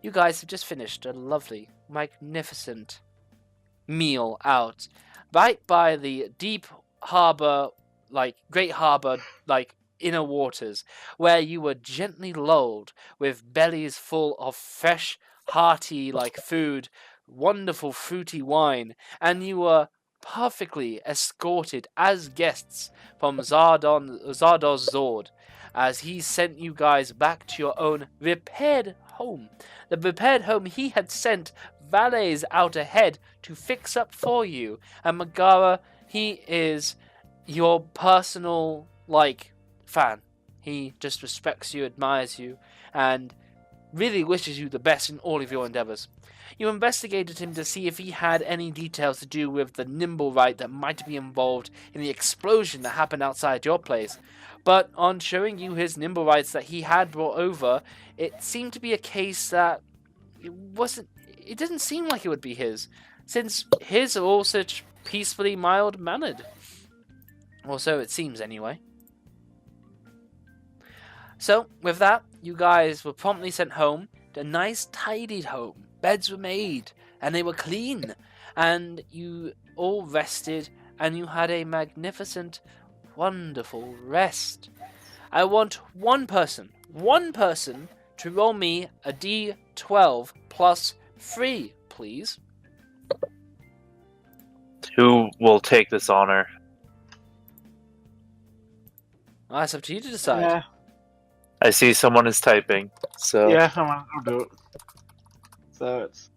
you guys have just finished a lovely, magnificent meal out right by the deep harbor, great harbor, inner waters, where you were gently lulled with bellies full of fresh, hearty, food, wonderful fruity wine, and you were perfectly escorted as guests from Zardoz Zord, as he sent you guys back to your own repaired home. The repaired home he had sent valets out ahead to fix up for you. And Megara, he is your personal, fan. He just respects you, admires you, and really wishes you the best in all of your endeavors. You investigated him to see if he had any details to do with the nimble right that might be involved in the explosion that happened outside your place. But on showing you his nimble rights that he had brought over, it seemed to be a case that it didn't seem like it would be his, since his are all such peacefully mild-mannered. Or so it seems, anyway. So, with that, you guys were promptly sent home, a nice tidied home. Beds were made, and they were clean, and you all rested, and you had a magnificent, wonderful rest. I want one person to roll me a D12 plus 3, please. Who will take this honor? That's up to you to decide. Yeah. I see someone is typing, so... Yeah, I'll do it. So it's...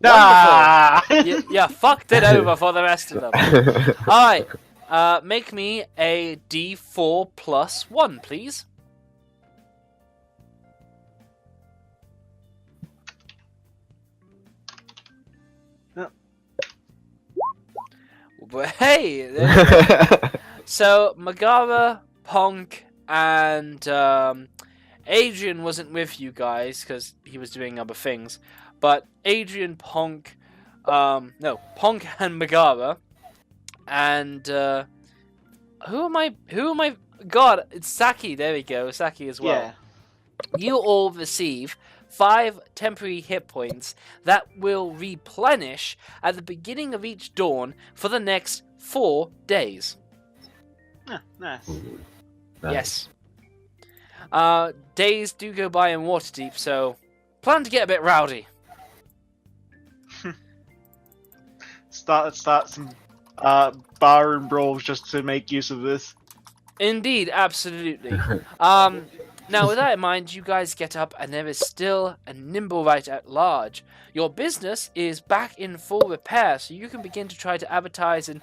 Wonderful. You fucked it over for the rest of them. Alright, make me a D4 plus 1, please. Hey! So, Megara, Ponk, and Adrian wasn't with you guys because he was doing other things. But Adrian, Ponk and Megara, and who am I? God, it's Saki. There we go, Saki as well. Yeah. You all receive 5 temporary hit points that will replenish at the beginning of each dawn for the next 4 days. Nice. Yes. Days do go by in Waterdeep, so plan to get a bit rowdy. Start some barroom brawls just to make use of this. Indeed, absolutely. Now, with that in mind, you guys get up, and there is still a Nimblewright at large. Your business is back in full repair, so you can begin to try to advertise and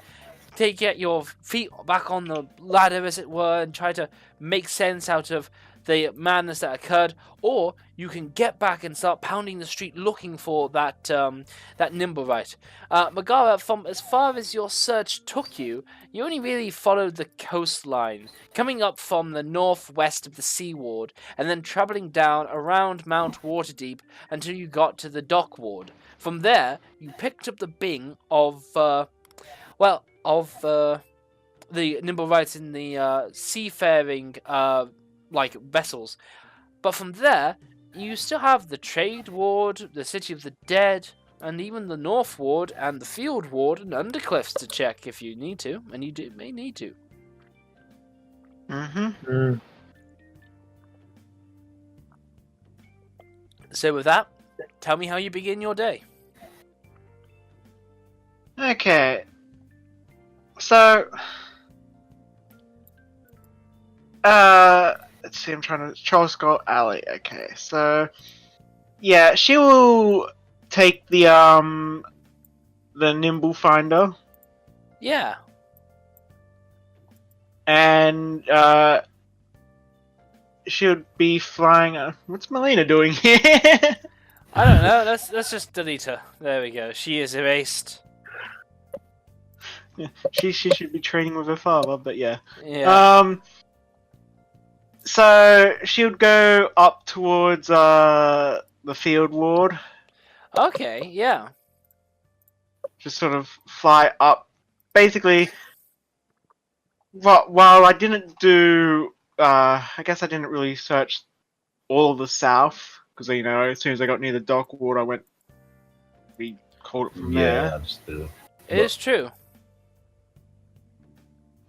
get your feet back on the ladder, as it were, and try to make sense out of the madness that occurred. Or you can get back and start pounding the street looking for that Nimblewright. Megara, from as far as your search took you, you only really followed the coastline, coming up from the northwest of the Seaward, and then travelling down around Mount Waterdeep until you got to the Dock Ward. From there, you picked up the bing of, the Nimblewrights in the seafaring, vessels. But from there, you still have the Trade Ward, the City of the Dead, and even the North Ward and the Field Ward and Undercliffs to check if you need to, and you may need to. So with that, tell me how you begin your day. Okay. So... let's see, I'm trying to... Charles Scott Alley, okay, so... Yeah, she will take the Nimble Finder. Yeah. And, she would be flying... what's Melina doing here? I don't know, let's just delete her. There we go, she is erased. She should be training with her father, but yeah. Yeah. So she would go up towards the Field Ward. Okay, yeah. Just sort of fly up. Basically, while I didn't do I guess I didn't really search all of the south because as soon as I got near the dock ward, we called it from Yeah, there. that's true. It is true.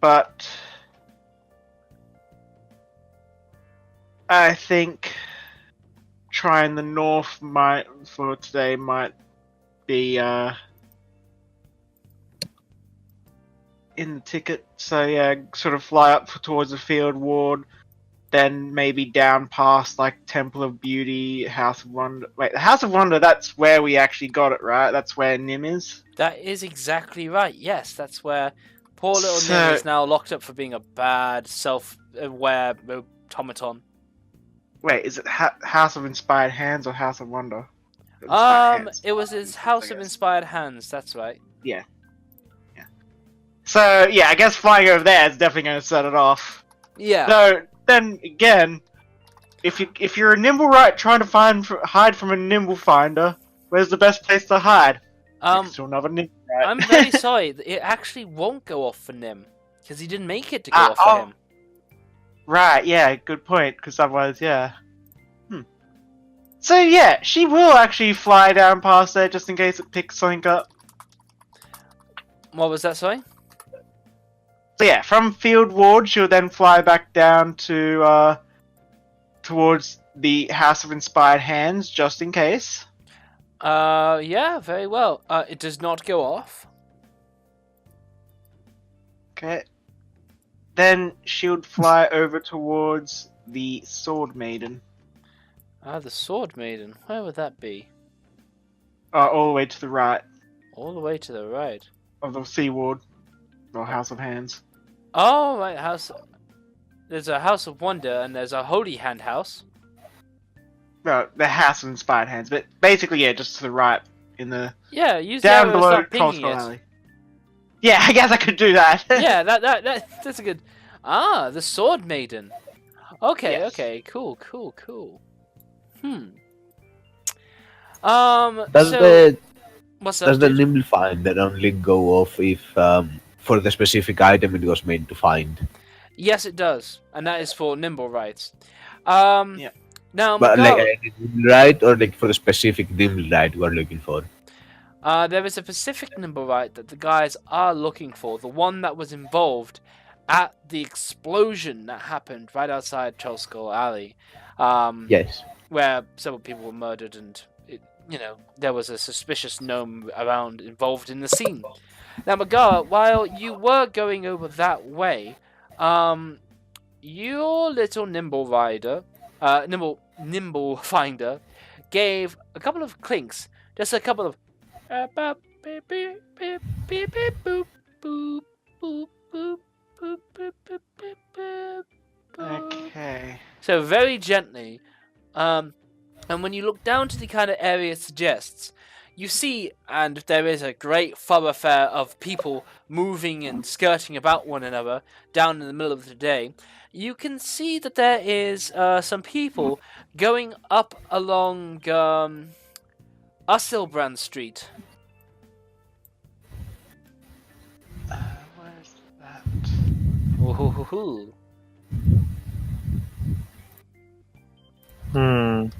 But I think trying the north for today might be in the ticket. So yeah, sort of fly up towards the field ward, then maybe down past like Temple of Beauty, House of Wonder. Wait, the House of Wonder, that's where we actually got it, right? That's where Nim is? That is exactly right. Yes, that's where poor little Nim So- is now locked up for being a bad, self-aware automaton. Wait, is it House of Inspired Hands or House of Wonder? Inspired Hands. It was his House of Inspired Hands. That's right. So yeah, I guess flying over there is definitely going to set it off. Yeah. So then again, if you're a nimble right trying to hide from a nimble finder, where's the best place to hide? Next to another nimble right. I'm very sorry. It actually won't go off for Nim because he didn't make it to go off for him. Right, yeah, good point. Because otherwise, yeah. So yeah, she will actually fly down past there just in case it picks something up. What was that? Sorry. So yeah, from Field Ward, she'll then fly back down to towards the House of Inspired Hands, just in case. Yeah, very well. It does not go off. Okay. Then she would fly over towards the Sword Maiden. The Sword Maiden. Where would that be? All the way to the right All the way to the right. of the Sea Ward, or House of Hands. Oh, right. There's a House of Wonder and there's a Holy Hand house. No, the House of Inspired Hands, but basically, yeah, just to the right in the Yeah, use down the arrow below and start pinging Trollskull it. Alley. Yeah, I guess I could do that. Yeah, that's a good. The Sword Maiden. Okay, Yes. okay, cool. Does So what's does up? the Dude? nimble finder only go off if for the specific item it was made to find? Yes, it does, and that is for nimble rights. Yeah. Now, But Miguel, like a nimble ride or like for the specific nimble ride we're looking for? there is a specific nimble right that the guys are looking for, the one that was involved at the explosion that happened right outside Trollskull Alley. Yes. Where several people were murdered and there was a suspicious gnome around involved in the scene. Now, Magara, while you were going over that way, your little nimble finder, gave a couple of clinks, just a couple of Okay. so very gently. And when you look down to the kind of area it suggests, you see, and there is a great thoroughfare of people moving and skirting about one another down in the middle of the day. You can see that there is some people going up along Usselbrand Street. Where's that? Ooh.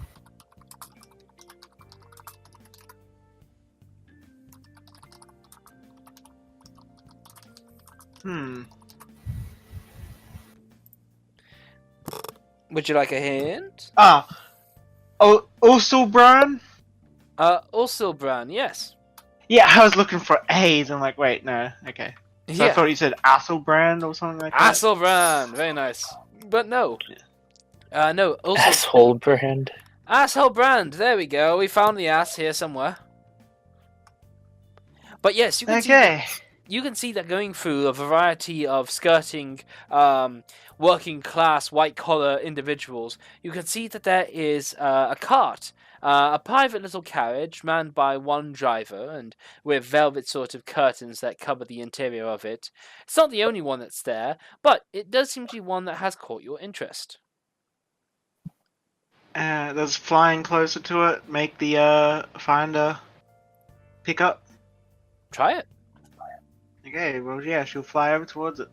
Would you like a hint? Usselbrand? Usselbrand, yes. Yeah, I was looking for A's. I'm like, wait, no. Okay. So I thought you said Asselbrand or something like that. Usselbrand, very nice. But no. No, Asshole brand. Asshole brand, there we go. We found the ass here somewhere. But yes, you can see that going through a variety of skirting, working class, white collar individuals, you can see that there is a cart, a private little carriage manned by one driver and with velvet sort of curtains that cover the interior of it. It's not the only one that's there, but it does seem to be one that has caught your interest. Does flying closer to it make the finder pick up? Try it. Okay, well, yeah, she'll fly over towards it.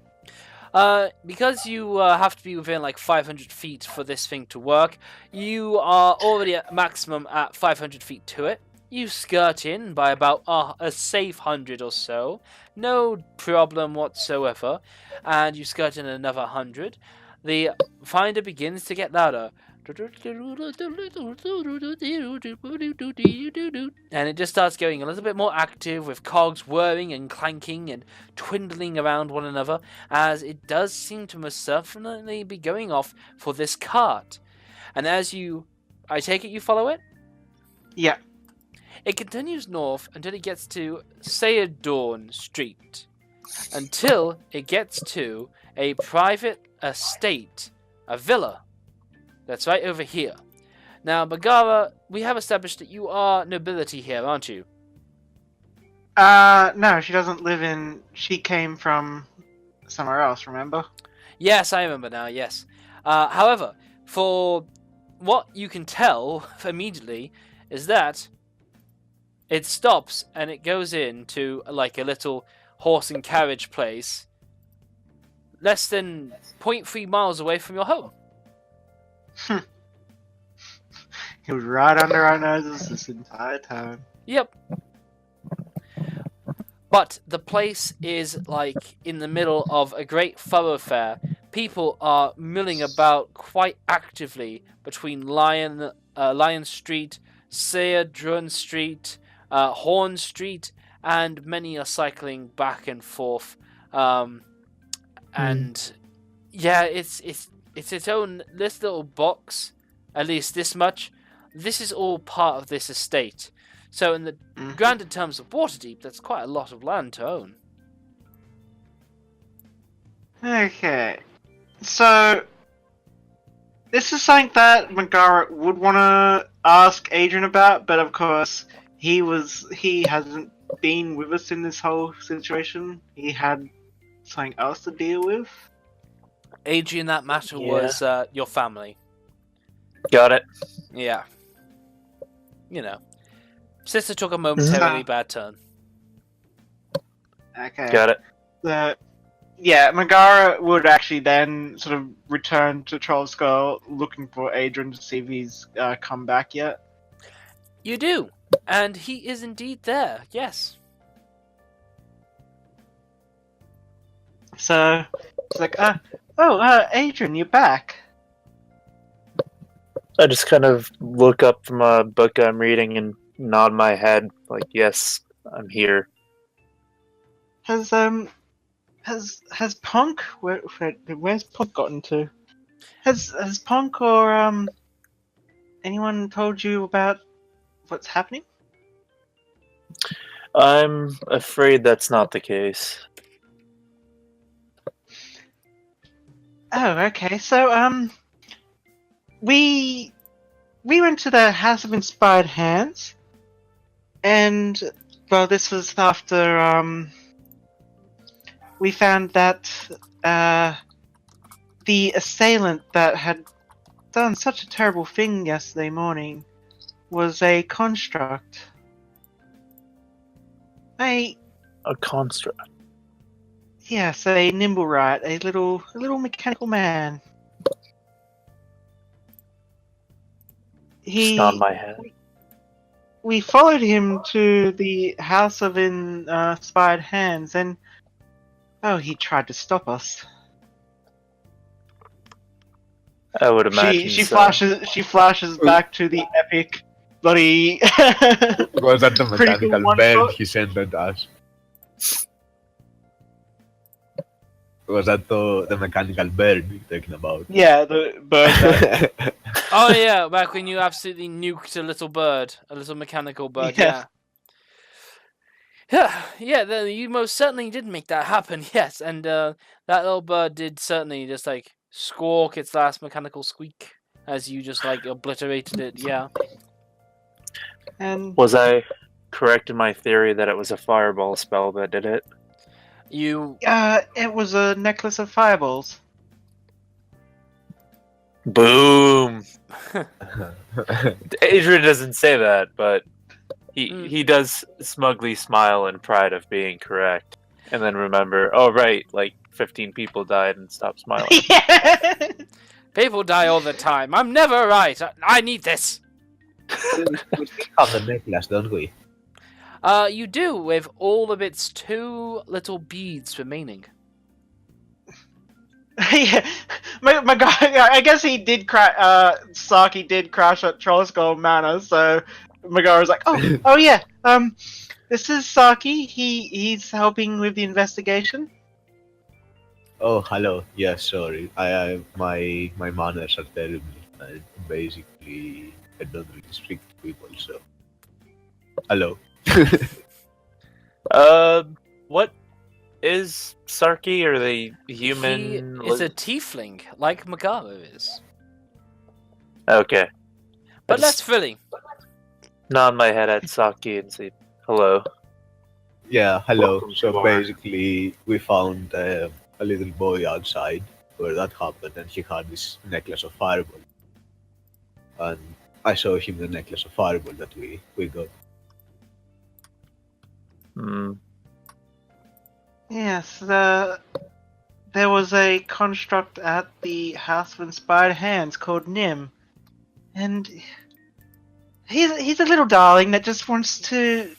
Because you have to be within like 500 feet for this thing to work, you are already at maximum at 500 feet to it. You skirt in by about a safe 100 or so, no problem whatsoever, and you skirt in another 100. The finder begins to get louder. And it just starts going a little bit more active with cogs whirring and clanking and twindling around one another, as it does seem to most certainly be going off for this cart. And as I take it you follow it? Yeah. It continues north until it gets to Sayadorn Street, until it gets to a private estate, a villa, that's right over here. Now, Bagara, we have established that you are nobility here, aren't you? No, she doesn't live in. She came from somewhere else. Remember? Yes, I remember now, yes. However, for what you can tell immediately is that it stops and it goes into like a little horse and carriage place less than 0.3 miles away from your home. He was right under our noses this entire time. Yep. But the place is like in the middle of a great thoroughfare. People are milling about quite actively between Lion Street, Sayadrun Street, Horn Street, and many are cycling back and forth. And yeah, it's its own this little box, at least this much. This is all part of this estate. So in the grander terms of Waterdeep, that's quite a lot of land to own. Okay. So, this is something that Megara would want to ask Adrian about, but of course, he hasn't been with us in this whole situation. He had something else to deal with. Adrian, that matter was your family. Got it. Yeah. You know. Sister took a momentarily bad turn. Okay. Got it. Yeah, Megara would actually then sort of return to Troll Skull looking for Adrian to see if he's come back yet. You do. And he is indeed there, yes. So, it's like, Adrian, you're back. I just kind of look up from a book I'm reading and nod my head, like, yes, I'm here. Has Punk where's Punk gotten to? Has Punk or anyone told you about what's happening? I'm afraid that's not the case. Oh, okay. So we went to the House of Inspired Hands, and well, this was after we found that the assailant that had done such a terrible thing yesterday morning was a construct. A construct. Yes, a nimble rat, a little mechanical man. Just nod my head. We followed him to the House of Inspired Hands, and he tried to stop us. I would imagine she so. flashes back to the epic bloody Was that the critical mechanical one bird shot. he sent at us? Was that the mechanical bird you're talking about? Yeah, the bird that Oh yeah, back when you absolutely nuked a little bird, a little mechanical bird, Yes. Yeah, you most certainly did make that happen, yes, and that little bird did certainly just like squawk its last mechanical squeak as you just like obliterated it, yeah. and Was I correct in my theory that it was a fireball spell that did it? You it was a necklace of fireballs. Boom! Adrian doesn't say that, but he does smugly smile in pride of being correct. And then remember, oh right, like 15 people died and stop smiling. Yeah. People die all the time. I'm never right. I need this. We still have the necklace, don't we? You do, with all of its 2 little beads remaining. Yeah, my guy. I guess he did crash. Saki did crash at Troll Skull Manor, so my guy was like, "Oh yeah. This is Saki. He's helping with the investigation." Oh, hello. Yeah, sorry. My manners are terrible. Basically, I don't really speak to people, so. Hello. What is Sarky? Are they human? He is a tiefling, like Magaru is. Okay. But I less just frilly. nod my head at Saki and say hello. Yeah, hello. Welcome to So our- basically, we found a little boy outside where that happened, and he had this necklace of fireball. And I saw him the necklace of fireball that we got. Hmm. Yes, there was a construct at the House of Inspired Hands called Nim, and he's a little darling that just wants to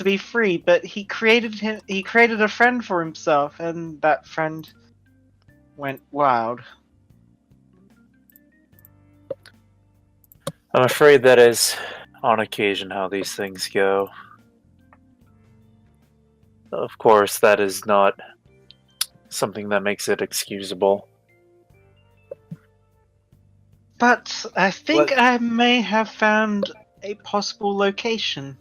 be free. But he created a friend for himself, and that friend went wild. I'm afraid that is, on occasion, how these things go. Of course, that is not something that makes it excusable. But I think Well- I may have found a possible location.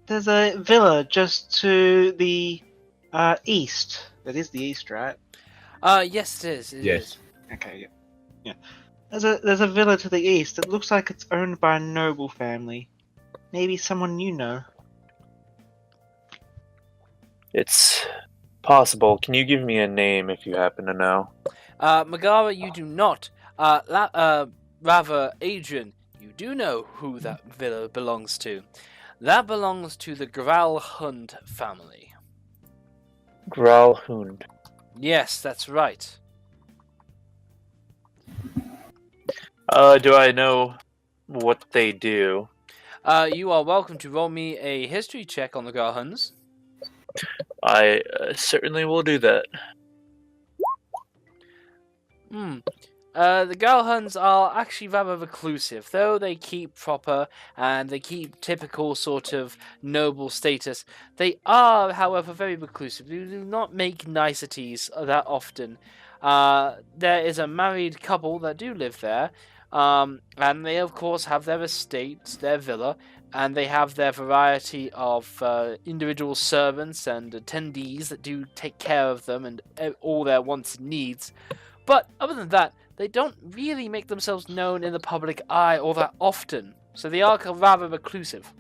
There's a villa just to the east. That is the east, right? Yes, it is. It Yes. is. Okay, yeah. There's a villa to the east. It looks like it's owned by a noble family. Maybe someone you know. It's possible. Can you give me a name if you happen to know? Megara, you do not. Rather, Adrian, you do know who that villa belongs to. That belongs to the Growlhund family. Growlhund. Yes, that's right. Do I know what they do? You are welcome to roll me a history check on the Growlhunds. I certainly will do that. The Growlhunds are actually rather reclusive, though they keep proper and they keep typical sort of noble status. They are, however, very reclusive. They do not make niceties that often. There is a married couple that do live there, and they of course have their estate, their villa, and they have their variety of individual servants and attendees that do take care of them and all their wants and needs. But other than that, they don't really make themselves known in the public eye all that often, so they are rather reclusive.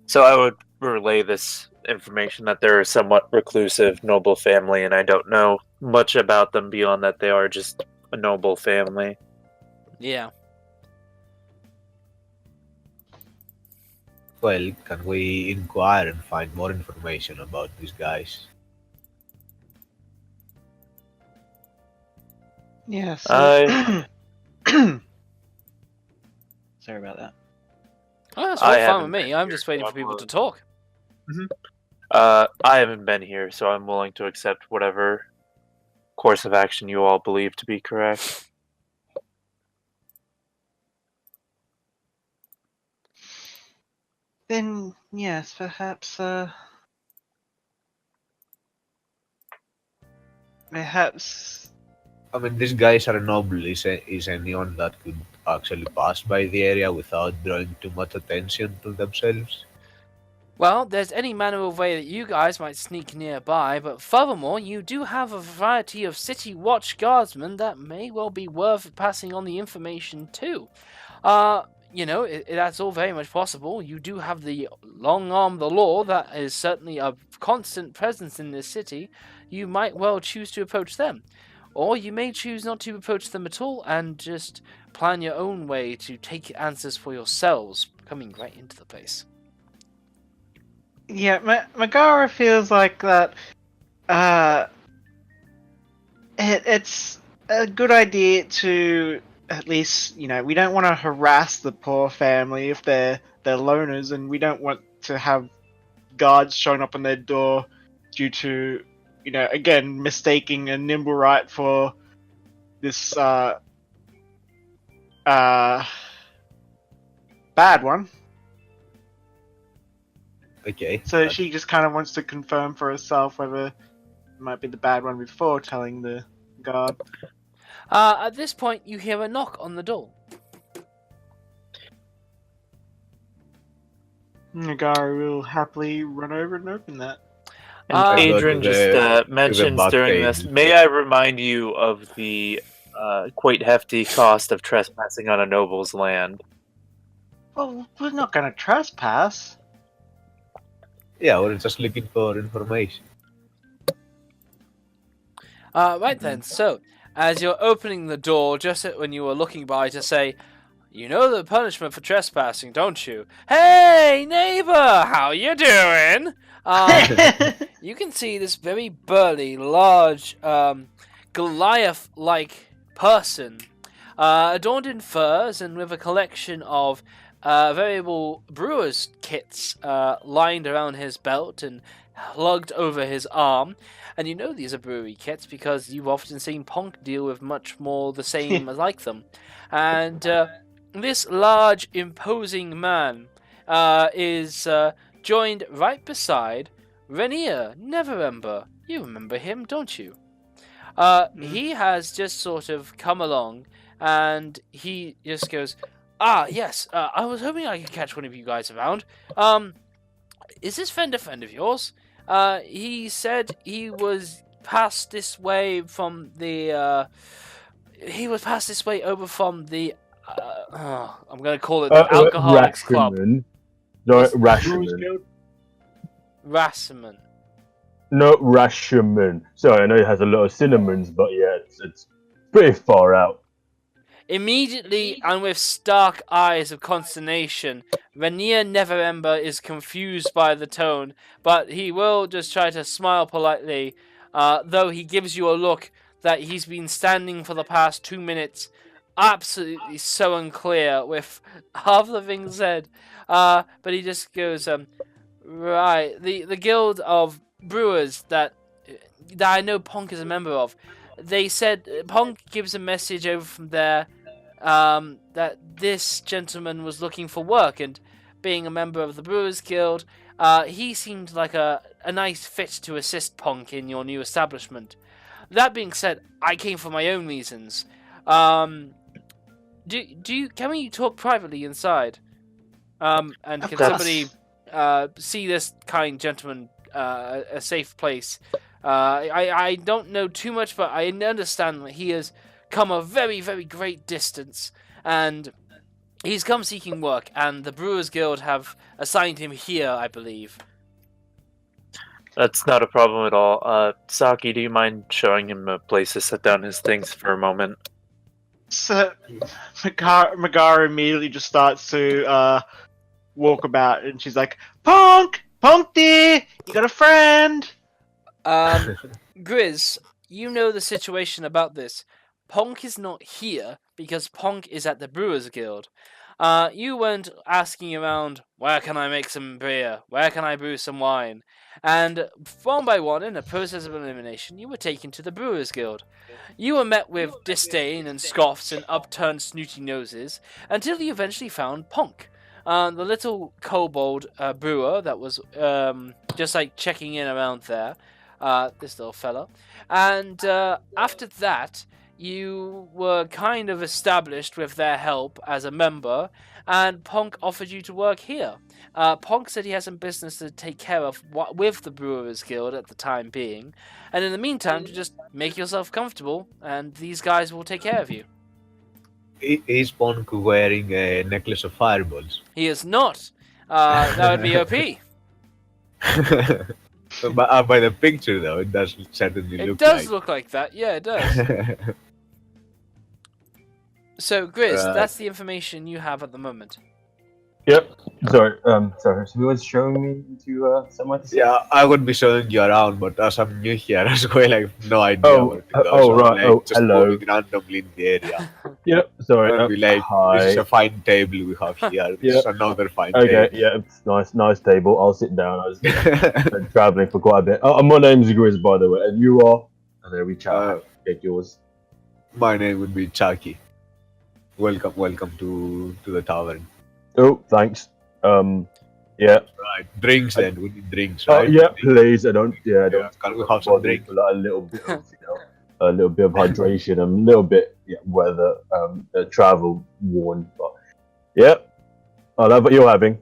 So I would relay this information that they're a somewhat reclusive, noble family, and I don't know much about them beyond that they are just a noble family. Yeah. Well, can we inquire and find more information about these guys? Yes. I Sorry about that. Oh, that's I all fine haven't with me. been I'm here, just waiting so for people I'm to talk. I haven't been here, so I'm willing to accept whatever course of action you all believe to be correct. Then yes, perhaps perhaps I mean, these guys are noble. Is anyone that could actually pass by the area without drawing too much attention to themselves? Well, there's any manner of way that you guys might sneak nearby, but furthermore, you do have a variety of city watch guardsmen that may well be worth passing on the information to. That's all very much possible. You do have the long arm of the law that is certainly a constant presence in this city. You might well choose to approach them. Or you may choose not to approach them at all and just plan your own way to take answers for yourselves, coming right into the place. Yeah, Megara feels like that. It's a good idea to at least, we don't want to harass the poor family if they're loners, and we don't want to have guards showing up on their door due to, again, mistaking a Nimblewright for this bad one. Okay. So she just kind of wants to confirm for herself whether it might be the bad one before telling the guard. At this point, you hear a knock on the door. Megara will happily run over and open that. And I go Adrian to just the mentions back during page. this, may I remind you of the quite hefty cost of trespassing on a noble's land? Well, we're not going to trespass. Yeah, we're just looking for information. Right then, so, as you're opening the door, just when you were looking by to say, you know the punishment for trespassing, don't you? Hey, neighbor, how you doing? You can see this very burly, large, Goliath-like person, adorned in furs and with a collection of variable brewer's kits lined around his belt and lugged over his arm. And you know these are brewery kits because you've often seen Ponk deal with much more the same like them. And this large, imposing man is joined right beside Rainier Neverember. You remember him, don't you? He has just sort of come along, and he just goes, yes, I was hoping I could catch one of you guys around. Is this friend a friend of yours? He said he was passed this way from the, over from the, I'm going to call it the Alcoholics Club. No, Yes. Rashomon. Rassaman. No, Rashomon. Sorry, I know it has a lot of cinnamons, but yeah, it's pretty far out. Immediately, and with stark eyes of consternation, Rainier Neverember is confused by the tone, but he will just try to smile politely, though he gives you a look that he's been standing for the past 2 minutes, absolutely so unclear with half the things said. But he just goes, right, the guild of brewers that I know Ponk is a member of, they said Ponk gives a message over from there that this gentleman was looking for work, and being a member of the Brewers Guild, he seemed like a nice fit to assist Ponk in your new establishment. That being said, I came for my own reasons. Can we talk privately inside? And Of can course. somebody see this kind gentleman a safe place? I don't know too much, but I understand that he has come a very, very great distance, and he's come seeking work, and the Brewers Guild have assigned him here, I believe. That's not a problem at all. Saki, do you mind showing him a place to set down his things for a moment? So Megara immediately just starts to walk about, and she's like, Ponk dear, you got a friend. Grizz, you know the situation about this. Ponk is not here because Ponk is at the Brewers Guild. You went asking around, where can I make some beer? Where can I brew some wine? And one by one, in a process of elimination, you were taken to the Brewers Guild. You were met with disdain and scoffs and upturned snooty noses until you eventually found Ponk, the little kobold brewer that was just like checking in around there. This little fella. And after that, you were kind of established with their help as a member, and Ponk offered you to work here. Ponk said he has some business to take care of with the Brewers Guild at the time being, and in the meantime, to just make yourself comfortable, and these guys will take care of you. Is Ponk wearing a necklace of fireballs? He is not. That would be OP. By the picture, though, it does certainly It look does like. look like that. Yeah, it does. So, Grizz, Right. that's the information you have at the moment. Yep. Sorry. Sorry. So who was showing me into somewhere to sit? Yeah, I would be showing you around, but as I'm new here as well, I have no idea Oh, where to go. oh, So I'm right. like Oh, just hello. moving randomly in the area. Yep. Sorry. And be like, this is Hi. a fine table we have here. This Yeah. is another fine Okay. table. Yeah. It's nice table. I'll sit down. I was been traveling for quite a bit. Oh, my name's Grizz, by the way, and you are. And then we chat. Get yours. My name would be Chucky. Welcome to the tavern. Oh, thanks. Yeah. Right, drinks then. We need drinks, Oh, right? yeah. Please. I don't. Yeah. I don't. Yeah, can we have some body drink? for like a little bit of, a little bit of hydration, and a little bit weather, travel worn. But yeah, I love what you're having.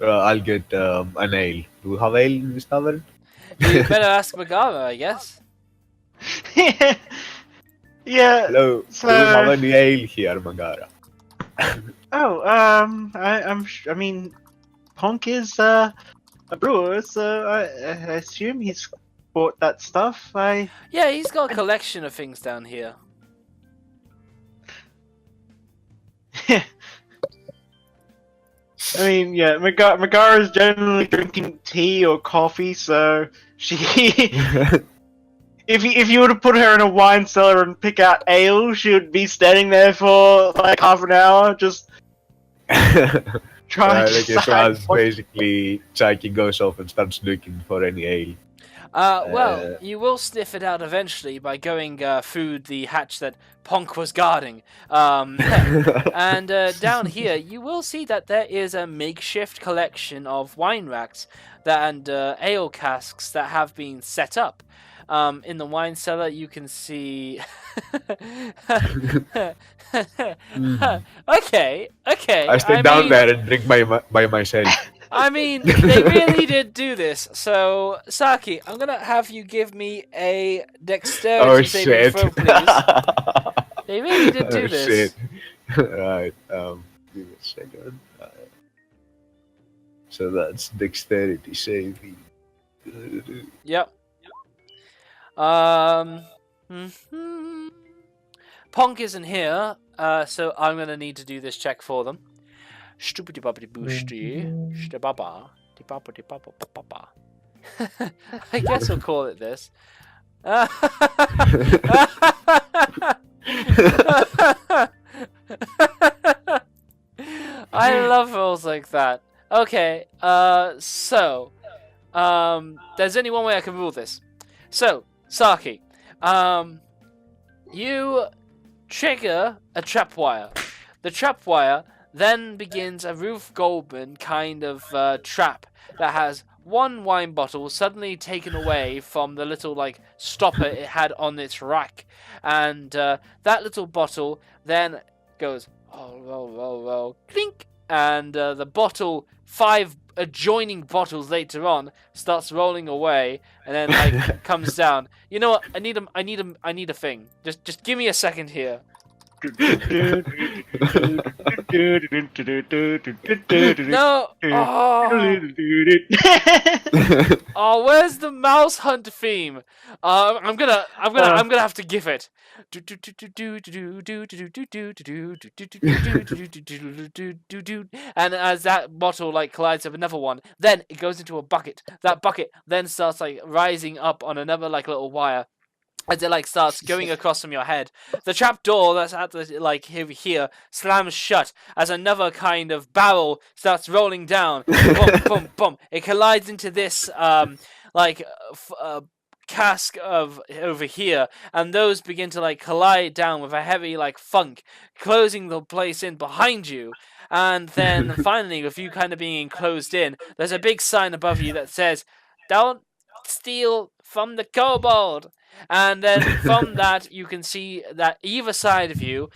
I'll get an ale. Do we have ale in this tavern? You better ask Megara, I guess. Yeah. Hello. So- Do we have any ale here, Magara? Oh, I mean, Punk is a brewer, so I assume he's bought that stuff. Yeah, he's got a collection of things down here. I mean, yeah, Megara is generally drinking tea or coffee, so she. If you were to put her in a wine cellar and pick out ale, she would be standing there for like half an hour, just trying to Okay, so decide as what- basically Chucky goes off and starts looking for any ale. Well, you will sniff it out eventually by going through the hatch that Ponk was guarding. And down here, you will see that there is a makeshift collection of wine racks and ale casks that have been set up. In the wine cellar, you can see. Okay. I stay down there and drink by myself. I mean, they really did do this. So, Saki, I'm gonna have you give me a dexterity Oh saving shit! throw, please. They really did do Oh, this. shit. Right. Give me a second. So that's dexterity saving. Yep. Ponk isn't here, so I'm gonna need to do this check for them. Stupidi bobbidi boosty, stababa, dibaba dibaba baba. I guess we'll call it this. I love rolls like that. Okay, so, there's only one way I can rule this. So, Saki, you trigger a trapwire. The trapwire then begins a Ruth Goldman kind of trap that has one wine bottle suddenly taken away from the little like stopper it had on its rack, and that little bottle then goes roll, clink, and the bottle, 5 adjoining bottles later on, starts rolling away, and then like comes down. You know what? I need a thing. Just give me a second here. No. Oh, where's the mouse hunt theme? I'm gonna have to give it. And as that bottle like collides with another one, then it goes into a bucket. That bucket then starts like rising up on another like little wire. As it like starts going across from your head, the trap door that's at the like over here slams shut as another kind of barrel starts rolling down. Boom, boom, boom! It collides into this cask of over here, and those begin to like collide down with a heavy like thunk, closing the place in behind you. And then finally, with you kind of being enclosed in, there's a big sign above you that says, "Don't steal from the kobold." And then from that, you can see that either side of you,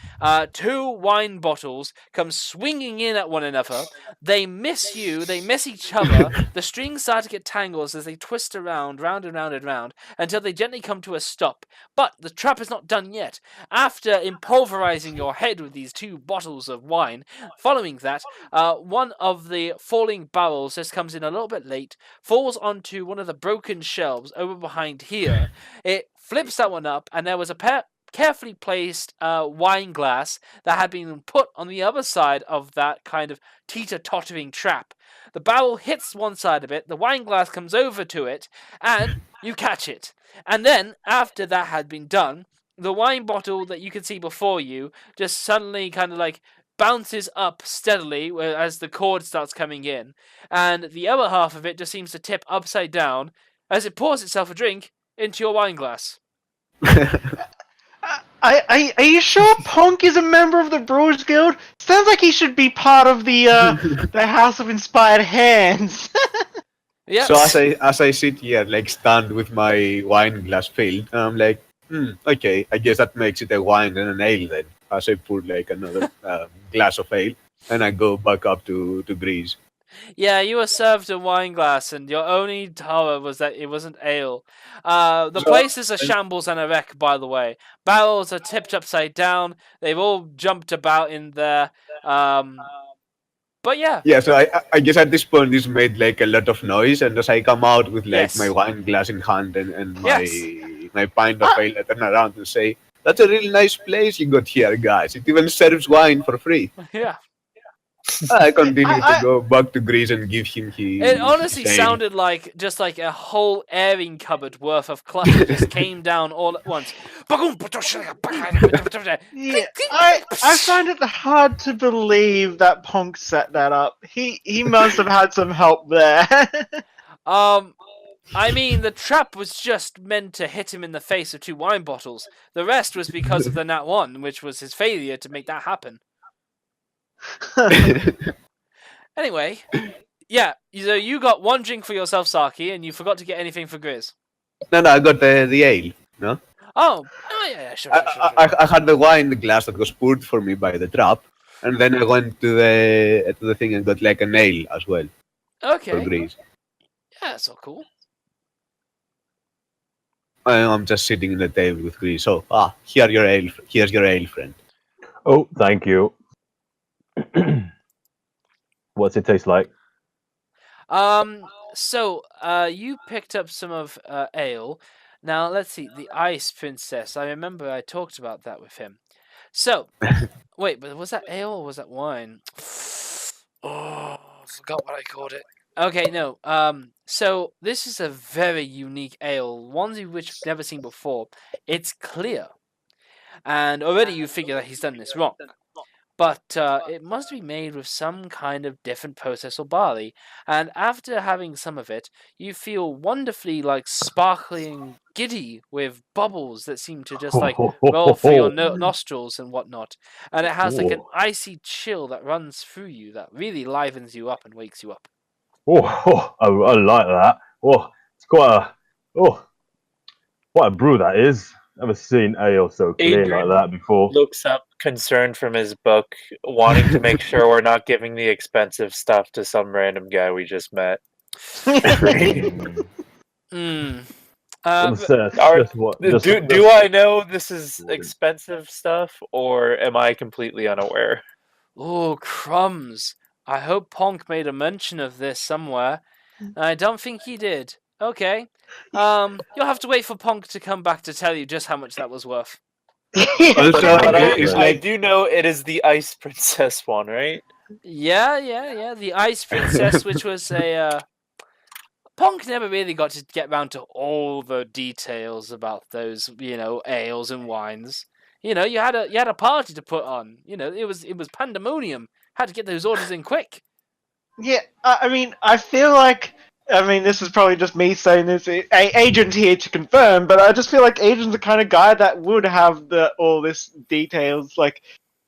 2 wine bottles come swinging in at one another. They miss you, they miss each other. The strings start to get tangled as they twist around, round and round and round, until they gently come to a stop. But the trap is not done yet. After impulverizing your head with these 2 bottles of wine, following that, one of the falling barrels just comes in a little bit late, falls onto one of the broken shelves over behind here. It flips that one up, and there was a carefully placed wine glass that had been put on the other side of that kind of teeter-tottering trap. The barrel hits one side of it, the wine glass comes over to it, and you catch it. And then, after that had been done, the wine bottle that you can see before you just suddenly kind of like bounces up steadily as the cord starts coming in, and the other half of it just seems to tip upside down as it pours itself a drink into your wine glass. Are you sure Ponk is a member of the Brewers Guild? Sounds like he should be part of the the House of Inspired Hands. Yeah. So as I sit here, like stand with my wine glass filled, I'm like, okay, I guess that makes it a wine and an ale then. As I pour like another glass of ale, and I go back up to Greece. Yeah, you were served a wine glass, and your only horror was that it wasn't ale. The place is a shambles and a wreck, by the way. Barrels are tipped upside down. They've all jumped about in there. But yeah. Yeah, so I guess at this point this made like a lot of noise, and as I come out with like my wine glass in hand and my pint of ale, I turn around and say, "That's a really nice place you got here, guys. It even serves wine for free." Yeah. I continue to go back to Greece and give him his. It honestly his ale. sounded like just like a whole airing cupboard worth of clutter just came down all at once. Yeah, I find it hard to believe that Ponk set that up. He must have had some help there. I mean, the trap was just meant to hit him in the face with 2 wine bottles. The rest was because of the Nat 1, which was his failure to make that happen. Anyway, yeah, so you got 1 drink for yourself, Saki, and you forgot to get anything for Grizz. No, I got the ale. No. Oh yeah, sure. I had the wine glass that was poured for me by the trap, and then I went to the thing and got like an ale as well. Okay. For Greece. Yeah, that's all cool. I'm just sitting at the table with Greece. So, here's your ale, friend. Oh, thank you. What's it taste like? So, you picked up some of ale. Now, let's see. The Ice Princess. I remember I talked about that with him. So, wait, but was that ale or was that wine? Oh, I forgot what I called it. Okay, no. So this is a very unique ale, one of which I've never seen before. It's clear, and already you figure that he's done this wrong. But it must be made with some kind of different process or barley, and after having some of it, you feel wonderfully like sparkling giddy with bubbles that seem to just like roll through your nostrils and whatnot. And it has like an icy chill that runs through you that really livens you up and wakes you up. I like that. It's quite a brew that is. Never seen ale so clear Adrian like that before. Looks up concerned from his book, wanting to make sure we're not giving the expensive stuff to some random guy we just met. Do I know this is expensive stuff, or am I completely unaware? Oh, crumbs. I hope Ponk made a mention of this somewhere. I don't think he did. Okay. You'll have to wait for Ponk to come back to tell you just how much that was worth. I do know it is the Ice Princess one, right? Yeah. The Ice Princess, which was a... Ponk never really got to get round to all the details about those, ales and wines. You had a party to put on. It was pandemonium. Had to get those orders in quick. Yeah, I mean, I feel like... this is probably just me saying this. Agent here to confirm, but I just feel like Agent's the kind of guy that would have all this details, like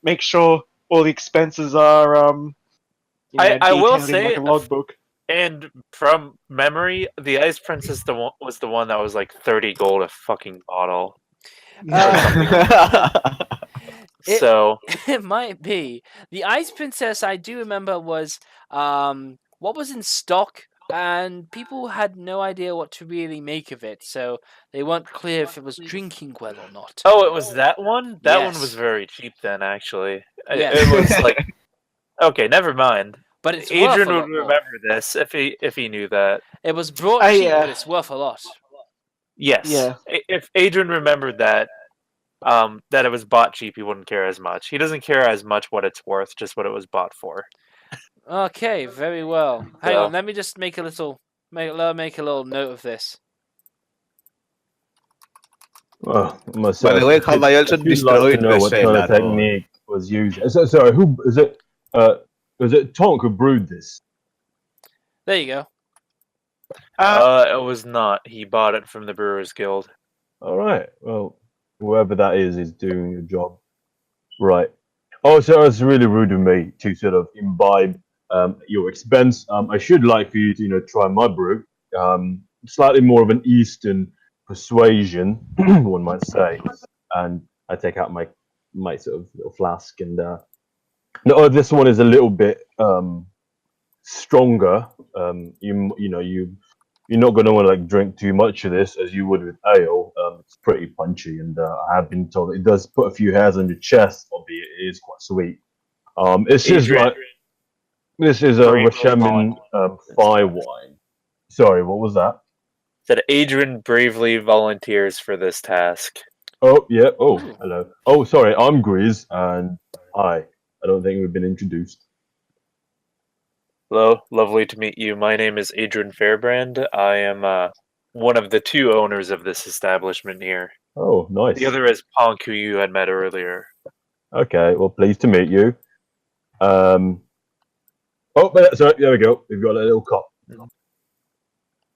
make sure all the expenses are. I will say, like a logbook. And from memory, the Ice Princess was the one that was like 30 gold a fucking bottle. It might be. The Ice Princess, I do remember, was what was in stock. And people had no idea what to really make of it, so they weren't clear if it was drinking well or not. Oh, it was that one? That one was very cheap then, actually. It was like... Okay, never mind. But it's Adrian would remember this if he knew that. It was brought cheap, but it's worth a lot. Yes. Yeah. If Adrian remembered that, that it was bought cheap, he wouldn't care as much. He doesn't care as much what it's worth, just what it was bought for. Okay, very well. Hang So- on, let me just make a little note of this. Well, I must By say, the way, have I also I'd like to destroyed know the what kind cellar? of technique was used. Sorry, who is it? Was it Tonk who brewed this? There you go. It was not. He bought it from the Brewers Guild. All right. Well, whoever that is doing the job. Right. Oh, so it's really rude of me to sort of imbibe your expense. I should like for you to, try my brew. Slightly more of an Eastern persuasion, one might say. And I take out my sort of little flask, and no, this one is a little bit stronger. You're not going to want to drink too much of this as you would with ale. It's pretty punchy, and I have been told it does put a few hairs on your chest, albeit it is quite sweet. It's just Adrian, like this is a bravely Rashemin fire wine. Sorry, what was that? That Adrian bravely volunteers for this task. Oh yeah. Oh, Ooh. hello. Oh, sorry. I'm Grizz, and hi. I don't think we've been introduced. Hello, lovely to meet you. My name is Adrian Fairbrand. I am one of the two owners of this establishment here. Oh, nice. The other is Ponk, who you had met earlier. Okay. Well, pleased to meet you. Oh, sorry. There we go. We've got a little cup.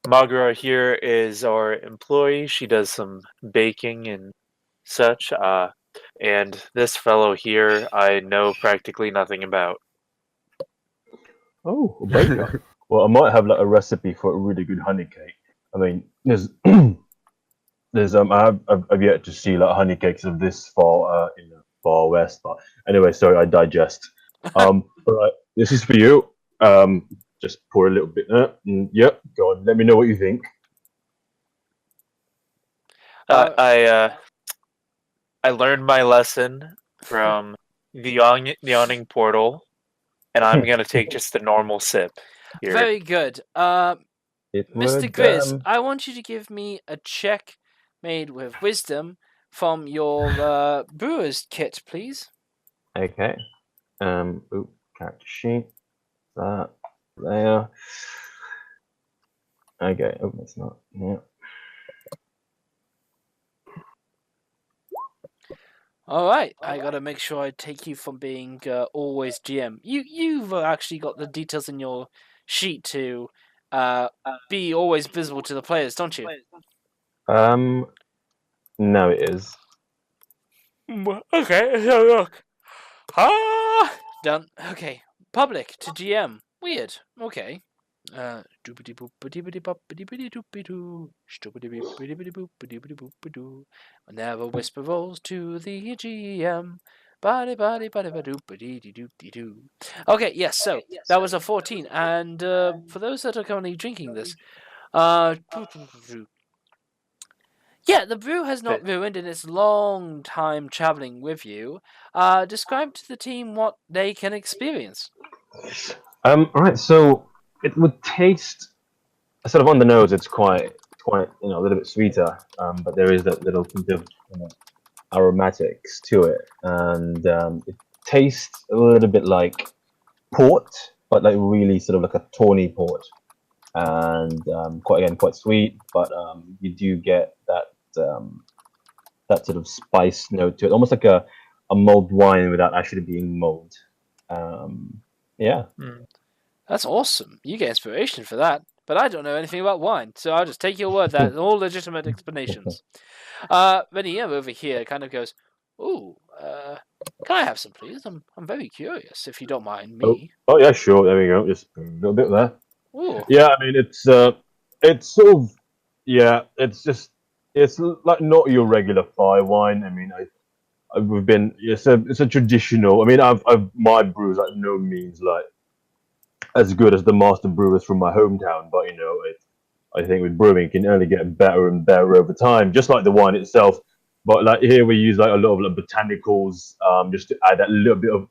Magra here is our employee. She does some baking and such. And this fellow here, I know practically nothing about. Oh, a baker. Well, I might have a recipe for a really good honey cake. I mean, there's I've yet to see honey cakes of this far in the far west. But anyway, sorry, I digest. All right, this is for you. Just pour a little bit there. Yep, go on. Let me know what you think. I learned my lesson from the yawning portal, and I'm gonna take just a normal sip here. Very good. It Mr. would, Grizz, I want you to give me a check made with wisdom from your brewer's kit, please. Okay. Character sheet. That there. Okay. Oh, that's not. Yeah. All right, I gotta make sure I take you from being always GM. You've actually got the details in your sheet to be always visible to the players, don't you? No, it is. Okay, so look. Done. Okay, public to GM. Weird. Okay. Doopity boopity bitty boppity bitty doopy doo. Stoopity bitty bitty boopity bitty boopy doo. Whenever whisper rolls to the GM. Body body body ba doopity dee doopty doo. Okay, yes, so that was a 14. And for those that are currently drinking this, yeah, the brew has not ruined in its long time traveling with you. Describe to the team what they can experience. All right. So it would taste sort of on the nose. It's quite a little bit sweeter. But there is that little hint of aromatics to it, and it tastes a little bit like port, but really sort of like a tawny port, and quite sweet. But you do get that sort of spice note to it, almost like a mulled wine without actually being mulled. Yeah. That's awesome. You get inspiration for that. But I don't know anything about wine, so I'll just take your word that all legitimate explanations. Reniem over here kind of goes, "Ooh, can I have some, please? I'm very curious, if you don't mind me." Oh yeah, sure. There we go. Just a little bit there. Ooh. Yeah, I mean it's sort of it's like not your regular fire wine. I mean we've been it's a traditional. I mean I've my brews like no means like as good as the master brewers from my hometown, but I think with brewing it can only get better and better over time, just like the wine itself. But like here we use like a lot of botanicals, just to add that little bit of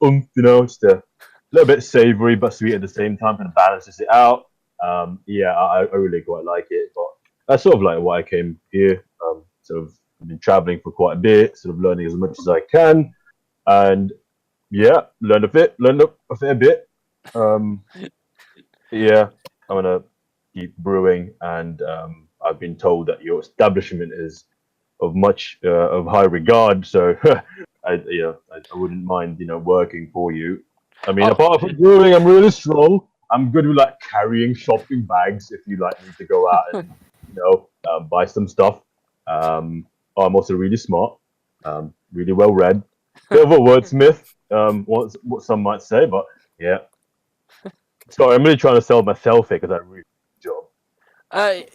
just a little bit savory but sweet at the same time, kind of balances it out. Yeah, I really quite like it, but that's sort of like why I came here, sort of I've been traveling for quite a bit, sort of learning as much as I can, and yeah, learned a fair bit. Um, yeah, I'm gonna keep brewing, and I've been told that your establishment is of much of high regard. So I wouldn't mind working for you. I mean, Oh. apart from brewing, I'm really strong. I'm good with like carrying shopping bags if you like need to go out and buy some stuff. I'm also really smart, really well read, bit of a wordsmith. What some might say, but yeah. Sorry, I'm really trying to sell myself here because I really good job.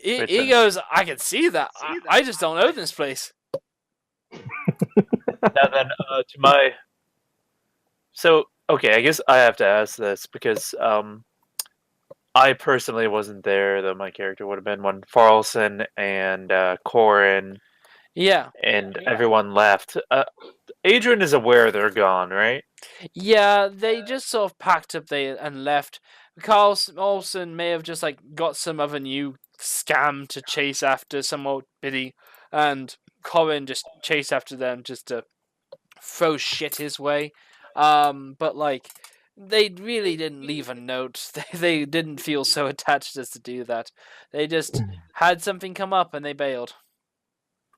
He Written. goes, I can see that. I just don't know this place. Now then, to my. So, okay, I guess I have to ask this because I personally wasn't there, though my character would have been when Farlson and Corin Yeah. and everyone left. Adrian is aware they're gone, right? Yeah, they just sort of packed up and left. Carl Olsen may have just like got some other new scam to chase after, some old biddy, and Corin just chased after them just to throw shit his way. But like they really didn't leave a note. They didn't feel so attached as to do that. They just had something come up and they bailed.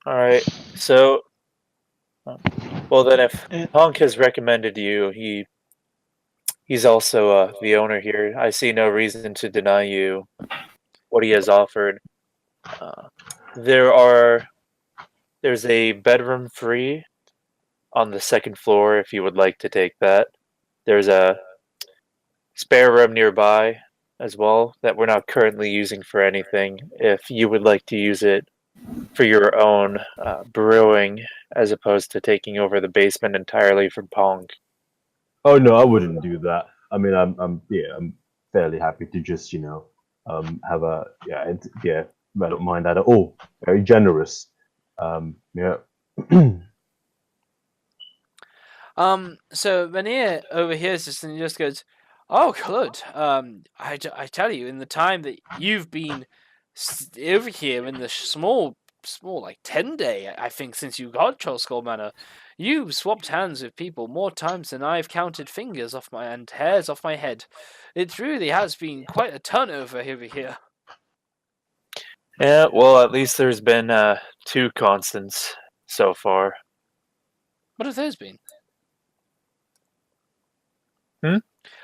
All right. So, well then, if Yeah. Punk has recommended you, he's also the owner here. I see no reason to deny you what he has offered. Uh, there's a bedroom free on the second floor if you would like to take that. There's a spare room nearby as well that we're not currently using for anything. If you would like to use it for your own brewing, as opposed to taking over the basement entirely from Pong. Oh no, I wouldn't do that. I mean, I'm fairly happy to just have a yeah. I don't mind that at all. Very generous. Yeah. So Renier overhears this and he just goes, "Oh, good. I tell you, in the time that you've been over here in the small like 10-day, I think, since you got Trollskull Manor, you've swapped hands with people more times than I've counted fingers off my and hairs off my head. It really has been quite a turnover over here." Yeah, well, at least there's been 2 constants so far. What have those been? Hmm?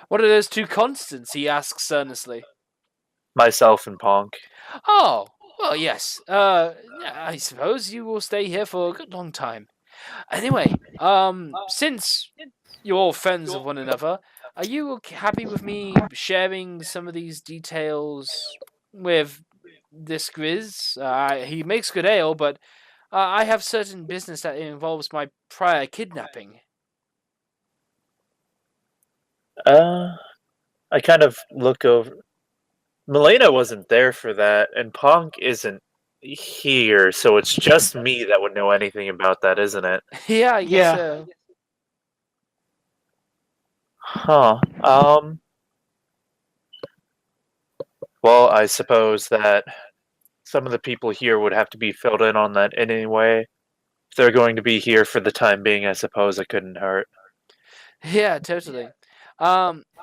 What are those 2 constants? He asks earnestly. Myself and Pong. Oh, well, yes. I suppose you will stay here for a good long time. Anyway, since you're all friends of one another, are you happy with me sharing some of these details with this Grizz? He makes good ale, but I have certain business that involves my prior kidnapping. I kind of look over. Milena wasn't there for that, and Pong isn't here, so it's just me that would know anything about that, isn't it? Yeah, I guess Yeah. so. Huh. Well, I suppose that some of the people here would have to be filled in on that anyway. If they're going to be here for the time being, I suppose it couldn't hurt. Yeah, totally.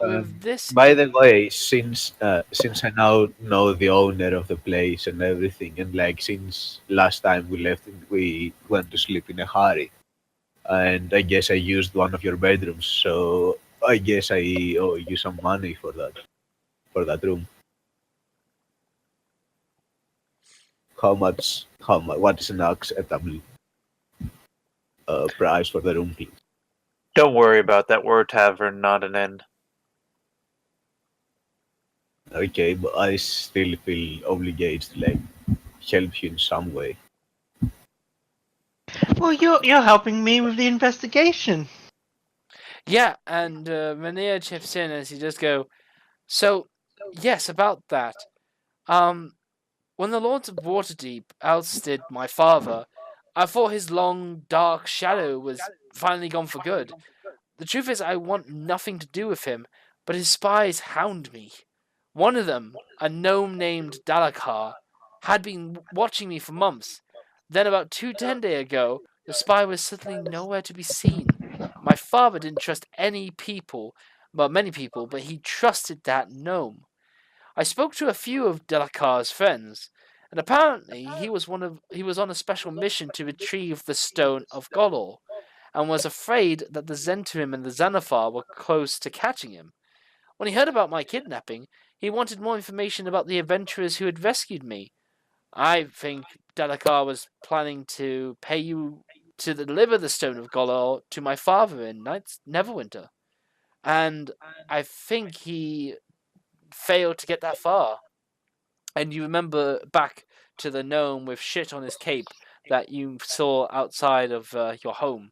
With this, By the way, since I now know the owner of the place and everything, and like since last time we left, we went to sleep in a hurry, and I guess I used one of your bedrooms, so I guess I owe you some money for that room. How much? How much? What is an acceptable price for the room, please? Don't worry about that. We're a tavern, not an inn. Okay, but I still feel obligated to like help you in some way. Well, you're helping me with the investigation. yeah, and Renier chips in as he just go, so, yes, about that. When the Lords of Waterdeep ousted my father, I thought his long, dark shadow was finally gone for good. The truth is, I want nothing to do with him, but his spies hound me. One of them, a gnome named Dalakar, had been watching me for months. Then about 2 days ago, the spy was suddenly nowhere to be seen. My father didn't trust any people, well, many people, but he trusted that gnome. I spoke to a few of Delacar's friends, and apparently he was on a special mission to retrieve the Stone of Golor, and was afraid that the Zentrim and the Xanathar were close to catching him. When he heard about my kidnapping, he wanted more information about the adventurers who had rescued me. I think Delacar was planning to pay you to deliver the Stone of Golor to my father in Neverwinter. And I think he failed to get that far. And you remember back to the gnome with shit on his cape that you saw outside of your home.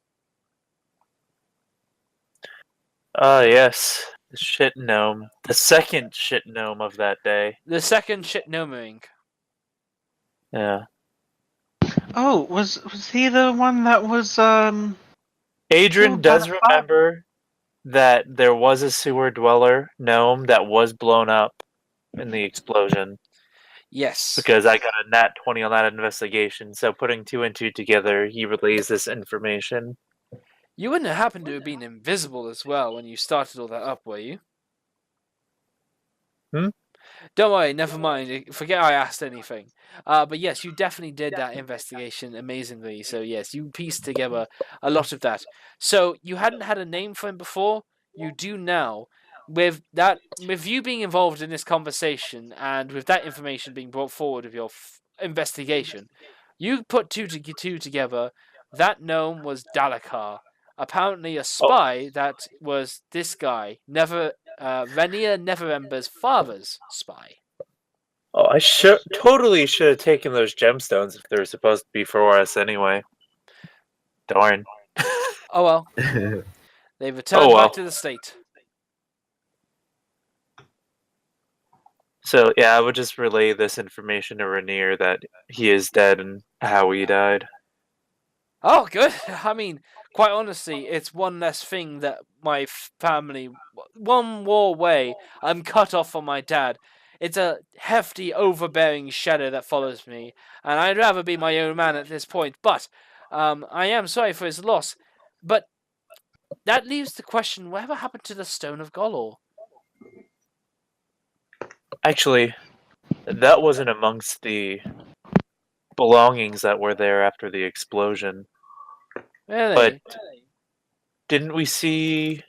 Ah, yes. The shit gnome. The second shit gnome of that day. The second shit gnomering. Yeah. Oh, was he the one that was Adrian killed by does the fire? remember that there was a sewer dweller gnome that was blown up in the explosion, Yes. because I got a nat 20 on that investigation. So putting two and two together, he relays this information. You wouldn't have happened to have been invisible as well when you started all that up, were you? Hmm? Don't worry, never mind. Forget I asked anything. But yes, you definitely did that investigation amazingly. So yes, you pieced together a lot of that. So you hadn't had a name for him before. You do now. With you being involved in this conversation and with that information being brought forward of your investigation, you put two together. That gnome was Dalakar, apparently a spy that was this guy, Renia Neverember's father's spy. Oh, I totally should have taken those gemstones if they were supposed to be for us anyway. Darn. Oh well, they've returned well. back to the state. So yeah, I would just relay this information to Rainier that he is dead and how he died. Oh, good. I mean, quite honestly, it's one less thing that my family, one more way I'm cut off from my dad. It's a hefty, overbearing shadow that follows me, and I'd rather be my own man at this point. But I am sorry for his loss. But that leaves the question: whatever happened to the Stone of Golor? Actually, that wasn't amongst the belongings that were there after the explosion. Really? But didn't we see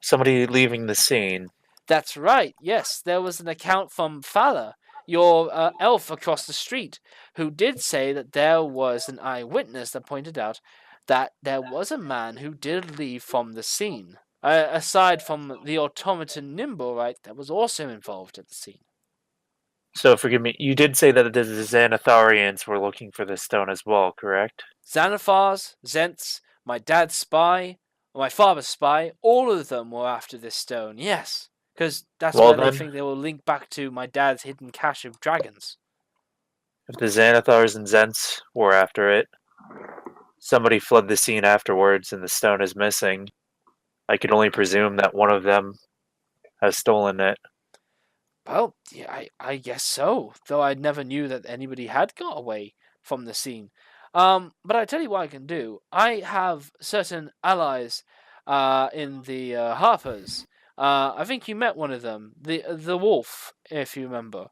somebody leaving the scene? That's right, yes. There was an account from Fala, your elf across the street, who did say that there was an eyewitness that pointed out that there was a man who did leave from the scene, aside from the automaton Nimblewright that was also involved at the scene. So forgive me, you did say that the Xanatharians were looking for this stone as well, correct? Xanathars, Zents, my dad's spy, my father's spy, all of them were after this stone, yes. Because that's Well, where they then, think they will link back to my dad's hidden cache of dragons. if the Xanathars and Zents were after it, somebody fled the scene afterwards and the stone is missing. I can only presume that one of them has stolen it. Well, yeah, I guess so. Though I never knew that anybody had got away from the scene. But I tell you what I can do. I have certain allies in the Harpers. I think you met one of them, the wolf, if you remember.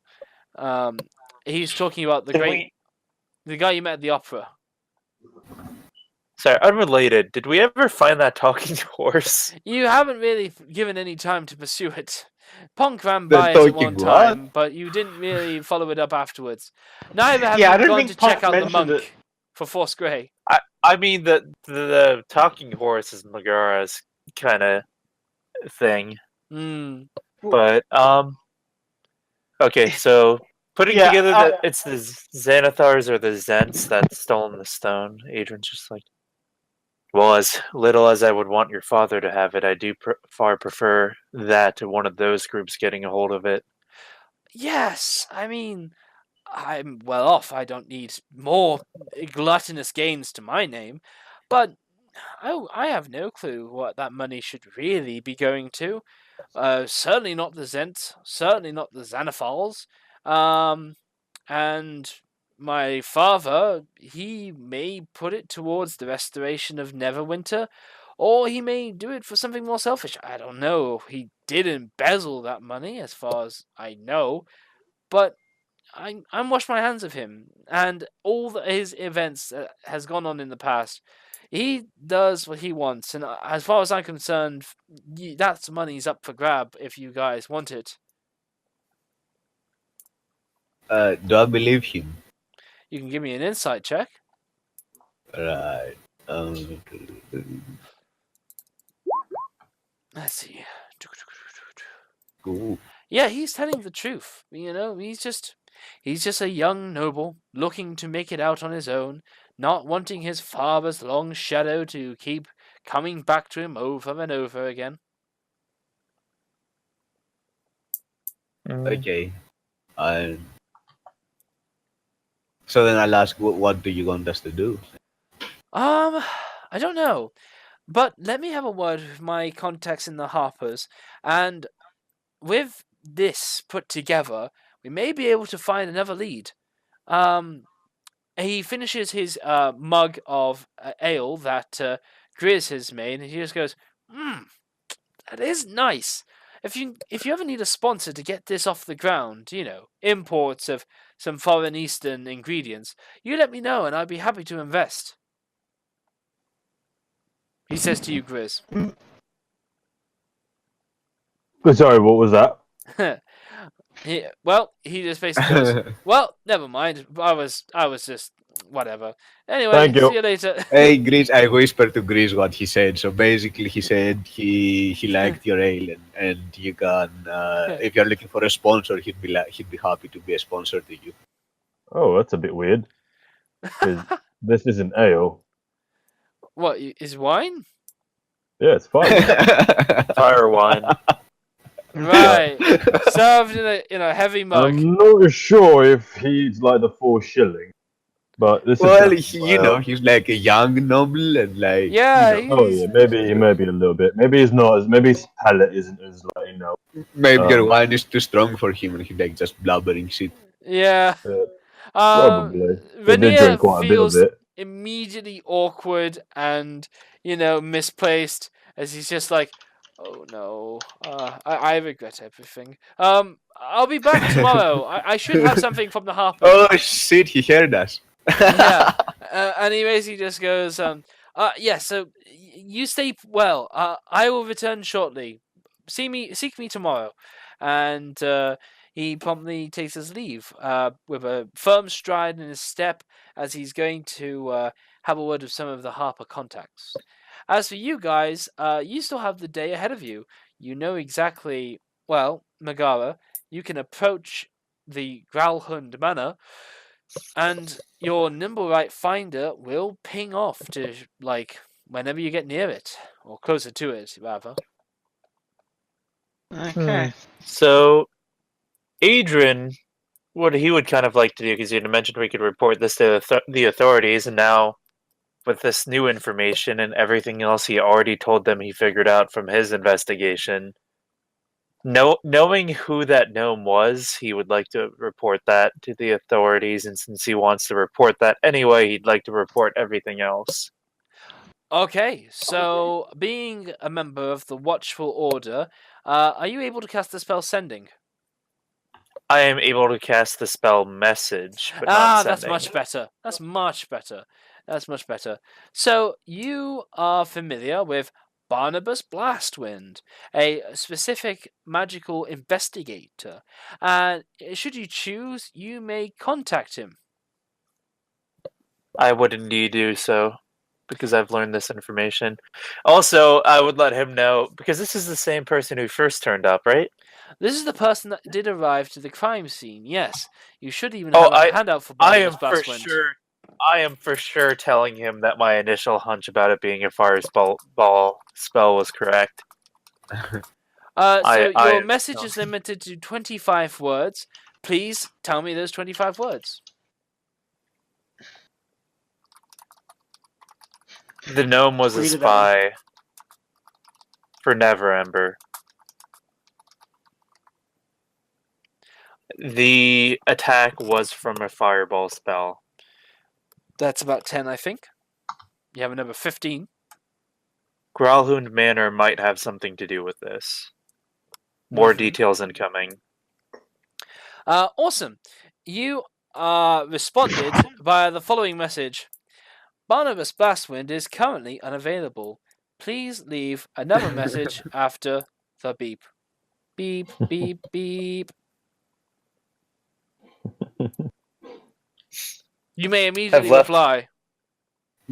He's talking about the guy you met at the opera. Sorry, unrelated. Did we ever find that talking horse? You haven't really given any time to pursue it. Punk ran The by it at talking one what? time, but you didn't really follow it up afterwards. Neither have Yeah, I you don't gone think to check Punk out the mentioned monk it. for Force Grey. I mean, the talking horse is Megara's kind of thing. But, okay, so putting Yeah, together that it's the Xanathars or the Zents that's stolen the stone, Adrian's just like, well, as little as I would want your father to have it, I do far prefer that to one of those groups getting a hold of it. Yes, I mean, I'm well off. I don't need more gluttonous gains to my name. But I have no clue what that money should really be going to. Certainly not the Zents, certainly not the Xanathals. And my father, he may put it towards the restoration of Neverwinter, or he may do it for something more selfish. I don't know. He did embezzle that money, as far as I know, but I'm washed my hands of him, and all his events has gone on in the past. He does what he wants, and as far as I'm concerned, that money's up for grab if you guys want it. Do I believe him? You can give me an insight check. Right. Let's see. Ooh. Yeah, he's telling the truth. You know, he's just a young noble looking to make it out on his own, not wanting his father's long shadow to keep coming back to him over and over again. Okay. And so then I'll ask, what do you want us to do? I don't know. But let me have a word with my contacts in the Harpers, and with this put together, we may be able to find another lead. He finishes his mug of ale that Grizz has made, and he just goes, that is nice. If you ever need a sponsor to get this off the ground, imports of some foreign Eastern ingredients, you let me know, and I'd be happy to invest. He says to you, Grizz. Sorry, what was that? he just basically goes, well, never mind. I was just whatever. Anyway, Thank you. see you later. Hey, Grease, I whispered to Grease what he said. So basically, he said he liked your ale, and you can, if you're looking for a sponsor, he'd be happy to be a sponsor to you. Oh, that's a bit weird. 'Cause this isn't ale. What is wine? Yeah, it's fine. Fire wine. Right, served in a heavy mug. I'm not sure if he's like the 4 shilling, but this Well, is. he's like a young noble, and like, Yeah, Oh yeah, maybe a little bit. Maybe he's not as. Maybe his palate isn't as like maybe your wine is too strong for him, and he like just blubbering shit. Yeah. Probably. They did Rainier drink quite a bit of feels it. immediately awkward and misplaced as he's just like, oh no, I regret everything. I'll be back tomorrow. I should have something from the Harper. Oh shit, he heard us. Yeah, and he basically just goes, yeah. So you stay well. I will return shortly. Seek me tomorrow, and he promptly takes his leave, with a firm stride in his step, as he's going to have a word with some of the Harper contacts. As for you guys, you still have the day ahead of you. You know exactly. Well, Megara, you can approach the Growlhund Manor, and your Nimblewright finder will ping off to, like, whenever you get near it, or closer to it, rather. Okay. So, Adrian, what he would kind of like to do, because you had mentioned we could report this to the authorities, and now with this new information and everything else he already told them he figured out from his investigation, knowing who that gnome was, he would like to report that to the authorities, and since he wants to report that anyway, he'd like to report everything else. Okay, so being a member of the Watchful Order, are you able to cast the spell Sending? I am able to cast the spell Message, but not Sending. That's much better. That's much better. So you are familiar with Barnabas Blastwind, a specific magical investigator, and should you choose, you may contact him. I would indeed do so, because I've learned this information. Also, I would let him know, because this is the same person who first turned up, right? This is the person that did arrive to the crime scene, yes. You should even have a handout for Barnabas Blastwind. I am for sure telling him that my initial hunch about it being a fire ball spell was correct. Your message is limited to 25 words. Please tell me those 25 words. The gnome was a spy for Neverember. The attack was from a fireball spell. That's about 10, I think. You have a number 15. Growlhund Manor might have something to do with this. More details incoming. Awesome. You responded via the following message. Barnabas Blastwind is currently unavailable. Please leave another message after the beep. Beep, beep, beep. You may immediately left- reply.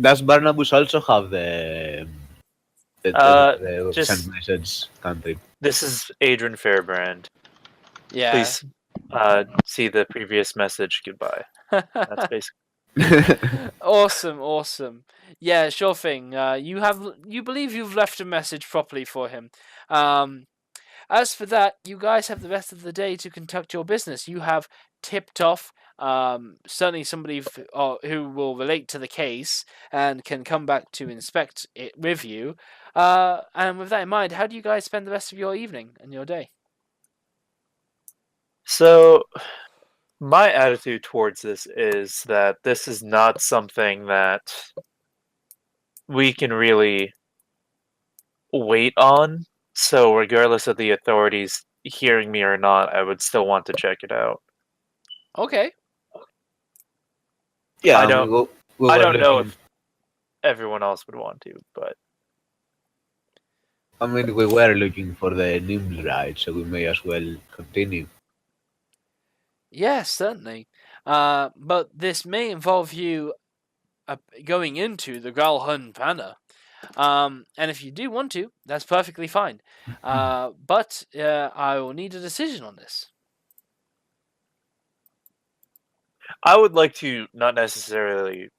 Does Barnabas also have the just- send message country? This is Adrian Fairbrand. Yeah. Please see the previous message. Goodbye. That's basically. Awesome. Yeah, sure thing. You believe you've left a message properly for him. As for that, you guys have the rest of the day to conduct your business. You have tipped off certainly somebody who will relate to the case and can come back to inspect it with you. And with that in mind, how do you guys spend the rest of your evening and your day? So, my attitude towards this is that this is not something that we can really wait on. So, regardless of the authorities hearing me or not, I would still want to check it out. Okay. Yeah, I don't- we I were don't know looking- if everyone else would want to, but I mean, we were looking for the nimble ride, so we may as well continue. Yes, certainly. But this may involve you going into the Gralhund Manor. And if you do want to, that's perfectly fine. But I will need a decision on this. I would like to not necessarily,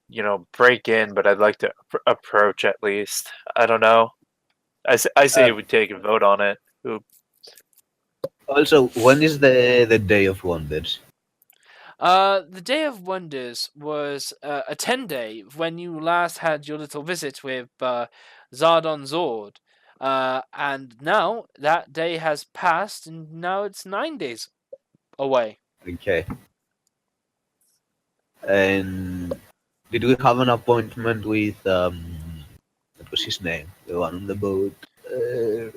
break in, but I'd like to approach at least. I don't know. I say we take a vote on it. Also, when is the Day of Wonders? The Day of Wonders was a 10-day when you last had your little visit with Zardon Zord. And now that day has passed, and now it's 9 days away. Okay. And did we have an appointment with what was his name? The one on the boat. The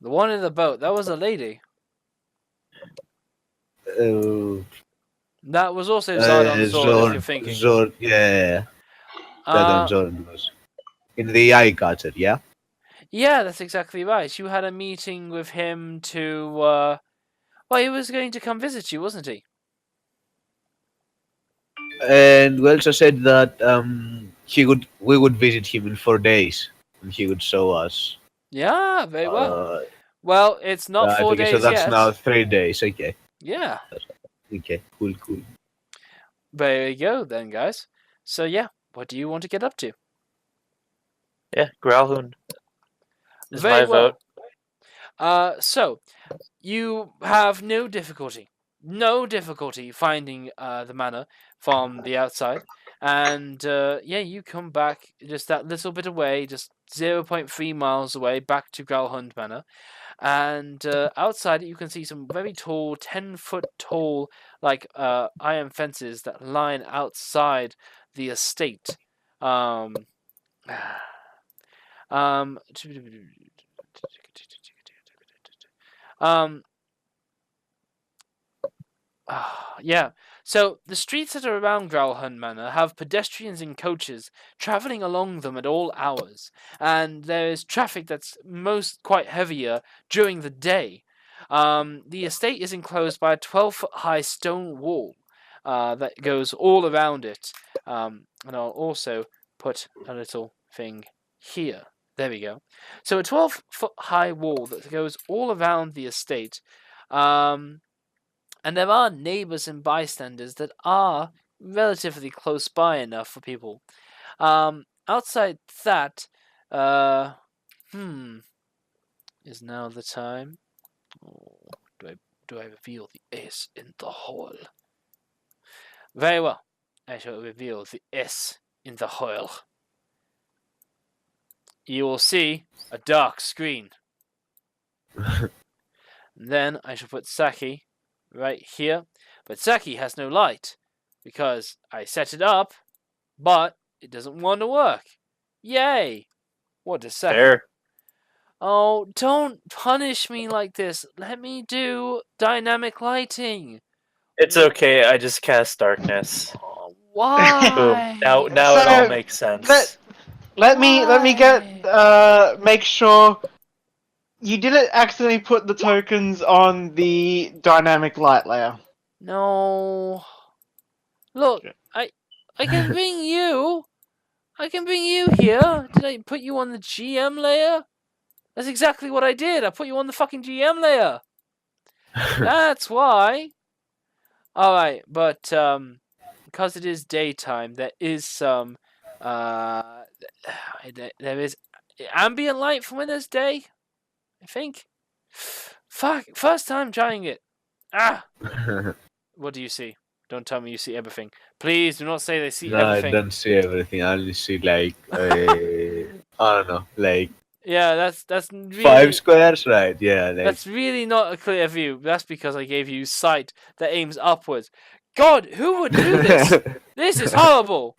one in the boat, that was a lady. That was also Zardon Zord, if you're thinking. Zord, yeah. That one Zord was. In the eye catcher, yeah? Yeah, that's exactly right. You had a meeting with him to, well, he was going to come visit you, wasn't he? And we also said that we would visit him in 4 days, and he would show us. Yeah, very well. Well, it's not 4 days so that's yet. now 3 days. Okay. Yeah. Okay. Cool. There you go, then, guys. So yeah, what do you want to get up to? Yeah, Growlhund is Very my well. vote. So you have no difficulty finding the manor from the outside, and yeah, you come back just that little bit away, just 0.3 miles away, back to Gralhund Manor, and outside it you can see some very tall, 10-foot tall, like iron fences that line outside the estate. Yeah. So the streets that are around Growlhund Manor have pedestrians and coaches travelling along them at all hours, and there is traffic that's most quite heavier during the day. The estate is enclosed by a 12-foot high stone wall that goes all around it. And I'll also put a little thing here. There we go. So a 12-foot high wall that goes all around the estate. And there are neighbours and bystanders that are relatively close by enough for people. Outside that, is now the time. Oh, do I reveal the S in the hole? Very well. I shall reveal the S in the hole. You will see a dark screen. Then I shall put Saki right here. But Saki has no light because I set it up, but it doesn't want to work. Yay! What does Saki? Fair. Oh, don't punish me like this. Let me do dynamic lighting. It's okay. I just cast darkness. Oh, Boom. why? Now it all So, makes sense. Let me get make sure you didn't accidentally put the tokens on the dynamic light layer. No. Look, I can bring you. I can bring you here. Did I put you on the GM layer? That's exactly what I did. I put you on the fucking GM layer. That's why. Alright, but because it is daytime, there is some there is ambient light from when there's day, I think. Fuck, first time trying it. Ah, what do you see? Don't tell me you see everything. Please do not say they see No, I everything. don't see everything. I only see like I don't know, like Yeah, that's really 5 squares, right? Yeah, like that's really not a clear view. That's because I gave you sight that aims upwards. God, who would do this? This is horrible.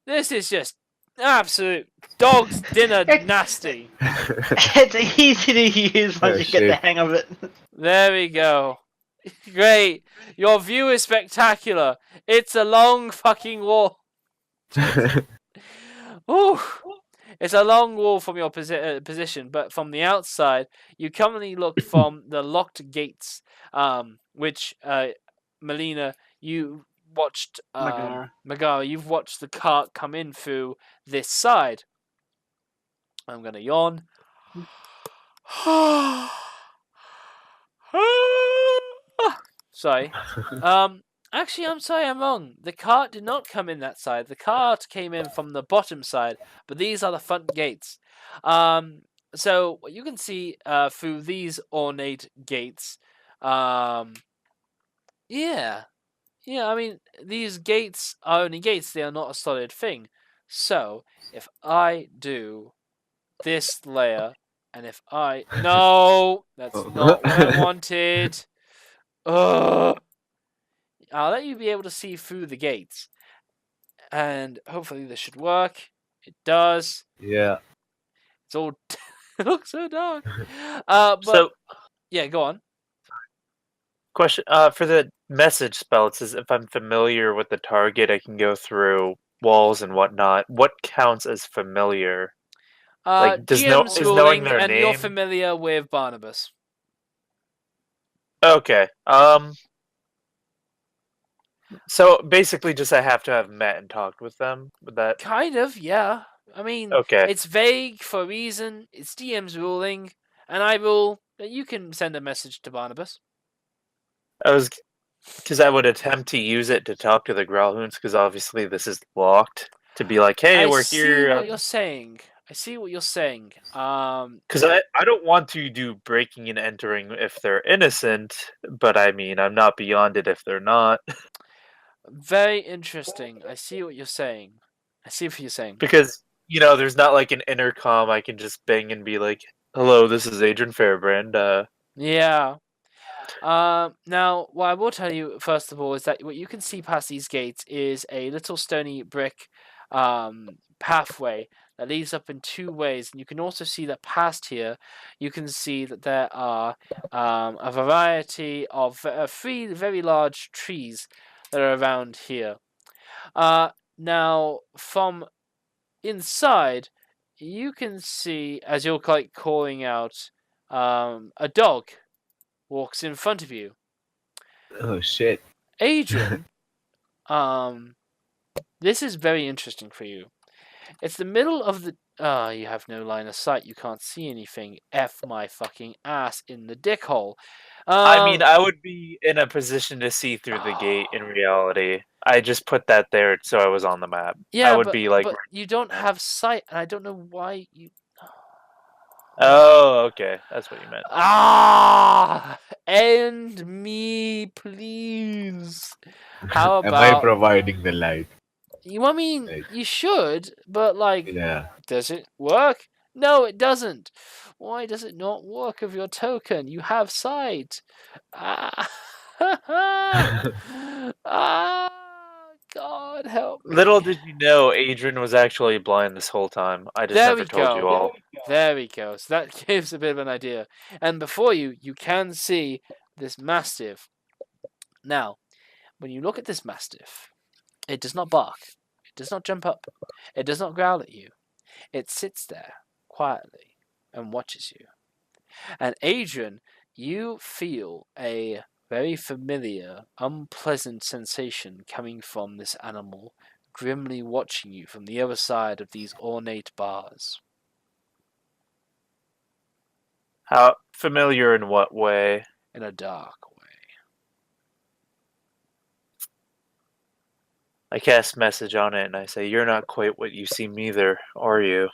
This is just absolute dog's dinner nasty. It's easy to use once Oh, you get the shit. hang of it. There we go. Great. Your view is spectacular. It's a long fucking wall. Ooh. It's a long wall from your position, but from the outside, you currently look from the locked gates, which, Melina, you watched, Megara, you've watched the cart come in through this side. I'm going to yawn. Sorry. Actually, I'm sorry, I'm wrong. The cart did not come in that side. The cart came in from the bottom side, but these are the front gates. So what you can see through these ornate gates, yeah, I mean, these gates are only gates, they are not a solid thing. So, if I do this layer, and if I... No! That's not what I wanted. Ugh! I'll let you be able to see through the gates. And hopefully this should work. It does. yeah. It's all... it looks so dark. But... So, yeah, go on. question for the message spell, it says if I'm familiar with the target, I can go through walls and whatnot. What counts as familiar? Like, is GM's knowing ruling, their and you're name? familiar with Barnabas. Okay. So basically, just I have to have met and talked with them. With that. Kind of, yeah. I mean, Okay. it's vague for a reason. It's DM's ruling, and I rule that you can send a message to Barnabas. Because I would attempt to use it to talk to the Growlhounds, because obviously this is locked. To be like, hey, we're here. I see what you're saying. I see what you're saying. Because I don't want to do breaking and entering if they're innocent, but I mean, I'm not beyond it if they're not. Very interesting. I see what you're saying. I see what you're saying. Because, there's not like an intercom I can just bang and be like, hello, this is Adrian Fairbrand. Yeah. Now, what I will tell you, first of all, is that what you can see past these gates is a little stony brick pathway that leads up in two ways. And you can also see that past here, you can see that there are a variety of 3 very large trees that are around here. Now, from inside, you can see, as you're like calling out, a dog walks in front of you. Oh shit. Adrian, this is very interesting for you. It's the middle of the... you have no line of sight. You can't see anything. F my fucking ass in the dick hole. I mean, I would be in a position to see through the gate in reality. I just put that there so I was on the map. Yeah, I would be like... but you don't have sight, and I don't know why you... Oh, okay. That's what you meant. End me, please. How Am I about... providing the light? I mean, Like- you should, but like, Yeah. does it work? No, it doesn't. Why does it not work with your token? You have sight. Ah, God help me. Little did you know, Adrian was actually blind this whole time. I just There never we told go. you all. There we go. So that gives a bit of an idea. And before you, you can see this mastiff. Now, when you look at this mastiff, it does not bark. It does not jump up. It does not growl at you. It sits there quietly and watches you. And Adrian, you feel a very familiar, unpleasant sensation coming from this animal, grimly watching you from the other side of these ornate bars. How familiar in what way? In a dark I cast message on it and I say, "You're not quite what you seem either, are you?"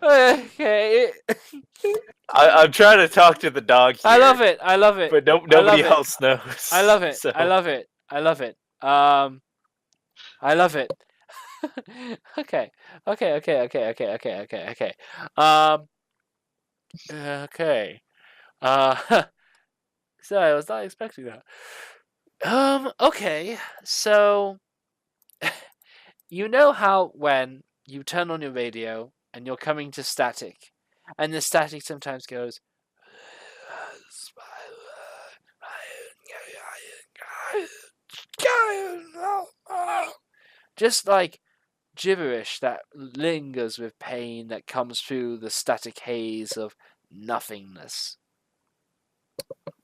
Okay. I'm trying to talk to the dog here. I love it. I love it. But I love nobody it. else knows. I love it. So. I love it. I love it. I love it. Okay. Okay. Okay. Sorry, I was not expecting that. Okay. So, you know how when you turn on your radio and you're coming to static, and the static sometimes goes, just like gibberish that lingers with pain that comes through the static haze of nothingness.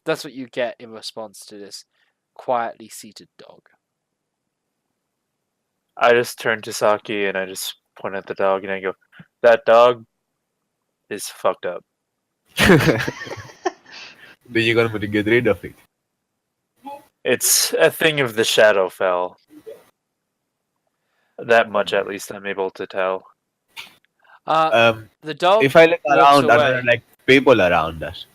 That's what you get in response to this quietly seated dog. I just turn to Saki and I just point at the dog and I go, "That dog is fucked up." Do you want me to get rid of it? It's a thing of the Shadowfell. That much, at least, I'm able to tell. The dog If I look walks around, are there away. like people around us?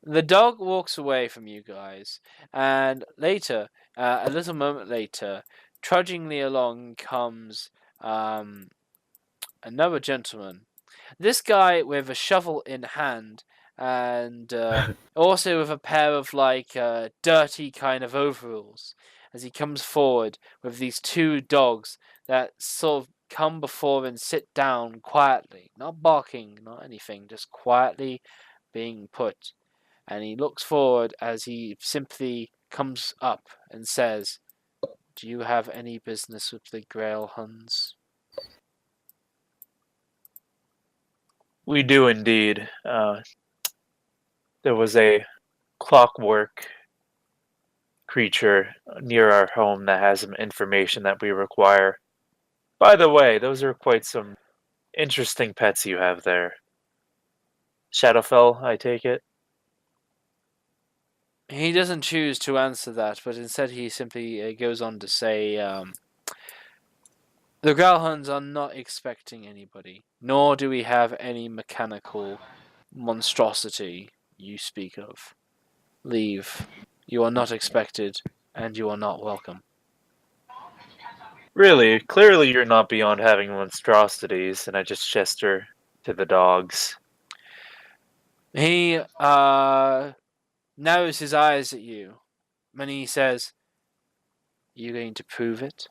The dog walks away from you guys, and later, a little moment later, trudgingly along comes another gentleman. This guy with a shovel in hand, and also with a pair of dirty kind of overalls, as he comes forward with these two dogs that sort of come before and sit down quietly, not barking, not anything, just quietly being put. And he looks forward as he simply comes up and says, "Do you have any business with the Grail Huns?" We do indeed. There was a clockwork creature near our home that has some information that we require. By the way, those are quite some interesting pets you have there. Shadowfell, I take it? He doesn't choose to answer that, but instead he simply goes on to say, "The Growlhuns are not expecting anybody, nor do we have any mechanical monstrosity you speak of. Leave. You are not expected, and you are not welcome." Really? Clearly you're not beyond having monstrosities, and I just gesture to the dogs. He narrows his eyes at you, and he says, "You going to prove it?"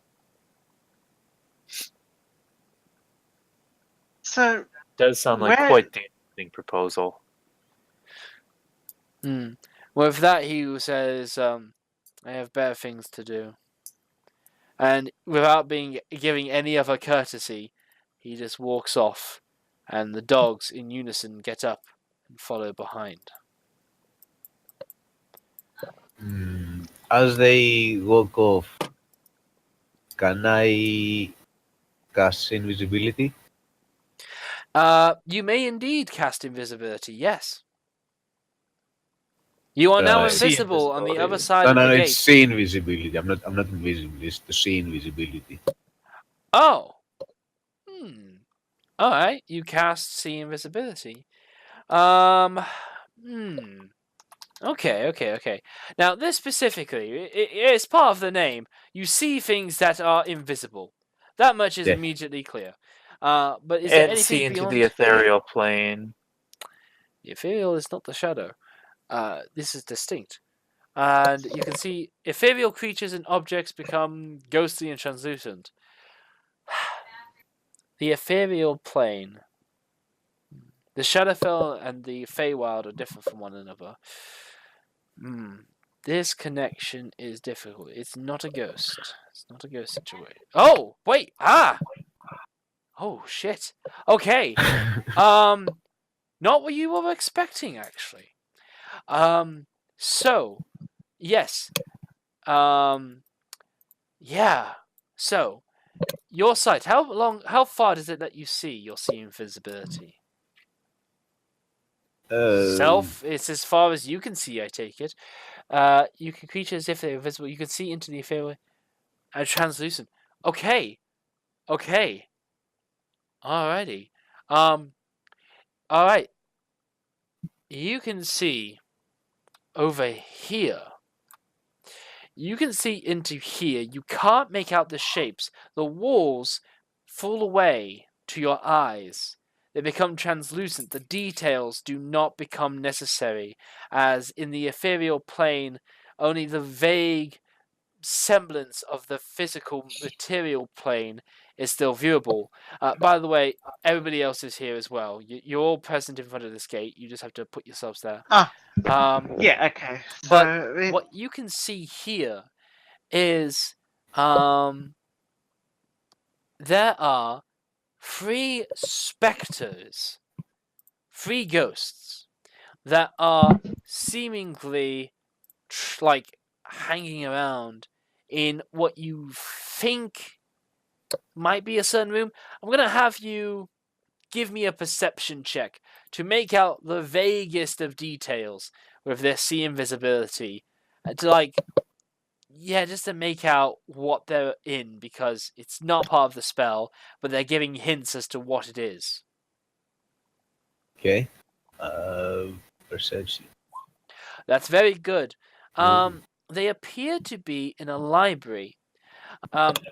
So, Does sound like Where- quite the interesting proposal. With that, he says, "I have better things to do." And without giving any other courtesy, he just walks off, and the dogs in unison get up and follow behind. As they walk off, can I cast invisibility? You may indeed cast invisibility, yes. You are now Right. See invisible on the other invisibility. side No, of no, the no, gate. it's see invisibility. I'm not invisible. It's to see invisibility. Oh. Alright, you cast see invisibility. Okay. Now, this specifically, it's part of the name. You see things that are invisible. That much is Yeah. immediately clear. But is there And anything see into beyond? the ethereal plane. The ethereal is not the shadow. This is distinct. And you can see ethereal creatures and objects become ghostly and translucent. The ethereal plane. The Shadowfell and the Feywild are different from one another. This connection is difficult. It's not a ghost. It's not a ghost situation. Oh, wait. Oh, shit. Okay. Not what you were expecting, actually. So, yes. Yeah. So, your sight. How far does it let you see? You'll see invisibility. Self. It's as far as you can see, I take it. You can creatures if they're invisible. You can see into the ethereal and translucent. Okay. Alrighty. Alright. You can see over here. You can see into here. You can't make out the shapes. The walls fall away to your eyes. They become translucent. The details do not become necessary, as in the ethereal plane, only the vague semblance of the physical material plane is still viewable. By the way, everybody else is here as well. You're all present in front of this gate. You just have to put yourselves there. Yeah, okay. But So, what you can see here is there are 3 specters, 3 ghosts that are seemingly like hanging around in what you think might be a certain room. I'm gonna have you give me a perception check to make out the vaguest of details with their sea invisibility. Just to make out what they're in, because it's not part of the spell, but they're giving hints as to what it is. Okay. Perception. That's very good. They appear to be in a library.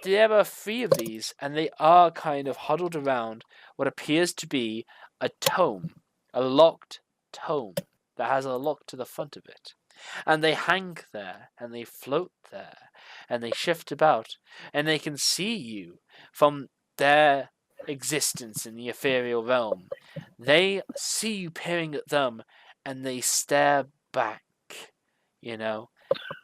There are 3 of these, and they are kind of huddled around what appears to be a tome, a locked tome that has a lock to the front of it. And they hang there, and they float there, and they shift about, and they can see you from their existence in the ethereal realm. They see you peering at them, and they stare back,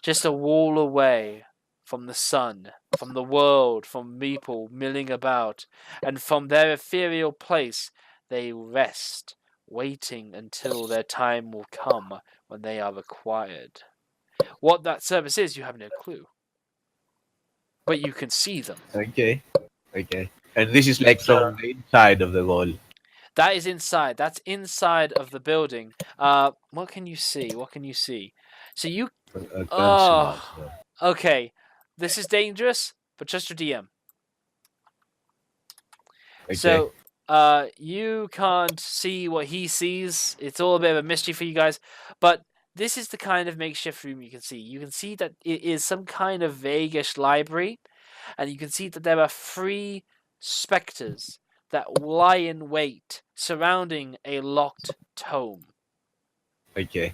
just a wall away from the sun, from the world, from people milling about, and from their ethereal place they rest, waiting until their time will come when they are required. What that service is, you have no clue. But you can see them. Okay. And this is like from the inside of the wall. That is inside. That's inside of the building. What can you see? So you... Okay. This is dangerous, but just your DM. Okay. So, you can't see what he sees. It's all a bit of a mystery for you guys. But this is the kind of makeshift room you can see. You can see that it is some kind of vaguish library. And you can see that there are 3 specters that lie in wait surrounding a locked tome. Okay.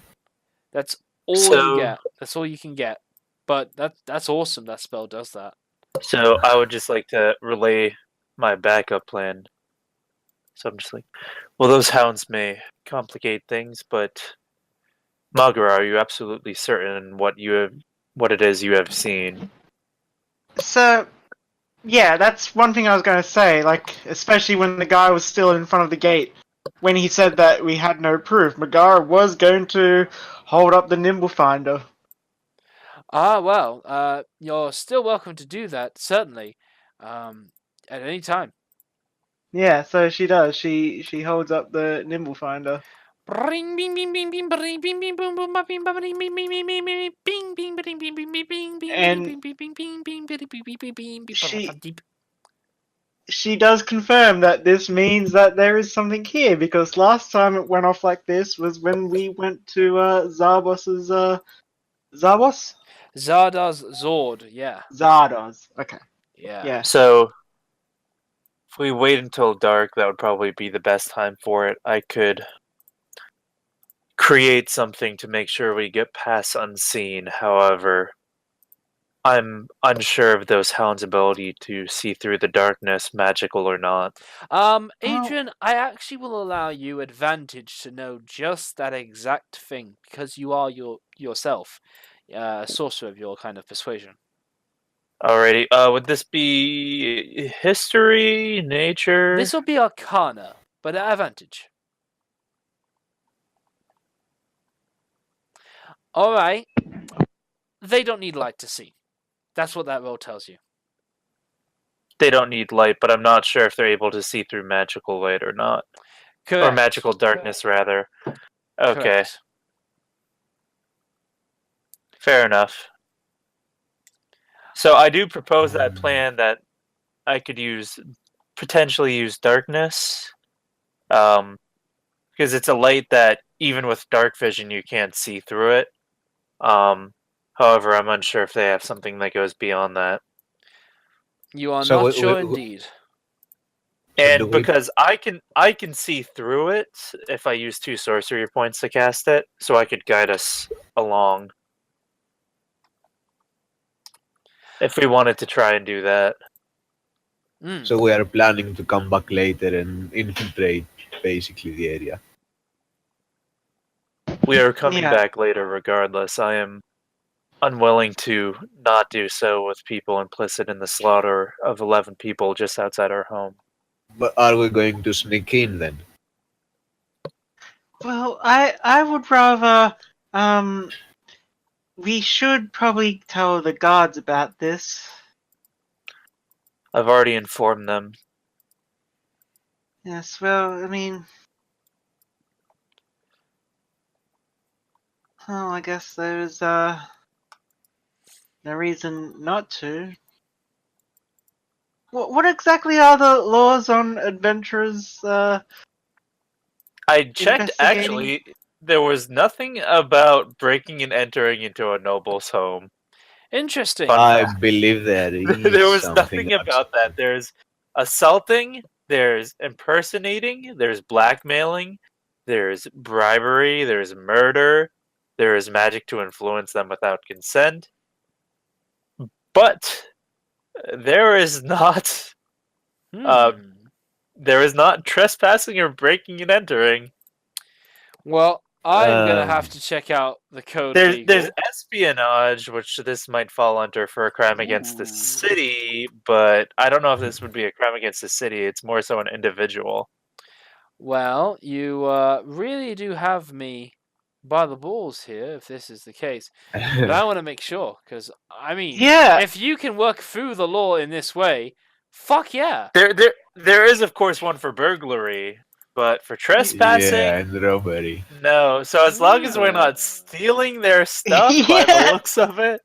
That's all you get. That's all you can get. But that's awesome. That spell does that. So I would just like to relay my backup plan. So I'm just like, well, those hounds may complicate things, but Magara, are you absolutely certain what it is you have seen? So, yeah, that's one thing I was going to say. Like, especially when the guy was still in front of the gate, when he said that we had no proof, Megara was going to hold up the Nimble Finder. Well, you're still welcome to do that, certainly, at any time. Yeah, so she does. She holds up the Nimble Finder. She does confirm that this means that there is something here, because last time it went off like this was when we went to Zarbos's Zarbos? Zardoz Zord, yeah. Zardoz. Okay. Yeah. Yeah. So, we wait until dark, that would probably be the best time for it. I could create something to make sure we get past unseen. However, I'm unsure of those hounds' ability to see through the darkness, magical or not. Adrian, I actually will allow you advantage to know just that exact thing because you are yourself a sorcerer of your kind of persuasion. Alrighty. Would this be history, nature? This will be Arcana, but at advantage. All right. They don't need light to see. That's what that roll tells you. They don't need light, but I'm not sure if they're able to see through magical light or not. Correct. Or magical darkness, rather. Okay. Correct. Fair enough. So I do propose that plan that I could potentially use darkness. Because it's a light that even with dark vision you can't see through it. However, I'm unsure if they have something that goes beyond that. You are So not sure indeed. And because I can see through it if I use 2 sorcery points to cast it, so I could guide us along. If we wanted to try and do that. So we are planning to come back later and infiltrate basically the area. We are coming Yeah. back later regardless. I am unwilling to not do so with people implicit in the slaughter of 11 people just outside our home. But are we going to sneak in then? Well, I would rather we should probably tell the guards about this. I've already informed them. Yes, well, I mean, well, I guess there's no reason not to. What exactly are the laws on adventurers? I checked, Investigating? actually, there was nothing about breaking and entering into a noble's home. Interesting. I believe there is There was something nothing about that. There's assaulting, there's impersonating, there's blackmailing, there's bribery, there's murder, there is magic to influence them without consent. But there is not trespassing or breaking and entering. Well, I'm gonna have to check out the code. There's espionage, which this might fall under for a crime against the city, but I don't know if this would be a crime against the city. It's more so an individual. Well, you really do have me by the balls here, if this is the case. But I want to make sure, because I mean, Yeah. if you can work through the law in this way, fuck yeah. There is, of course, one for burglary, but for trespassing, Yeah, and robbery. no. So as long as we're not stealing their stuff by the looks of it,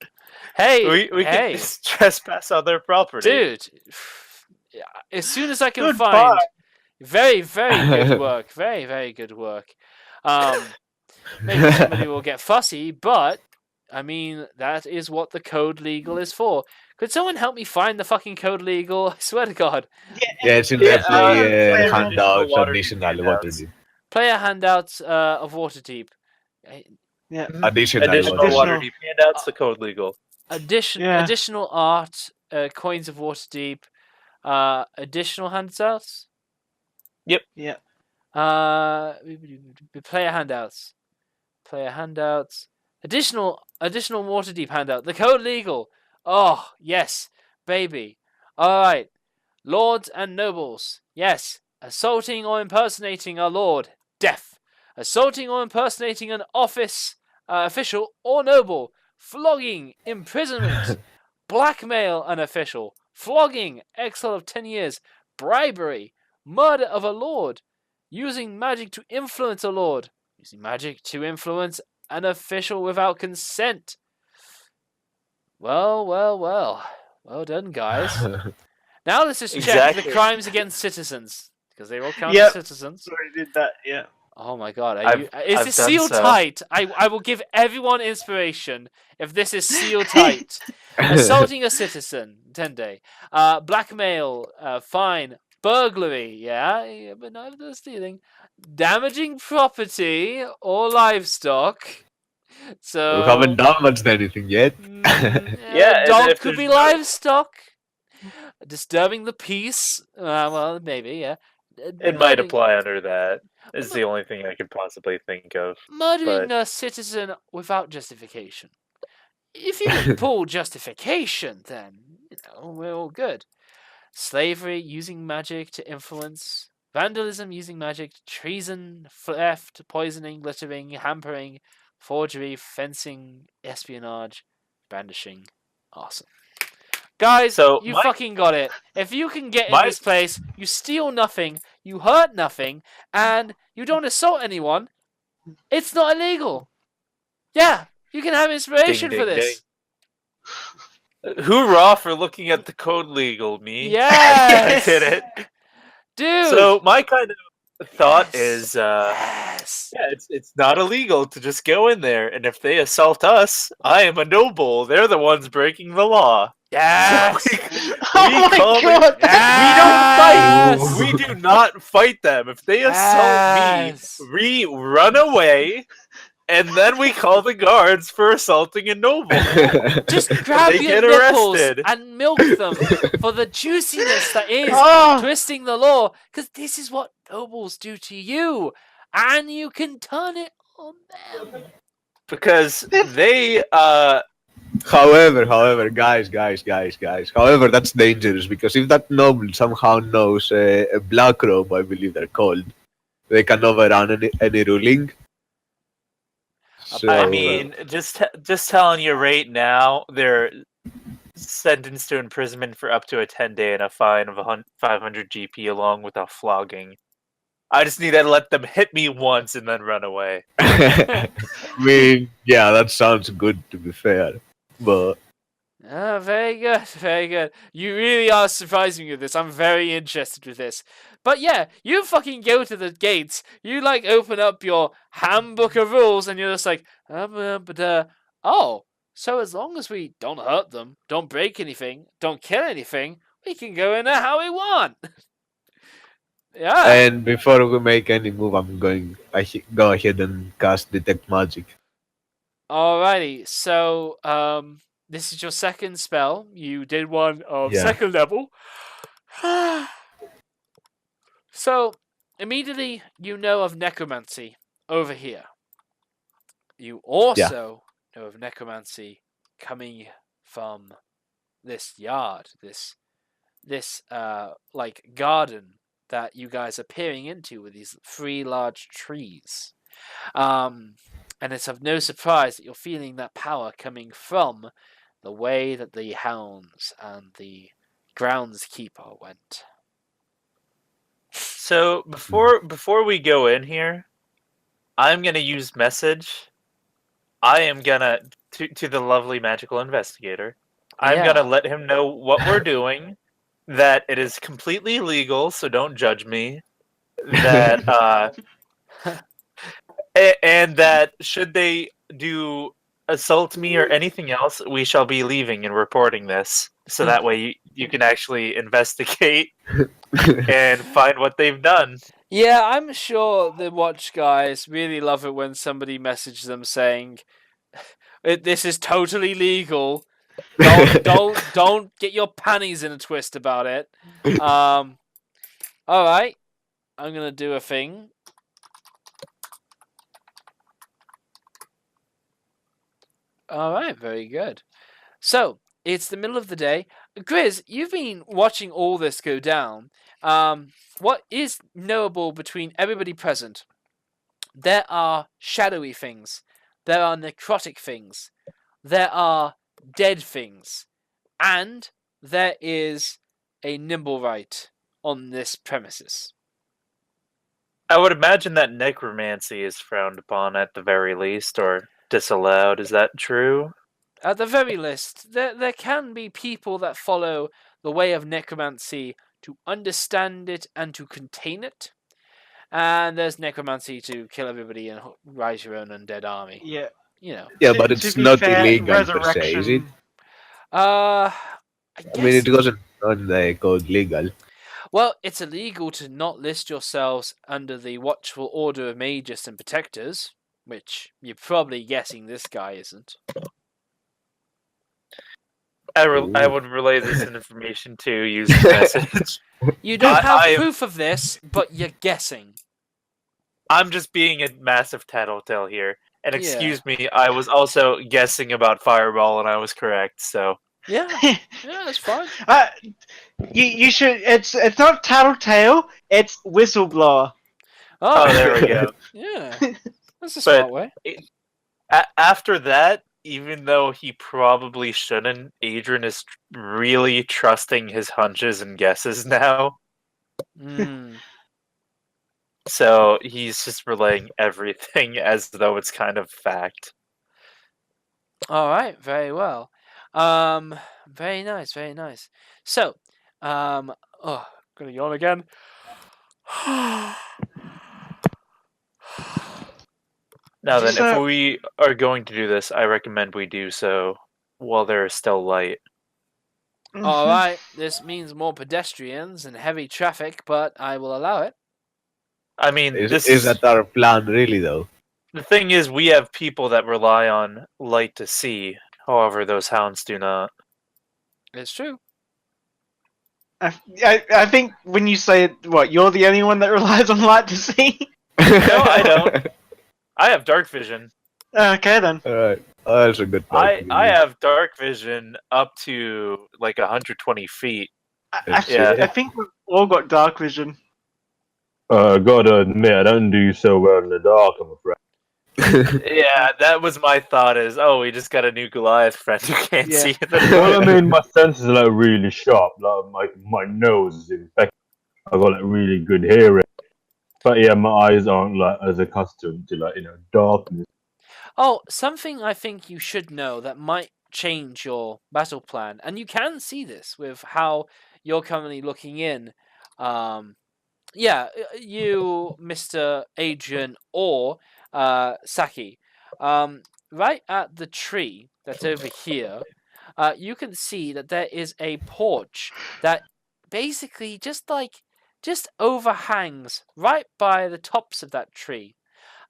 Hey, we can just trespass on their property. dude. As soon as I can Good find, bar. very, very good work. Very, very good work. Maybe somebody will get fussy, but I mean that is what the code legal is for. Could someone help me find the fucking code legal? I swear to God. Yeah, it's in Yeah, the player additional handouts, water additional handouts. water deep. Player handouts of Waterdeep. Yeah. Additional Additional water water Additional- deep handouts, the code legal. Yeah. Additional art, coins of Waterdeep, additional handouts. Yeah. Player handouts. Player handouts. Additional Waterdeep handout. The code legal. Oh yes, baby. All right, lords and nobles. Yes, assaulting or impersonating a lord, death. Assaulting or impersonating an office official or noble, flogging, imprisonment. Blackmail an official, flogging, exile of 10 years, bribery, murder of a lord, using magic to influence a lord, using magic to influence an official without consent. Well. Well done, guys. Now let's just check Exactly. the crimes against citizens, because they all count Yep. as citizens. Already did that. Yeah. Oh my god, I've is this done sealed so. tight? I will give everyone inspiration if this is sealed tight. Assaulting a citizen, 10 day. Blackmail, fine. burglary, yeah, but not the stealing, damaging property or livestock. So We haven't damaged anything yet. Yeah, and dog if could be there's no- livestock. Disturbing the peace. Well, maybe, yeah. It might apply under that. Is the only thing I could possibly think of. Murdering But a citizen without justification. If you can pull justification, then we're all good. Slavery, using magic to influence. Vandalism, using magic. Treason, theft, poisoning, littering, hampering, forgery, fencing, espionage, brandishing. Awesome. Guys, So, you my- fucking got it. If you can get in my- this place, you steal nothing, you hurt nothing, and you don't assault anyone, it's not illegal. Yeah, you can have inspiration Ding, for ding, this. hoorah for looking at the code legal, me. Yes! I did it. Dude! So my kind of thought Yes. is, Yes! yeah, it's not illegal to just go in there, and if they assault us, I am a noble. They're the ones breaking the law. Yes! Oh my calmly- god! Yes! We do not fight them. If they Yes. assault me, we run away, and then we call the guards for assaulting a noble. Just grab They your get nipples arrested. and milk them for the juiciness that is Oh, twisting the law, because this is what nobles do to you, and you can turn it on them. Because they, However, guys. However, that's dangerous because if that noble somehow knows a black robe, I believe they're called, they can overrun any ruling. So, I mean, just telling you right now, they're sentenced to imprisonment for up to a 10-day and a fine of 500 GP along with a flogging. I just need to let them hit me once and then run away. I mean, yeah, that sounds good to be fair, but Ah, very good, very good. You really are surprising me with this. I'm very interested with this. But yeah, you fucking go to the gates. You like open up your handbook of rules, and you're just like, oh, so as long as we don't hurt them, don't break anything, don't kill anything, we can go in there how we want. Yeah. and before we make any move, I'm going. Go ahead and cast detect magic. Alrighty. So, this is your second spell. You did one of Yeah. second level. So, immediately you know of necromancy over here. You also know of necromancy coming from this yard, this like garden that you guys are peering into with these 3 large trees. And it's of no surprise that you're feeling that power coming from the way that the hounds and the groundskeeper went. So before we go in here, I'm gonna use message. I am gonna to the lovely magical investigator. I'm Yeah. gonna let him know what we're doing. That it is completely legal, so don't judge me. That and that should they do assault me or anything else, we shall be leaving and reporting this. So that way you can actually investigate and find what they've done. Yeah, I'm sure the watch guys really love it when somebody messages them saying, "This is totally legal. Don't get your panties in a twist about it." All right, I'm gonna do a thing. All right, very good. So it's the middle of the day. Grizz, you've been watching all this go down. What is knowable between everybody present? There are shadowy things. There are necrotic things. There are dead things. And there is a nimblewright on this premises. I would imagine that necromancy is frowned upon at the very least, or disallowed. Is that true? At the very least, there can be people that follow the way of necromancy to understand it and to contain it. And there's necromancy to kill everybody and rise your own undead army. yeah. You know. Yeah, To- but to it's be not fair, illegal per se, is it? resurrection- I I mean, guess. it wasn't on the code legal. Well, it's illegal to not list yourselves under the Watchful Order of Magus and Protectors, which you're probably guessing this guy isn't. I would relay this information to using message. You don't have I am- proof of this, but you're guessing. I'm just being a massive tattletale here. And Yeah. excuse me, I was also guessing about Fireball and I was correct, so. Yeah, yeah, that's fine. You should. It's not tattletale. It's whistleblower. Oh, there we go. Yeah, that's a smart way. After that, even though he probably shouldn't, Adrian is really trusting his hunches and guesses now. Mm. So he's just relaying everything as though it's kind of fact. All right, very well. Very nice, very nice. So, oh, gonna yawn again. Now then, So- if we are going to do this, I recommend we do so while there is still light. All right, this means more pedestrians and heavy traffic, but I will allow it. I mean, Is that our plan, really, though? the thing is, we have people that rely on light to see. However, those hounds do not. It's true. I think when you say it, what, you're the only one that relies on light to see? No, I don't. I have dark vision. Okay then. Alright. Oh, that's a good point. I have dark vision up to like 120 feet. I think we've all got dark vision. Gotta admit, I don't do so well in the dark, I'm afraid. Yeah, that was my thought. Is we just got a new Goliath friend who can't Yeah. see. Well, I mean, my senses are like really sharp. Like my nose is infected. I got like really good hearing, but yeah, my eyes aren't like as accustomed to darkness. Oh, something I think you should know that might change your battle plan, and you can see this with how you're currently looking in. Yeah, you, Mr. Adrian, or Saki, right at the tree that's over here, you can see that there is a porch that basically just overhangs right by the tops of that tree.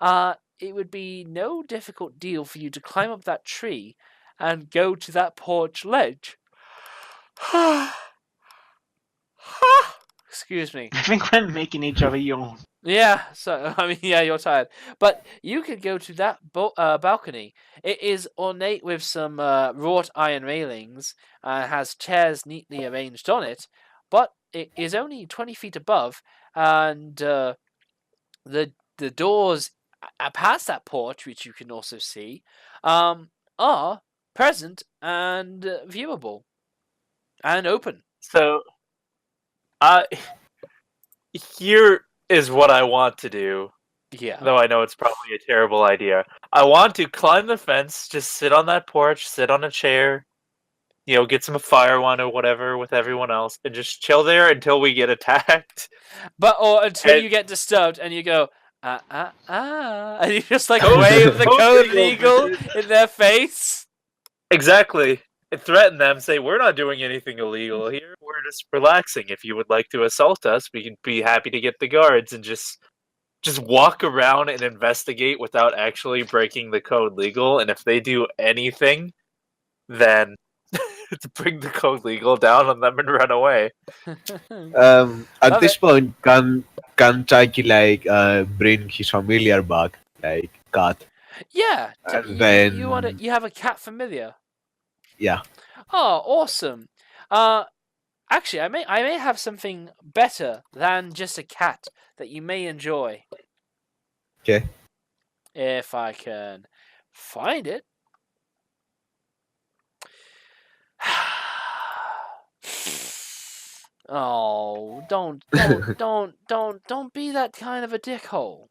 It would be no difficult deal for you to climb up that tree and go to that porch ledge. Excuse me. I think we're making each other yawn. Yeah, so I mean, yeah, you're tired, but you could go to that balcony. It is ornate with some wrought iron railings, has chairs neatly arranged on it, but it is only 20 feet above, and the doors past that porch, which you can also see, are present and viewable and open. So, here is what I want to do. Yeah. Though I know it's probably a terrible idea. I want to climb the fence, just sit on that porch, sit on a chair, get some firewood or whatever with everyone else, and just chill there until we get attacked. Or until And- you get disturbed and you go, and you just like Code- wave the code code legal, legal in their face. Exactly. And threaten them, say, we're not doing anything illegal here. We're just relaxing. If you would like to assault us, we can be happy to get the guards and just walk around and investigate without actually breaking the code legal. And if they do anything, then to bring the code legal down on them and run away. At this point, can Chucky bring his familiar back, like cat? Yeah. And then- You have a cat familiar. Yeah. Oh, awesome. Actually, I may have something better than just a cat that you may enjoy. Okay. If I can find it. Oh, don't be that kind of a dickhole.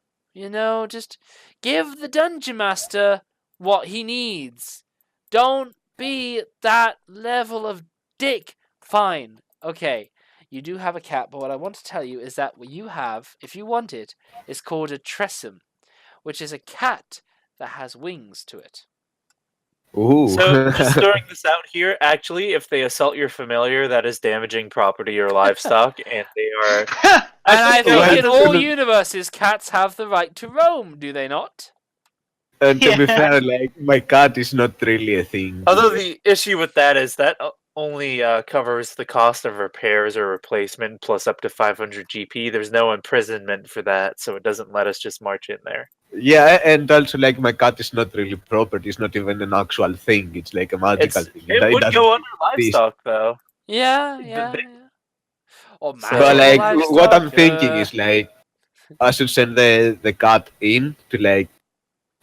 Just give the dungeon master what he needs. Don't be that level of dick. Fine. Okay. You do have a cat, but what I want to tell you is that what you have, if you want it, is called a tressum, which is a cat that has wings to it. Ooh. So, just throwing this out here, actually, if they assault your familiar, that is damaging property or livestock, and they are. And I Actually, no, think well, in as all to- universes, cats have the right to roam, do they not? And to be Yeah. fair, like my cat is not really a thing. although because- the issue with that is that only covers the cost of repairs or replacement plus up to 500 GP. There's no imprisonment for that, so it doesn't let us just march in there. Yeah, and also like my cat is not really property. It's not even an actual thing. It's like a magical thing. It would doesn't go under exist. livestock, though. Yeah, Th- yeah, they- yeah. Or So- But magical like what I'm livestock. thinking is like I should send the cat in to like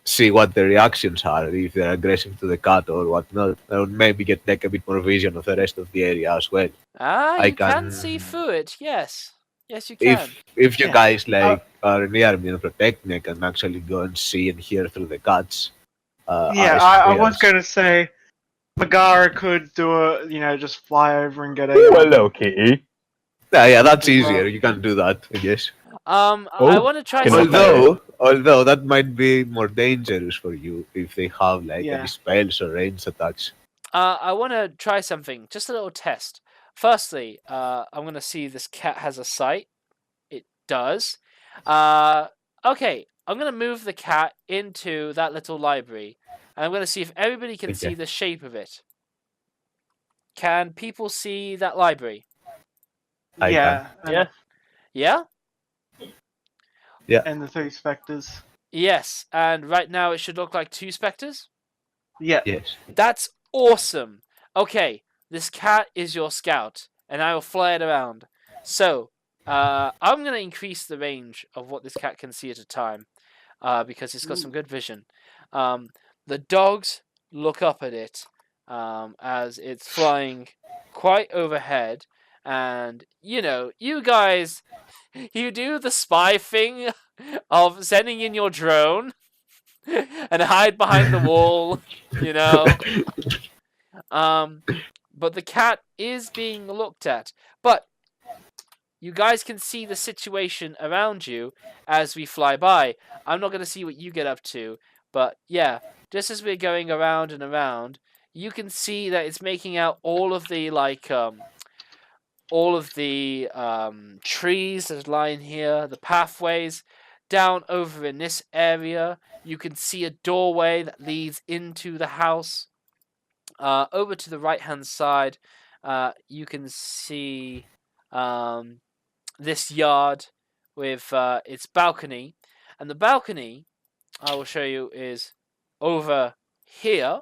see what the reactions are, if they're aggressive to the cat or whatnot. And maybe get like a bit more vision of the rest of the area as well. I you can can- see through it. Yes, yes, you can. If you Yeah. guys like are near me and protect me, I can actually go and see and hear through the cats. Yeah, eyes I and was ears. going to say Megara could do a, just fly over and get a. Ooh, hello, kitty. Yeah, that's Well- easier. You can do that, I guess. I Oh, want to try can I something. play? Although that might be more dangerous for you if they have like Yeah. any spells or range attacks. I want to try something. Just a little test. Firstly, I'm going to see if this cat has a sight. It does. Okay, I'm going to move the cat into that little library. And I'm going to see if everybody can see Okay. the shape of it. Can people see that library? I Yeah. Yeah. Yeah? And the three specters. Yes. And right now it should look like 2 specters? Yeah. Yes. That's awesome. Okay, this cat is your scout, and I will fly it around. So, I'm going to increase the range of what this cat can see at a time, because it's got some good vision. The dogs look up at it as it's flying quite overhead, and you guys, you do the spy thing of sending in your drone and hide behind the wall, you know. But the cat is being looked at. But you guys can see the situation around you as we fly by. I'm not going to see what you get up to, but yeah, just as we're going around and around, you can see that it's making out all of the trees that lie in here, the pathways. Down over in this area, you can see a doorway that leads into the house. Over to the right-hand side, you can see this yard with its balcony. And the balcony, I will show you, is over here.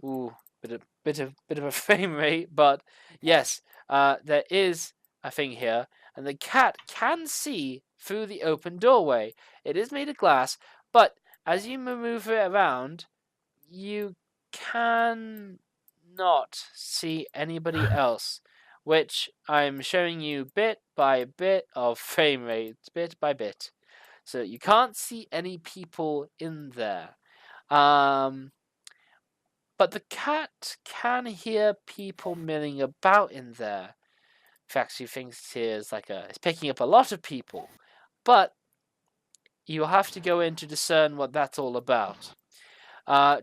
Ooh, bit of a frame rate, but yes, there is a thing here, and the cat can see through the open doorway. It is made of glass, but as you move it around, you can not see anybody else, which I'm showing you bit by bit of frame rate, bit by bit. So you can't see any people in there. But the cat can hear people milling about in there. In fact, she thinks it's picking up a lot of people. But you'll have to go in to discern what that's all about.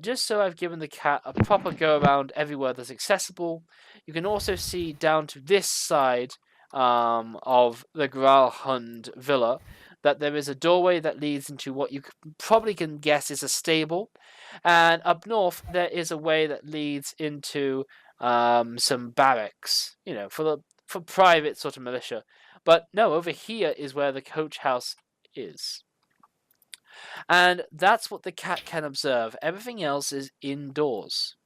Just so I've given the cat a proper go around everywhere that's accessible. You can also see down to this side of the Gralhund villa that there is a doorway that leads into what you probably can guess is a stable. And up north, there is a way that leads into some barracks, for private sort of militia. But no, over here is where the coach house is. And that's what the cat can observe. Everything else is indoors.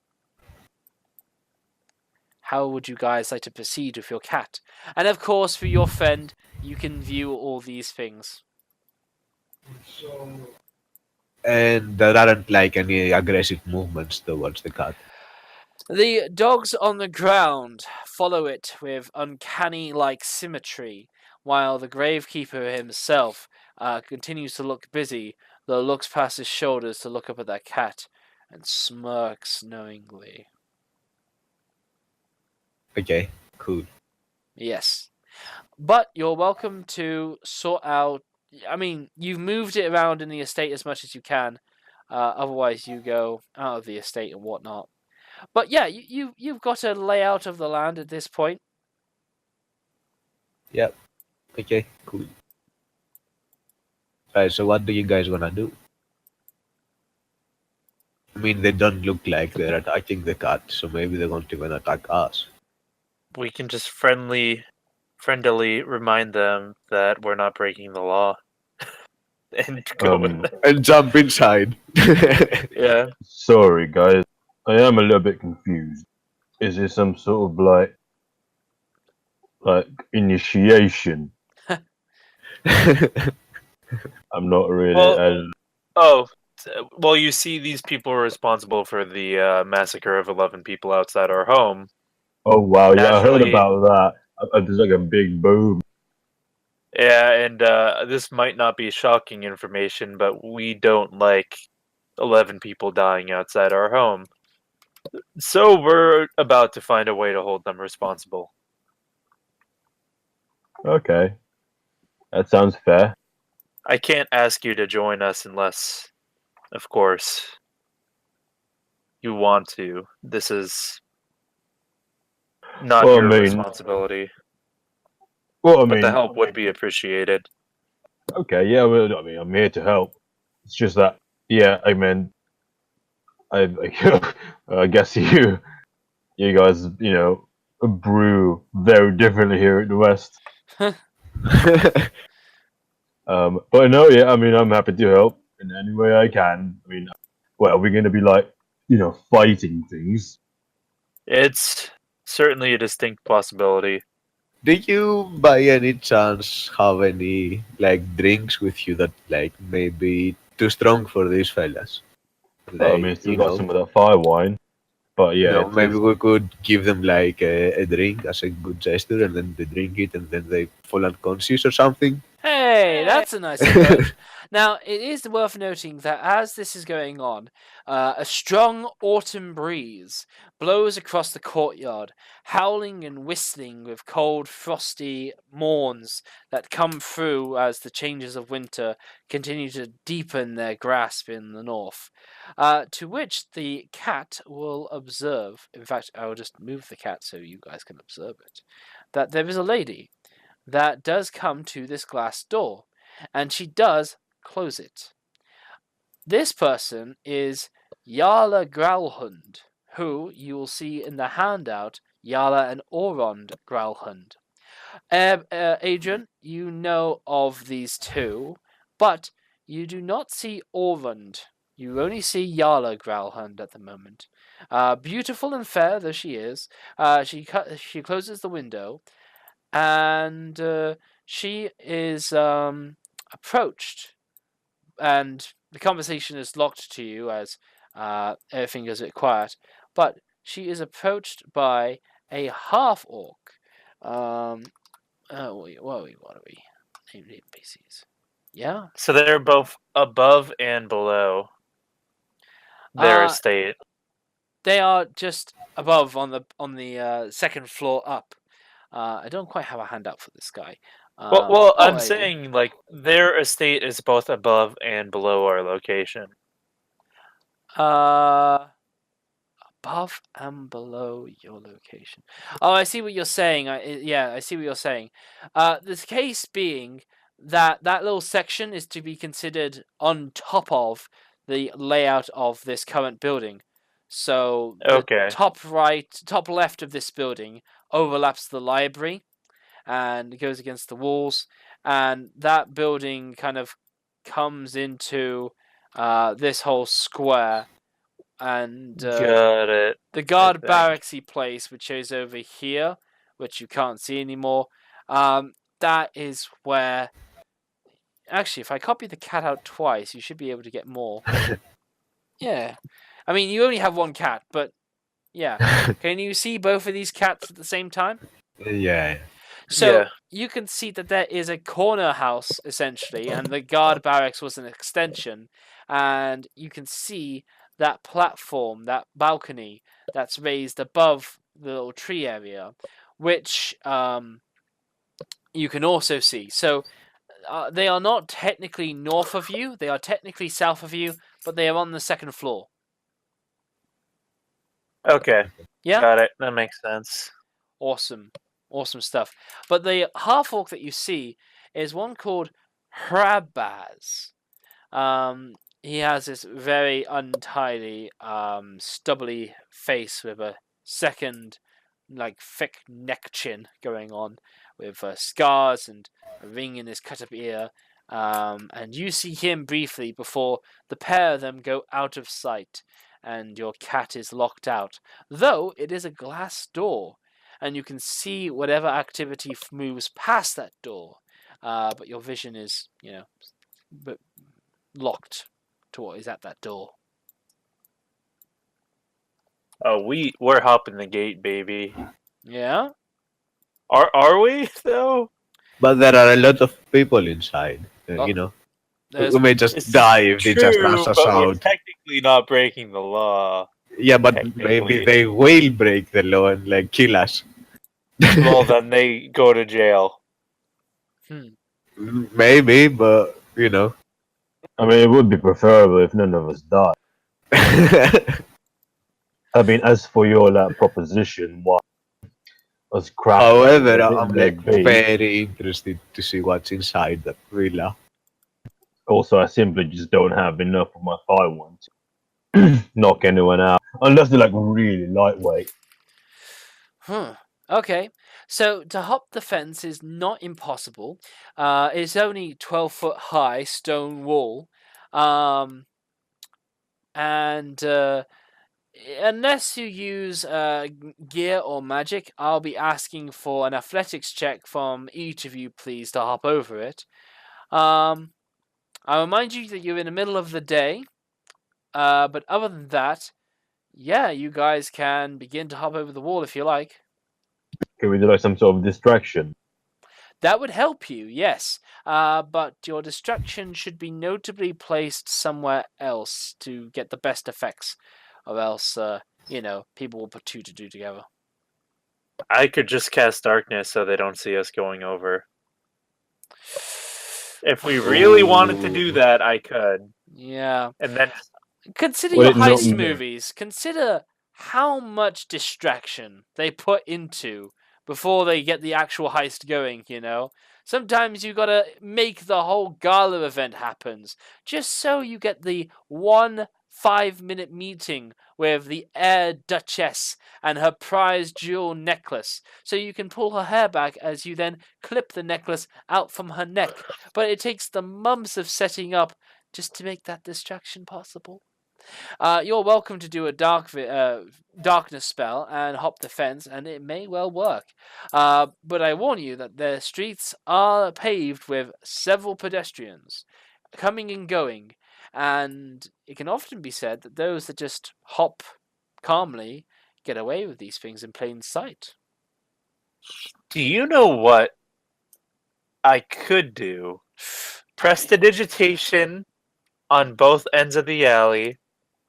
How would you guys like to proceed with your cat? And of course, for your friend, you can view all these things. And there aren't like any aggressive movements towards the cat. The dogs on the ground follow it with uncanny-like symmetry, while the gravekeeper himself continues to look busy, though looks past his shoulders to look up at that cat and smirks knowingly. Okay, cool. Yes. But you're welcome to sort out. I mean, you've moved it around in the estate as much as you can. Otherwise, you go out of the estate and whatnot. But yeah, you've got a layout of the land at this point. Yep. Okay, cool. Right, so what do you guys wanna do? I mean, they don't look like they're attacking the cat, so maybe they won't even attack us. We can just friendly remind them that we're not breaking the law. And go with that. And jump inside. Yeah. Sorry, guys. I am a little bit confused. Is this some sort of like initiation? I'm not really. Well, well, you see, these people are responsible for the massacre of 11 people outside our home. Oh wow! Yeah, I heard Naturally- about that. There's like a big boom. Yeah, and this might not be shocking information, but we don't like 11 people dying outside our home. So we're about to find a way to hold them responsible. Okay, that sounds fair. I can't ask you to join us unless, of course, you want to. This is not Well, I your mean- responsibility, Well, I but the mean, help would be appreciated. okay, yeah. Well, I mean, I'm here to help. It's just that, yeah. I mean, I I guess you guys, brew very differently here at the West. But no, yeah, I mean, I'm happy to help in any way I can. I mean, well, we're going to be like, fighting things. It's certainly a distinct possibility. Do you, by any chance, have any drinks with you that may be too strong for these fellas? I mean, still got some of that fire wine, but yeah, maybe we could give them a drink as a good gesture, and then they drink it, and then they fall unconscious or something. Hey, that's a nice approach. Now, it is worth noting that as this is going on, a strong autumn breeze blows across the courtyard, howling and whistling with cold, frosty morns that come through as the changes of winter continue to deepen their grasp in the north. To which the cat will observe, in fact, I will just move the cat so you guys can observe it, that there is a lady that does come to this glass door, and she does close it. This person is Jarla Growlhund, who you will see in the handout, Jarla and Orond Growlhund. Adrian, you know of these two, but you do not see Orond. You only see Jarla Growlhund at the moment. Beautiful and fair though she is, she closes the window, and she is approached, and the conversation is locked to you as everything is a bit quiet, but she is approached by a half orc. What are we? Name NPCs. Yeah. So they're both above and below their estate. They are just above on the second floor up. I don't quite have a handout for this guy. I'm I do. saying their estate is both above and below our location. Above and below your location. Oh, I see what you're saying. I see what you're saying. The case being that little section is to be considered on top of the layout of this current building. So the top left of this building overlaps the library and goes against the walls, and that building kind of comes into this whole square, and Got it. the guard barracksy place, which is over here, which you can't see anymore, that is where... Actually, if I copy the cat out twice, you should be able to get more. Yeah. I mean, you only have one cat, but yeah. Can you see both of these cats at the same time? Yeah. So you can see that there is a corner house, essentially, and the guard barracks was an extension. And you can see that platform, that balcony that's raised above the little tree area, which you can also see. So they are not technically north of you, they are technically south of you, but they are on the second floor. Okay, Yeah? got it. That makes sense. Awesome. Awesome stuff. But the half-orc that you see is one called Hrabaz. He has this very untidy, stubbly face with a second, like, thick neck chin going on, with scars and a ring in his cut-up ear. And you see him briefly before the pair of them go out of sight, and your cat is locked out. Though it is a glass door, and you can see whatever activity moves past that door. But your vision is, locked to what is at that door. Oh, we're hopping the gate, baby. Yeah? Are we though? But there are a lot of people inside. Oh, You know, There's we may just It's die if they just True, rush us but we're out. technically not breaking the law. Yeah, but technically. maybe they will break the law and like kill us. Well, then they go to jail. Maybe, but you know. I mean, it would be preferable if none of us died. I mean, as for your proposition, why us crap? However, I'm like leg bait. very interested to see what's inside that villa. Also, I simply just don't have enough of my 5-1 to knock anyone out, unless they're like really lightweight. Okay, so to hop the fence is not impossible. It's only 12-foot high stone wall, and unless you use gear or magic, I'll be asking for an athletics check from each of you, please, to hop over it. I remind you that you're in the middle of the day, but other than that, yeah, you guys can begin to hop over the wall if you like. Can we do like some sort of distraction? That would help you, yes, but your distraction should be notably placed somewhere else to get the best effects, or else, people will put two to do together. I could just cast darkness so they don't see us going over. If we really wanted to do that, I could. Yeah. And then Consider Would your it not heist even- movies. Consider how much distraction they put into before they get the actual heist going, Sometimes you gotta make the whole gala event happens, just so you get the 1 5-minute meeting with the Air Duchess and her prized jewel necklace, so you can pull her hair back as you then clip the necklace out from her neck. But it takes the months of setting up just to make that distraction possible. You're welcome to do a darkness spell and hop the fence, and it may well work. But I warn you that the streets are paved with several pedestrians coming and going, and it can often be said that those that just hop calmly get away with these things in plain sight. do you know what I could do? Prestidigitation on both ends of the alley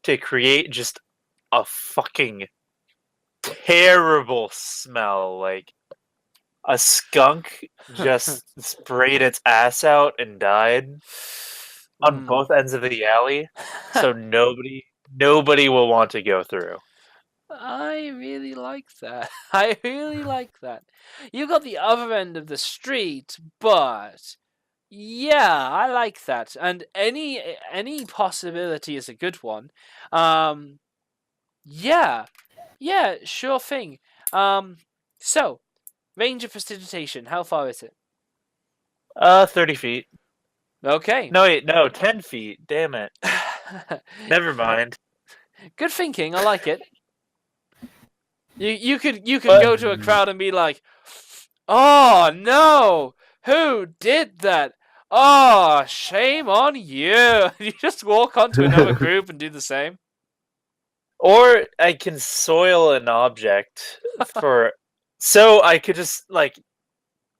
to create just a fucking terrible smell, like a skunk just sprayed its ass out and died on both ends of the alley, so nobody will want to go through. I really like that. I really like that. You got the other end of the street, but yeah, I like that. And any possibility is a good one. Yeah, sure thing. So range of prestidigitation, how far is it? 30 feet. Okay. No, wait, no, 10 feet. Damn it. Never mind. Good thinking. I like it. You could But- go to a crowd and be like, "Oh no, who did that? Oh, shame on you!" You just walk onto another group and do the same. Or I can soil an object so I could just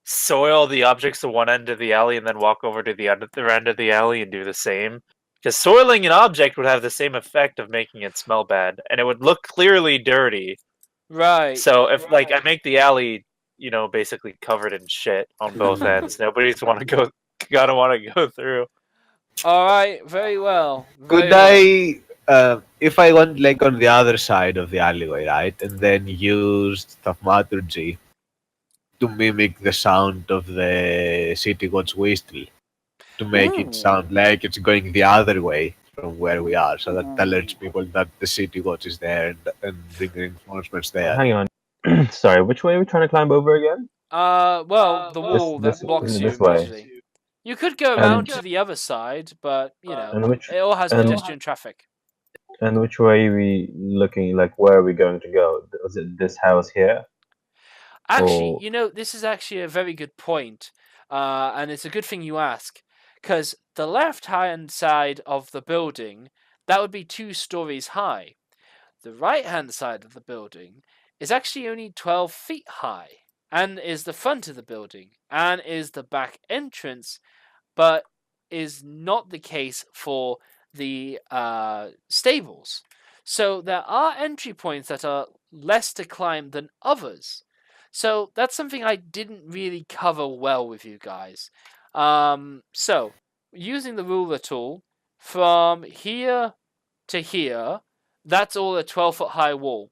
soil the objects to one end of the alley and then walk over to the other end of the alley and do the same. Because soiling an object would have the same effect of making it smell bad, and it would look clearly dirty. Right. So if I make the alley, basically covered in shit on both ends, nobody's gonna want to go through. All right, very well. Could Very well. I, if I went like on the other side of the alleyway, right, and then used thaumaturgy to mimic the sound of the city watch whistle to make it sound Ooh. like it's going the other way from where we are, so that alerts Ooh. people that the city watch is there and bring reinforcements there. Hang on. Sorry, which way are we trying to climb over again? Well, the wall This that blocks you this way. immediately. You could go And around to the other side, but you know, and which it all has and pedestrian traffic. and which way are we looking? Like, where are we going to go? Was it this house here? Actually, Or you know, this is actually a very good point, and it's a good thing you ask, because the left-hand side of the building, that would be 2 stories high. The right-hand side of the building is actually only 12 feet high, and is the front of the building, and is the back entrance, but is not the case for the stables. So there are entry points that are less to climb than others. So that's something I didn't really cover well with you guys. So using the ruler tool from here to here, that's all a 12-foot high wall.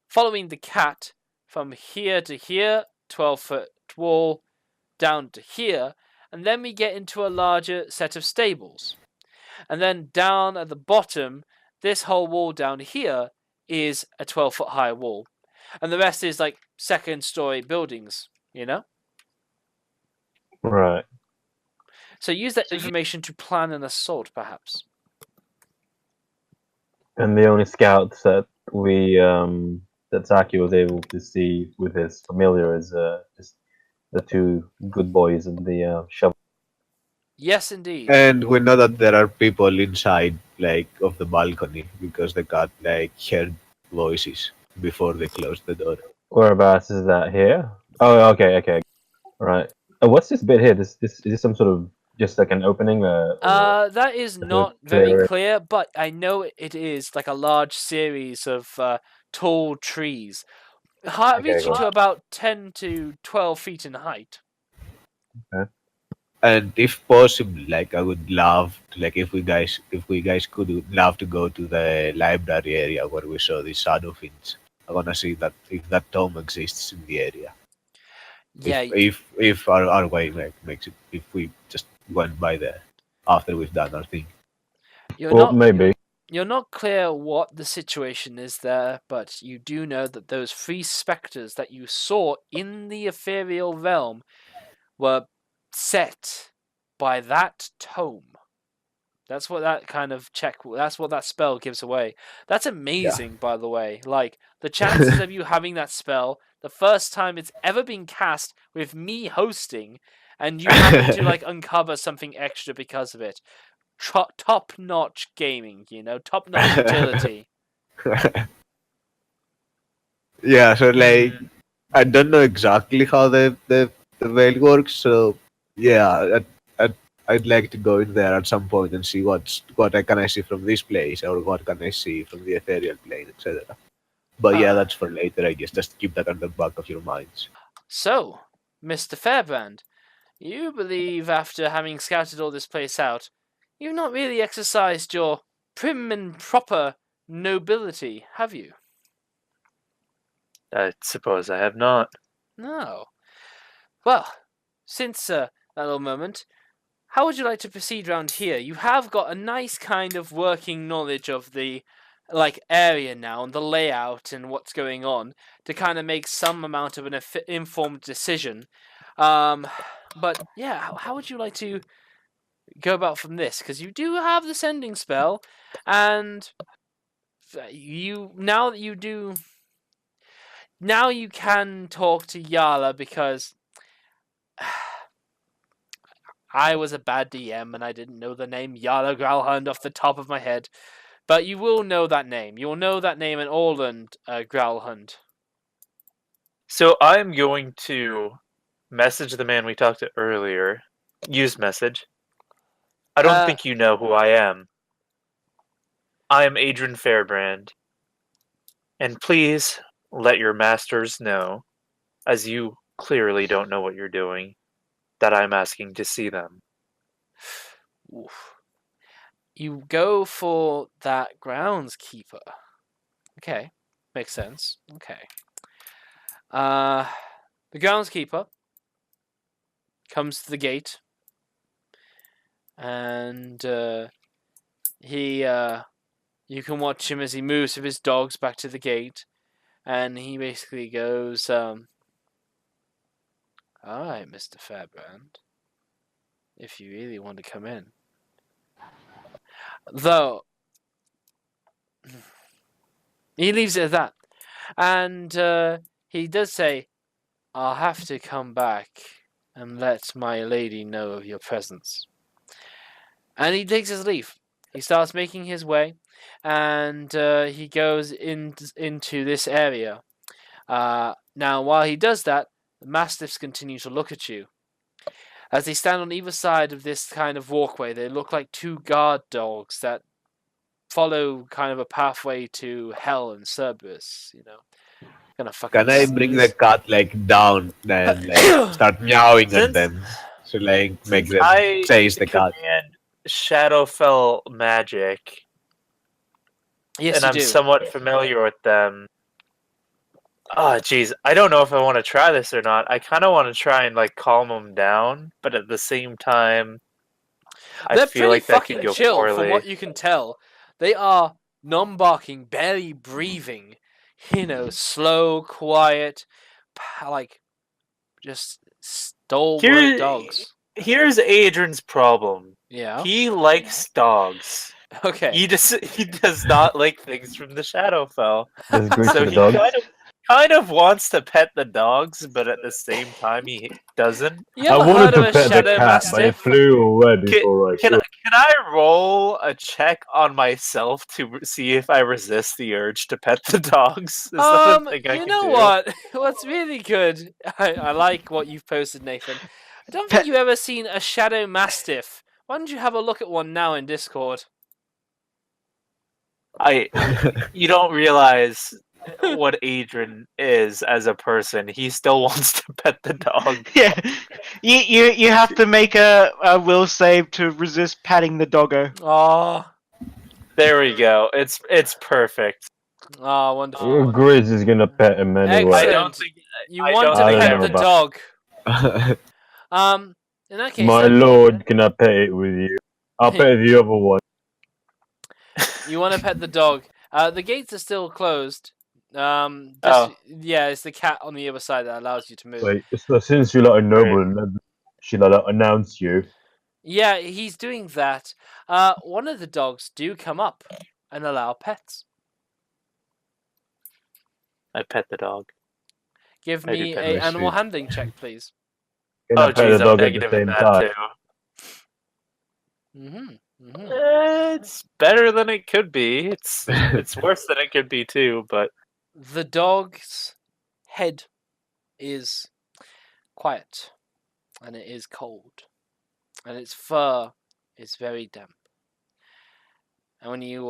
Following the cat from here to here, 12-foot wall down to here, and then we get into a larger set of stables. And then down at the bottom, this whole wall down here is a 12-foot high wall. And the rest is like second story buildings, you know? right? So use that information to plan an assault, perhaps. And the only scouts that that Saki was able to see with his familiar is just the two good boys and the shovel. Yes, indeed. And we know that there are people inside, like, of the balcony because they got like heard voices before they closed the door. Whereabouts is that here? Oh, okay, right. What's this bit here? This is this some sort of just like an opening? That is is it not very clear? clear, but I know it is like a large series of tall trees, Okay, reaching cool. to about 10 to 12 feet in height. And if possible, like I would love to, like if we guys could would love to go to the library area where we saw the shadow fins. I wanna see that if that tome exists in the area. Yeah, If our way makes it, if we just went by there after we've done our thing. you're Well, not maybe. you're not clear what the situation is there, but you do know that those 3 specters that you saw in the ethereal realm were set by that tome. That's what that kind of that's what that spell gives away. That's amazing, by the way. Like, the chances of you having that spell the first time it's ever been cast with me hosting, and you having to, like, uncover something extra because of it. Top-notch gaming, you know? Top-notch utility. Yeah, so like I don't know exactly how the veil works, so yeah, I'd like to go in there at some point and see what I can I see from this place or what can I see from the ethereal plane, etc. But yeah, that's for later, I guess. Just keep that on the back of your minds. So, Mr. Fairbrand, you believe after having scouted all this place out, you've not really exercised your prim and proper nobility, have you? I suppose I have not. No. Well, since that little moment, how would you like to proceed round here? You have got a nice kind of working knowledge of the area now and the layout and what's going on to kind of make some amount of an informed decision. But yeah, how would you like to go about from this? Because you do have the sending spell, and you now that you do. Now you can talk to Yala because I was a bad DM and I didn't know the name Yala Growlhund off the top of my head. But you will know that name. You will know that name in Orland, Growlhund. So I'm going to message the man we talked to earlier. Use message. I don't think you know who I am. I am Adrian Fairbrand. And please let your masters know, as you clearly don't know what you're doing, that I'm asking to see them. Oof. You go for that groundskeeper. Okay, makes sense. Okay. The groundskeeper comes to the gate, and you can watch him as he moves with his dogs back to the gate, and he basically goes, "All right, Mr. Fairbrand, if you really want to come in." Though he leaves it at that, and he does say, "I'll have to come back and let my lady know of your presence." And he takes his leave. He starts making his way, and he goes into this area. Now, while he does that, the mastiffs continue to look at you. As they stand on either side of this kind of walkway, they look like two guard dogs that follow kind of a pathway to hell and Cerberus, you know. Gonna fucking Can I bring the sneeze. cat like down and like start meowing at Since them? So like make since them I chase the cat. command Shadowfell magic, Yes, and you I'm do. somewhat familiar with them. Oh, jeez, I don't know if I want to try this or not. I kind of want to try and like calm them down, but at the same time, I They're feel pretty like that could fucking go chill, from poorly. what you can tell. They are non-barking, barely breathing. You know, slow, quiet, like just stalwart Here, dogs. here's Adrian's problem. Yeah. He likes dogs. Okay. He does not like things from the Shadowfell. That's great So for the he dog. kind of wants to pet the dogs, but at the same time he doesn't. You I ever wanted heard of to a pet the shadow cat, but it mastiff? flew away Can, before I can could. I roll a check on myself to see if I resist the urge to pet the dogs? Is that a thing I You can know do? what? What's really good? I like what you've posted, Nathan. I don't think Pet- you've ever seen a shadow mastiff. Why don't you have a look at one now in Discord? You don't realize what Adrian is as a person. He still wants to pet the dog. Yeah, you have to make a will save to resist patting the doggo. Oh, There we go. It's perfect. wonderful. Grizz is gonna pet him anyway. I don't Excellent. think You I want don't to I don't pet know the about- dog. In that case, My then, lord, can I pet it with you? I'll pet the other one. you want to pet the dog. The gates are still closed. Oh. Yeah, it's the cat on the other side that allows you to move. Wait, so since you're like a noble, should I like, announce you? Yeah, he's doing that. One of the dogs do come up and allow pets. I pet the dog. Give I do me pet a the animal sheep. handling check, please. Can Oh I pet jeez, the I'm dog at the negative in same that time? too. Mm-hmm. It's better than it could be. It's worse than it could be too, but The dog's head is quiet, and it is cold, and its fur is very damp. And when you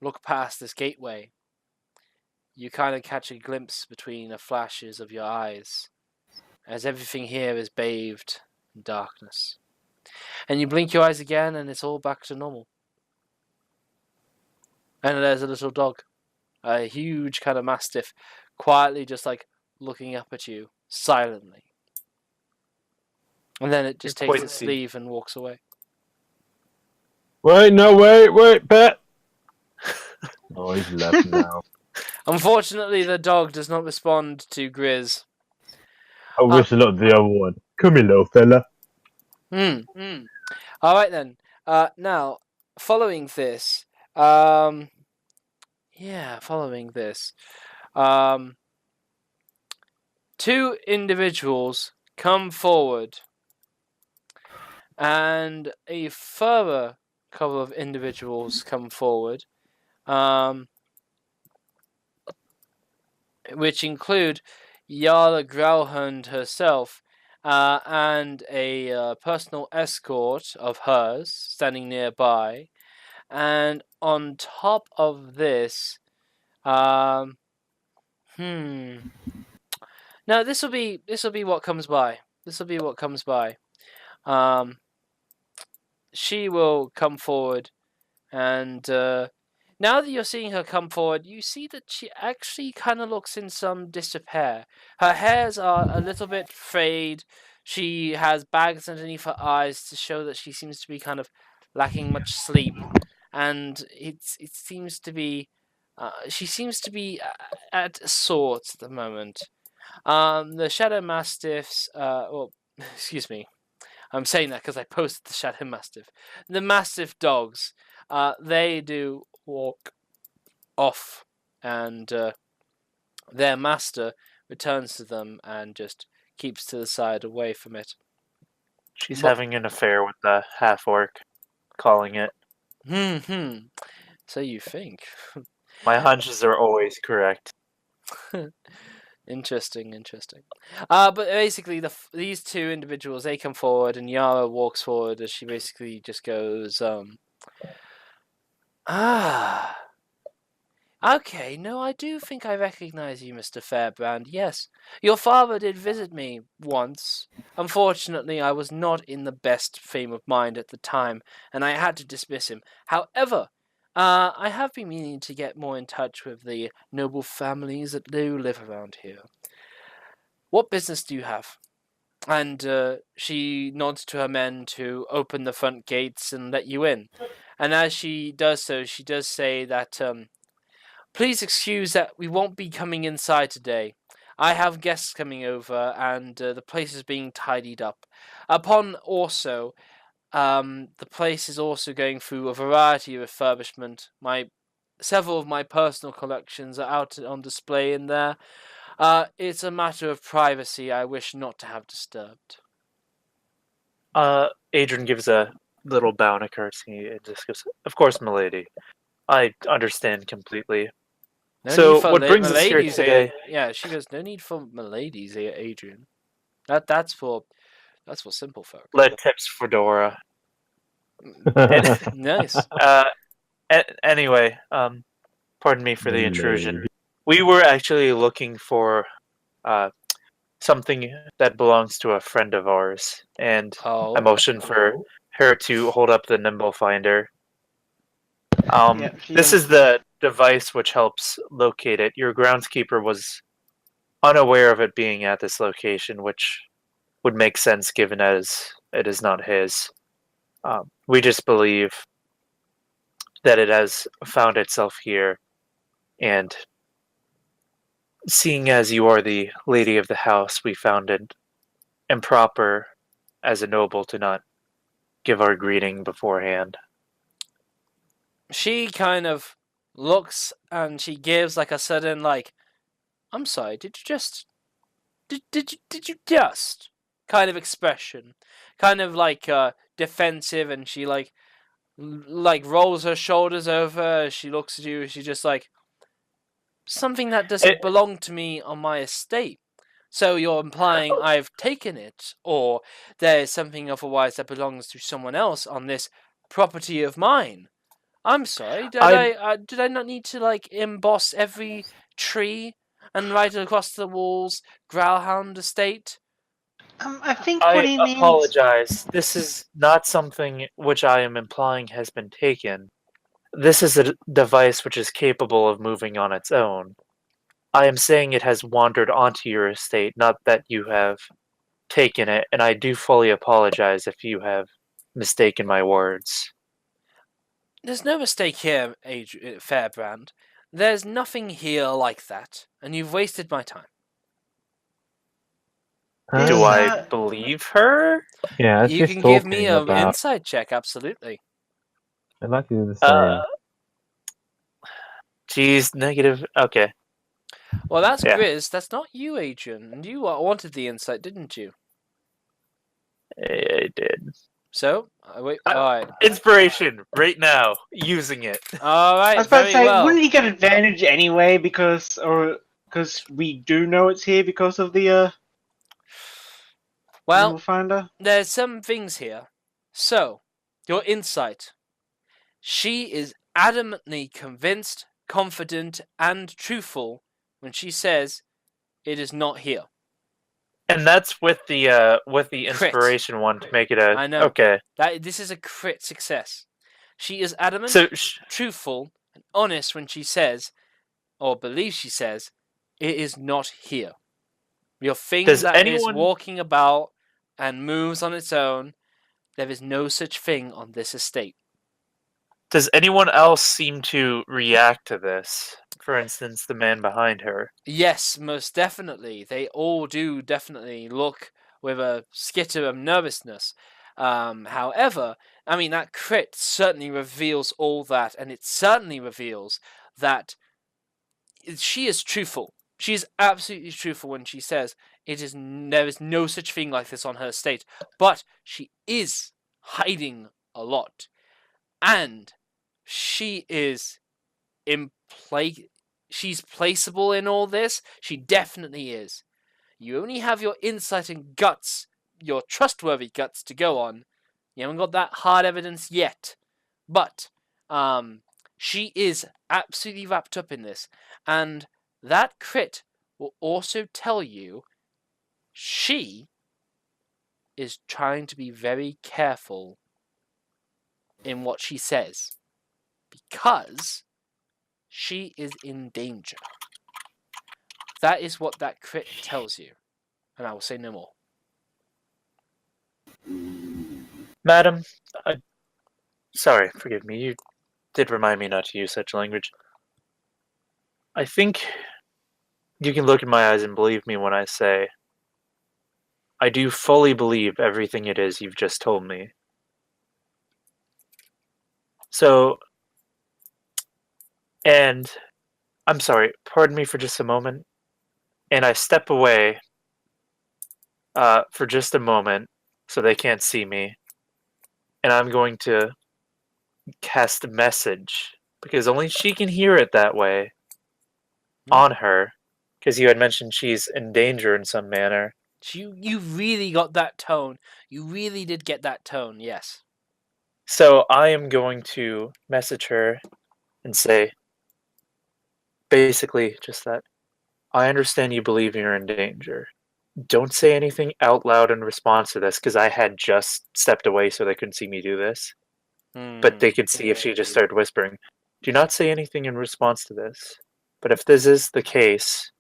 look past this gateway, you kind of catch a glimpse between the flashes of your eyes, as everything here is bathed in darkness. And you blink your eyes again, and it's all back to normal. And there's a little dog, a huge kind of mastiff, quietly just like looking up at you silently. And then it just You're takes quite its the- leave and walks away. Wait, no, wait, pet! Oh, he's left now. Unfortunately, the dog does not respond to Grizz. I wish a lot of the other one. Come here, little fella. All right then. Now, following this, two individuals come forward, and a further couple of individuals come forward, which include Yala Grauhund herself, and a personal escort of hers standing nearby. And on top of this, now this will be what comes by. This will be what comes by. she will come forward, and now that you're seeing her come forward, you see that she actually kind of looks in some disrepair. Her hairs are a little bit frayed. She has bags underneath her eyes to show that she seems to be kind of lacking much sleep, and it seems to be she seems to be at sorts at the moment. The Shadow Mastiffs, well, excuse me, I'm saying that because I posted the Shadow Mastiff. The Mastiff dogs, they do walk off, and their master returns to them and just keeps to the side away from it. She's But- having an affair with the half-orc, calling it. So you think. My hunches are always correct. Interesting. But basically, these two individuals, they come forward, and Yara walks forward as she basically just goes, okay, no, I do think I recognize you, Mr. Fairbrand. Yes, your father did visit me once. Unfortunately, I was not in the best frame of mind at the time, and I had to dismiss him. However, I have been meaning to get more in touch with the noble families that do live around here. What business do you have? And she nods to her men to open the front gates and let you in. And as she does so, she does say that, please excuse that we won't be coming inside today. I have guests coming over, and the place is being tidied up. Upon also, the place is also going through a variety of refurbishment. Several of my personal collections are out on display in there. It's a matter of privacy I wish not to have disturbed. Adrian gives a little bow and a curtsy and just goes, "Of course, milady. I understand completely." No So, need for what brings us here miladies, today? Yeah, she goes, no need for miladies, Adrian. That's for simple folk. Lead tips Fedora. Nice. Anyway, pardon me for the intrusion. We were actually looking for something that belongs to a friend of ours, and Oh. I motioned for her to hold up the nimble finder. Yeah, This is the device which helps locate it. Your groundskeeper was unaware of it being at this location, which would make sense given as it is not his. We just believe that it has found itself here, and seeing as you are the lady of the house, we found it improper as a noble to not give our greeting beforehand. She kind of looks and she gives like a sudden I'm sorry, did you just did you just kind of expression. Kind of defensive, and she rolls her shoulders over as she looks at you. She just something that doesn't belong to me on my estate. So you're implying I've taken it, or there is something otherwise that belongs to someone else on this property of mine. I'm sorry, did I not need to emboss every tree and write it across the walls, Growlhound Estate? I think what I he means. apologize. This is not something which I am implying has been taken. This is a device which is capable of moving on its own. I am saying it has wandered onto your estate, not that you have taken it, and I do fully apologize if you have mistaken my words. There's no mistake here, Fairbrand. There's nothing here like that, and you've wasted my time. Do I believe her? Yeah, You can give me an insight check, absolutely. I'd like to do the same. Geez, negative. Okay. Well, that's Yeah. Grizz. That's not you, Adrian. And you wanted the insight, didn't you? I did. So, wait. All right. Inspiration right now. Using it. All right. I was about to say, well. wouldn't he get advantage anyway because we do know it's here because of the Well, finder? there's some things here. So, your insight. She is adamantly convinced, confident, and truthful when she says it is not here. And that's with the inspiration one to make it a I know. okay. This is a crit success. She is adamant, So truthful, and honest when she says, or believes she says, it is not here. Your thing Does that is anyone- walking about and moves on its own, there is no such thing on this estate. does anyone else seem to react to this? For instance, the man behind her. Yes, most definitely. They all do definitely look with a skitter of nervousness. However, I mean, that crit certainly reveals all that, and it certainly reveals that she is truthful. She is absolutely truthful when she says there is no such thing like this on her estate. But she is hiding a lot, and she is she's placeable in all this. She definitely is. You only have your insight and guts, your trustworthy guts to go on. You haven't got that hard evidence yet. But she is absolutely wrapped up in this. And that crit will also tell you she is trying to be very careful in what she says. Because she is in danger. That is what that crit tells you. And I will say no more. Madam, sorry, forgive me. You did remind me not to use such language. I think you can look in my eyes and believe me when I say I do fully believe everything it is you've just told me. So, and I'm sorry, pardon me for just a moment. And I step away for just a moment so they can't see me. And I'm going to cast a message because only she can hear it that way on her. Because you had mentioned she's in danger in some manner. You really got that tone. You really did get that tone, yes. So I am going to message her and say basically just that. I understand you believe you're in danger. Don't say anything out loud in response to this because I had just stepped away so they couldn't see me do this. But they could see if she just started whispering. Do not say anything in response to this. But if this is the case,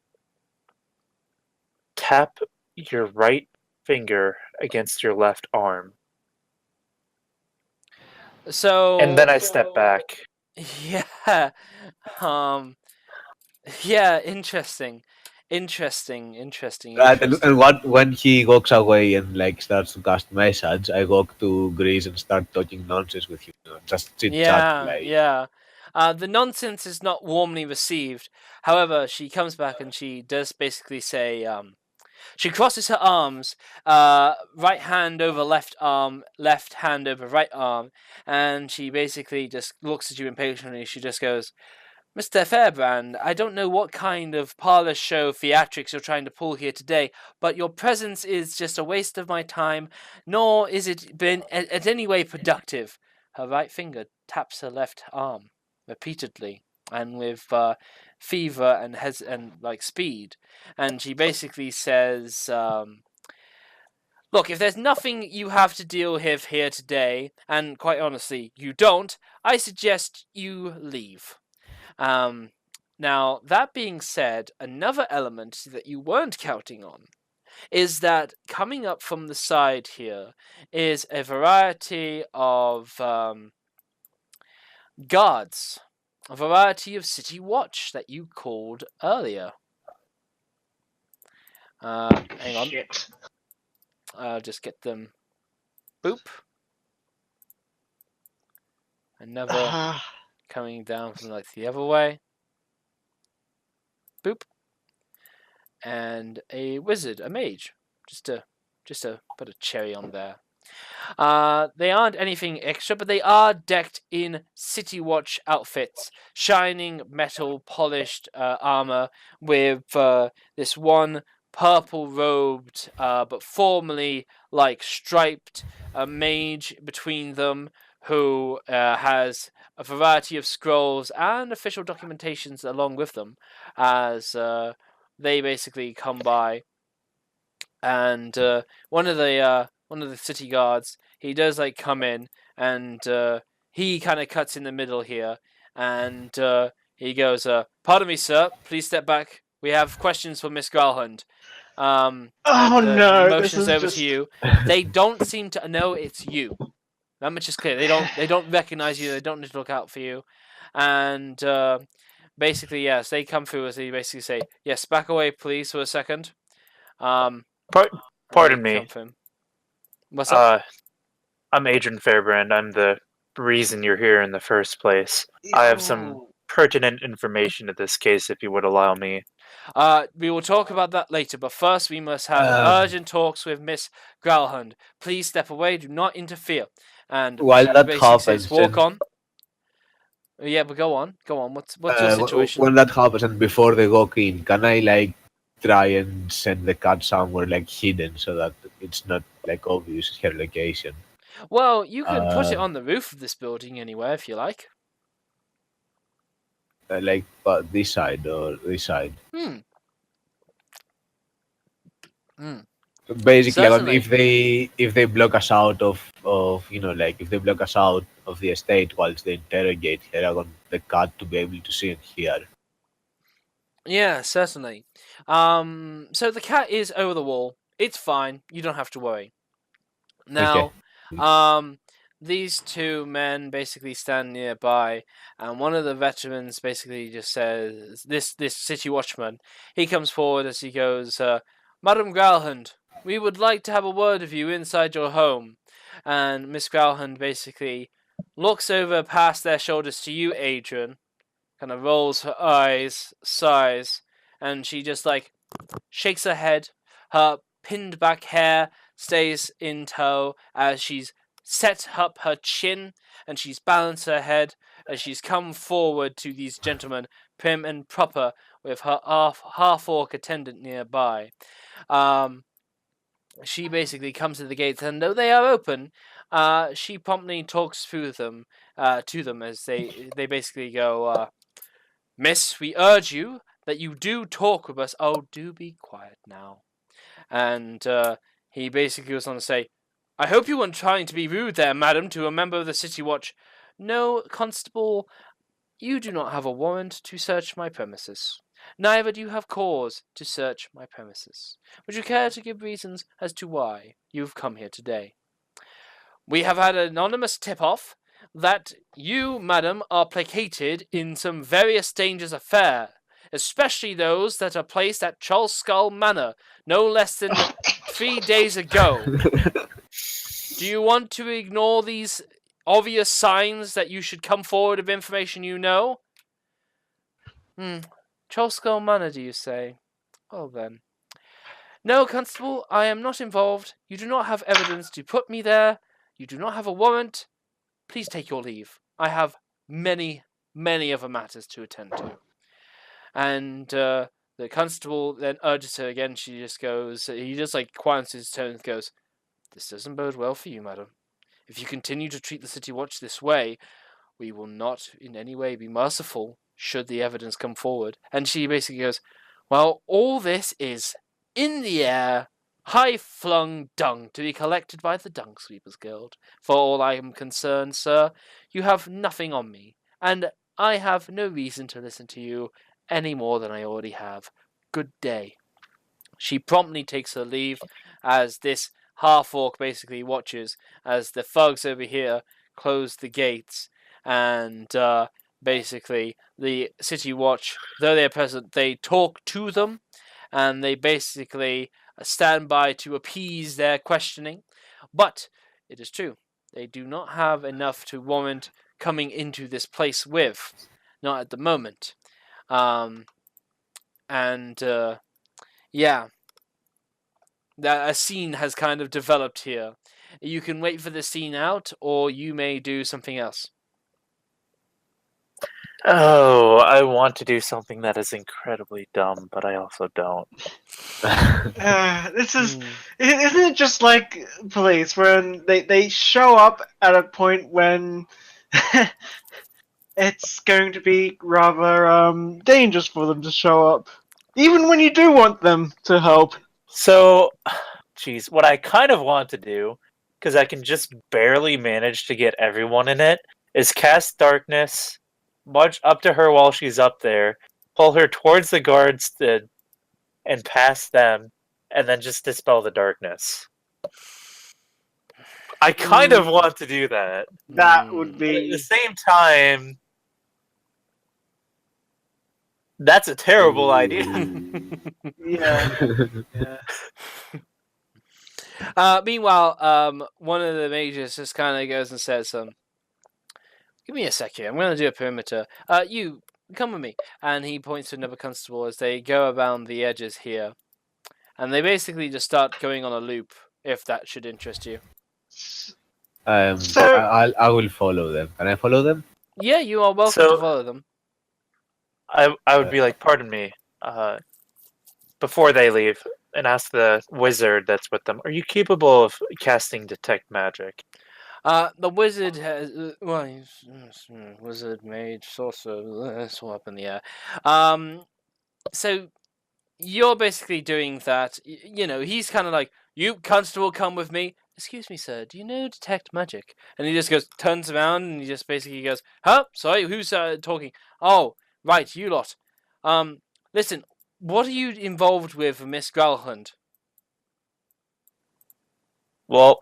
tap your right finger against your left arm. So And then I step back. yeah. Yeah, interesting. Right, and what when he walks away and like starts to cast message, I walk to Greece and start talking nonsense with him. Just chit chat, like. Yeah. The nonsense is not warmly received. However, she comes back and she does basically say, she crosses her arms, right hand over left arm, left hand over right arm, and she basically just looks at you impatiently. She just goes, Mr. Fairbrand, I don't know what kind of parlor show theatrics you're trying to pull here today, but your presence is just a waste of my time, nor is it been at any way productive. Her right finger taps her left arm repeatedly and with fever and like speed, and she basically says, look, if there's nothing you have to deal with here today, and quite honestly, you don't, I suggest you leave. Now, that being said, another element that you weren't counting on is that coming up from the side here is a variety of guards, a variety of city watch that you called earlier. Hang on. Shit. I'll just get them. Boop. Another coming down from like the other way. Boop. And a wizard, a mage, just to put a cherry on there. They aren't anything extra, but they are decked in City Watch outfits, shining metal polished armor with this one purple robed, but formally like striped mage between them, who has a variety of scrolls and official documentations along with them, as they basically come by and one of the city guards, he does like come in, and he kind of cuts in the middle here, and he goes, "Pardon me, sir. Please step back. We have questions for Miss Garland." Oh And he no, this motions is over just. to you. They don't seem to know it's you. That much is clear. They don't recognize you. They don't need to look out for you, and basically, yes, they come through as they basically say, "Yes, back away, please, for a second." Um, Par- and they Pardon come me. from. What's up? I'm Adrian Fairbrand. I'm the reason you're here in the first place. I have some pertinent information to this case, if you would allow me. We will talk about that later, but first we must have Um, urgent talks with Miss Growlhund. Please step away. Do not interfere. And While she that basically says, happens, "Walk and on." Yeah, but go on. Go on. What's your situation? when that happens, and before they walk in, can I like try and send the cat somewhere like hidden so that it's not like obvious her location? Well, you can put it Um, on the roof of this building anywhere if you like. like this side or this side. Hmm. Hmm. Basically, Certainly. if they block us out of like if they block us out of the estate whilst they interrogate her, I want the cat to be able to see and hear. Yeah, certainly. So the cat is over the wall. It's fine. You don't have to worry. Okay. Now, these two men basically stand nearby, and one of the veterans basically just says, "This city watchman." He comes forward as he goes, "Madam Growlhund, we would like to have a word with you inside your home." And Miss Growlhund basically looks over past their shoulders to you, Adrian, kind of rolls her eyes, sighs, and she just like shakes her head. Her pinned back hair stays in tow as she's set up her chin and she's balanced her head as she's come forward to these gentlemen, prim and proper, with her half-orc attendant nearby. She basically comes to the gates, and though they are open, she promptly talks through them to them as they basically go, "Miss, we urge you that you do talk with us." Oh, do be quiet now. And he basically goes on to say, "I hope you weren't trying to be rude there, madam, to a member of the City Watch." "No, Constable, you do not have a warrant to search my premises. Neither do you have cause to search my premises. Would you care to give reasons as to why you've come here today?" "We have had an anonymous tip-off that you, madam, are placated in some various dangerous affair, especially those that are placed at Charles Skull Manor no less than 3 days ago. Do you want to ignore these obvious signs that you should come forward with information you know?" Charles Skull Manor, do you say? Well then. "No, Constable, I am not involved. You do not have evidence to put me there. You do not have a warrant. Please take your leave. I have many, many other matters to attend to." And the constable then urges her again. She just goes, he just like quiets his tone and goes, "This doesn't bode well for you, madam. If you continue to treat the City Watch this way, we will not in any way be merciful should the evidence come forward." And she basically goes, "Well, all this is in the air, high-flung dung to be collected by the Dung Sweepers Guild. For all I am concerned, sir, you have nothing on me, and I have no reason to listen to you any more than I already have. Good day." She promptly takes her leave as this half-orc basically watches as the thugs over here close the gates, and basically the City Watch, though they're present, they talk to them, and they basically stand by to appease their questioning. But it is true, they do not have enough to warrant coming into this place with, not at the moment. And yeah, that a scene has kind of developed here. You can wait for the scene out, or you may do something else. Oh, I want to do something that is incredibly dumb, but I also don't. This is. Isn't it just like police when they show up at a point when it's going to be rather dangerous for them to show up, even when you do want them to help. So, geez, what I kind of want to do, because I can just barely manage to get everyone in it, is cast darkness, march up to her while she's up there, pull her towards the guards and past them, and then just dispel the darkness. I kind of want to do that. That would But at the be. same time, that's a terrible idea. Yeah. Yeah. Meanwhile, one of the mages just kind of goes and says, "Give me a sec here. I'm going to do a perimeter. You come with me." And he points to another constable as they go around the edges here, and they basically just start going on a loop. If that should interest you. So- I will follow them. Can I follow them? Yeah, you are welcome So- to follow them. I would be like, pardon me, before they leave, and ask the wizard that's with them, are you capable of casting detect magic? The wizard has wizard, mage, sorcerer. It's all up in the air. So you're basically doing that. You know, he's kind of like, "You constable, come with me." "Excuse me, sir. Do you know detect magic?" And he just goes, turns around, and he just basically goes, "Huh? Sorry, who's talking?" "Oh, right, you lot. Listen, what are you involved with, Miss Growlhund?" Well,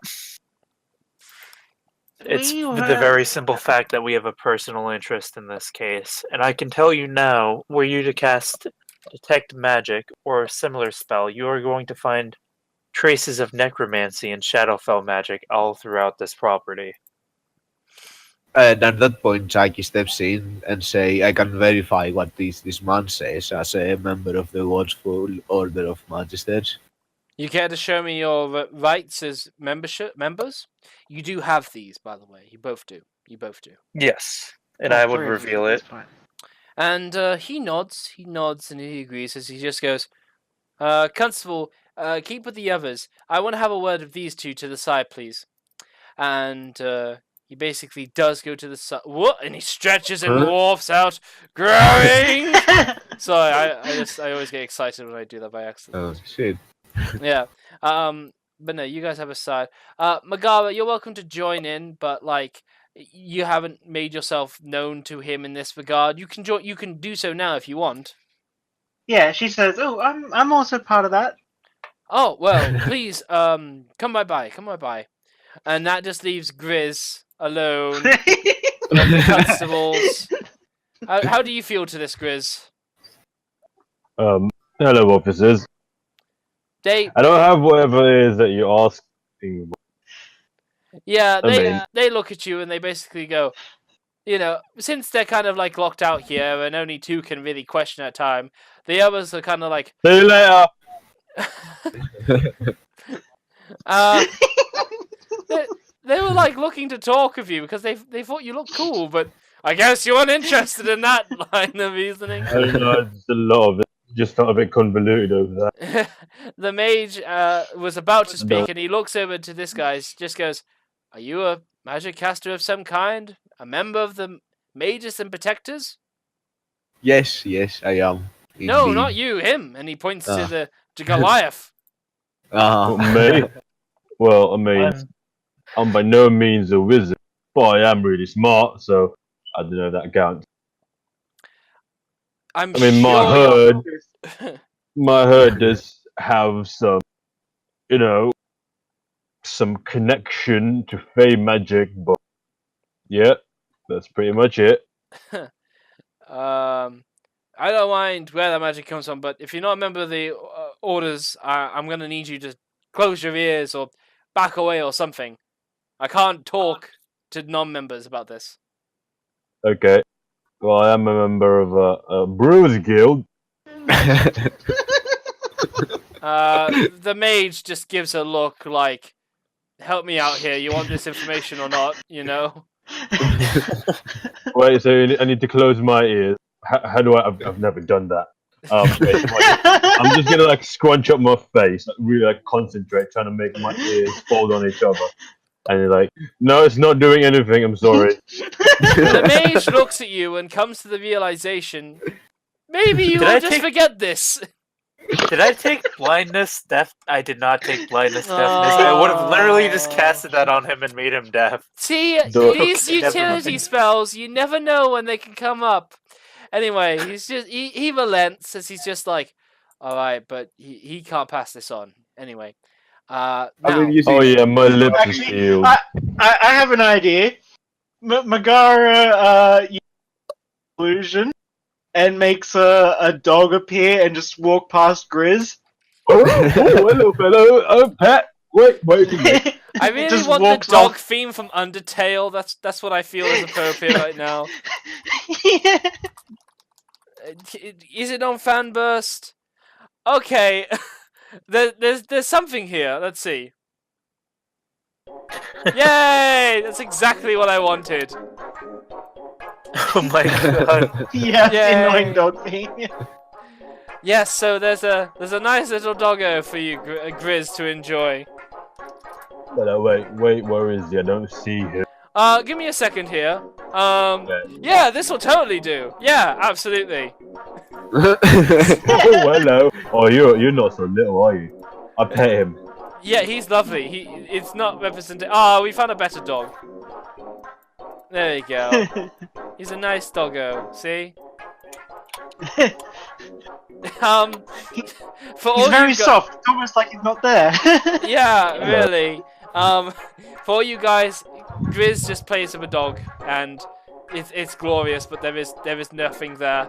it's We the have- very simple fact that we have a personal interest in this case, and I can tell you now, were you to cast detect magic or a similar spell, you are going to find traces of necromancy and Shadowfell magic all throughout this property. And at that point, Jackie steps in and say, "I can verify what this man says as a member of the Watchful Order of Magisters." You care to show me your rights as members? You do have these, by the way. You both do. You both do. Yes, and Oh, I would great, reveal that's it. fine. And he nods, and he agrees as he just goes, "Constable, keep with the others. I want to have a word with these two to the side, please." And he basically does go to the side. What? And he stretches and Huh? morphs out, growing. Sorry, I always get excited when I do that by accident. Oh shit! Yeah. But no, you guys have a side. Megara, you're welcome to join in, but like you haven't made yourself known to him in this regard. You can join. You can do so now if you want. Yeah, she says, "Oh, I'm also part of that." Oh well, please, come by, come by, and that just leaves Grizz alone with the constables. How do you feel to this, Grizz? Hello, officers. They I don't have whatever it is that you're asking. Yeah, Amazing. they look at you and they basically go, you know, since they're kind of like locked out here and only two can really question at a time, the others are kind of like, See you later. they were like looking to talk with you because they thought you looked cool, but I guess you weren't interested in that line of reasoning. I don't know, just a lot of it just felt a bit convoluted over that. The mage was about to speak No. and he looks over to this guy, just goes, "Are you a magic caster of some kind? A member of the Mages and Protectors?" Yes, I am. "No, Indeed. not you, him." And he points Ah. to Goliath. Me? Well, I mean, I'm by no means a wizard, but I am really smart, so I don't know if that counts. I'm I mean, sure my herd does have some, you know, some connection to fey magic, but yeah, that's pretty much it. I don't mind where that magic comes from, but if you're not a member of the orders, I'm gonna need you to close your ears or back away or something. I can't talk to non-members about this. Okay. Well, I am a member of a Brewers Guild. The mage just gives a look like, "Help me out here. You want this information or not? You know." Wait, so I need to close my ears. How do I? I've never done that. Wait, I'm just gonna like scrunch up my face, like, really like concentrate, trying to make my ears fold on each other. And you're like, "No, it's not doing anything. I'm sorry." The mage looks at you and comes to the realization, maybe you Did will I just take- forget this. Did I take blindness, deaf? I did not take blindness, deafness. I would have literally just casted that on him and made him deaf. See, The- these Okay, never utility mind. spells, you never know when they can come up. Anyway, he relents as he's just like, all right, but he can't pass this on. Anyway, I now mean, you see, Oh yeah, my lips are Actually, sealed. I have an idea. Megara uses illusion and makes a dog appear and just walk past Grizz. Oh, hello, fellow. Oh, Pat. Wait for me. I really Just want the walks dog off. theme from Undertale. That's what I feel is appropriate right now. Yeah. Is it on Fanburst? Okay, there's something here. Let's see. Yay! That's exactly what I wanted. Oh my god. Yeah, the Yay. annoying dog thing. Yes, so there's a nice little doggo for you, Grizz, to enjoy. But wait, where is he? I don't see him. Give me a second here. Yeah. Yeah, this will totally do. Yeah, absolutely. Oh, hello. Oh, you're not so little, are you? I pet him. Yeah, he's lovely. It's not represented. Ah, we found a better dog. There you go. He's a nice doggo. See? For all He's very you soft. It's almost like he's not there. Yeah, really. For all you guys, Grizz just plays with a dog, and it's glorious. But there is nothing there.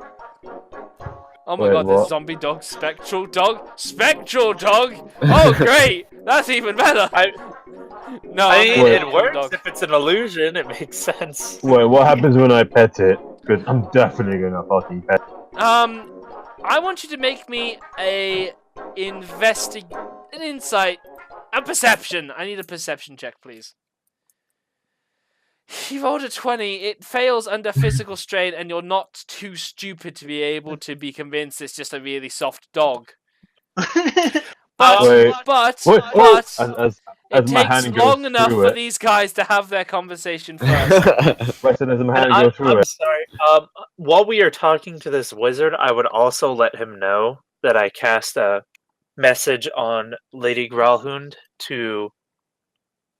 Oh my Wait, god, there's what? zombie dog, spectral dog, spectral dog. Oh great, that's even better. No, I mean, Wait. it works if it's an illusion. It makes sense. Wait, what happens when I pet it? Because I'm definitely gonna fucking pet it. I want you to make me an insight, a perception. I need a perception check, please. You rolled a 20. It fails under physical strain, and you're not too stupid to be able to be convinced it's just a really soft dog. But Wait. but Wait, it as my takes hand long goes enough through for it. these guys to have their conversation first. Right, so as my hand And goes through I'm it. sorry. While we are talking to this wizard, I would also let him know that I cast a message on Lady Gralhund to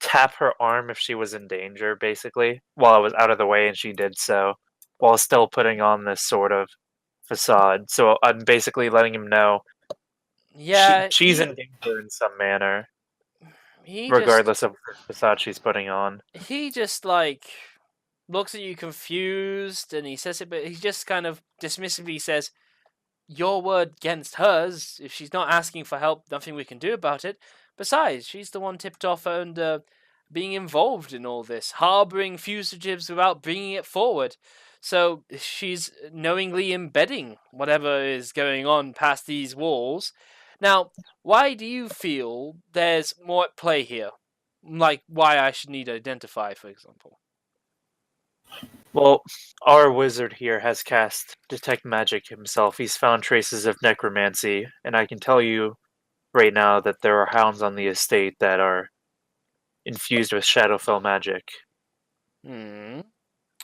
tap her arm if she was in danger, basically, while I was out of the way, and she did so, while still putting on this sort of facade. So I'm basically letting him know Yeah, she's in danger in some manner, he regardless of the facade she's putting on. he just like looks at you confused, and he says it, but he just kind of dismissively says, "Your word against hers. If she's not asking for help, nothing we can do about it. Besides, she's the one tipped off and being involved in all this, harboring fugitives without bringing it forward. So she's knowingly embedding whatever is going on past these walls. Now, why do you feel there's more at play here? Like why I should need to identify, for example." Well, our wizard here has cast Detect Magic himself. He's found traces of necromancy, and I can tell you right now that there are hounds on the estate that are infused with Shadowfell magic.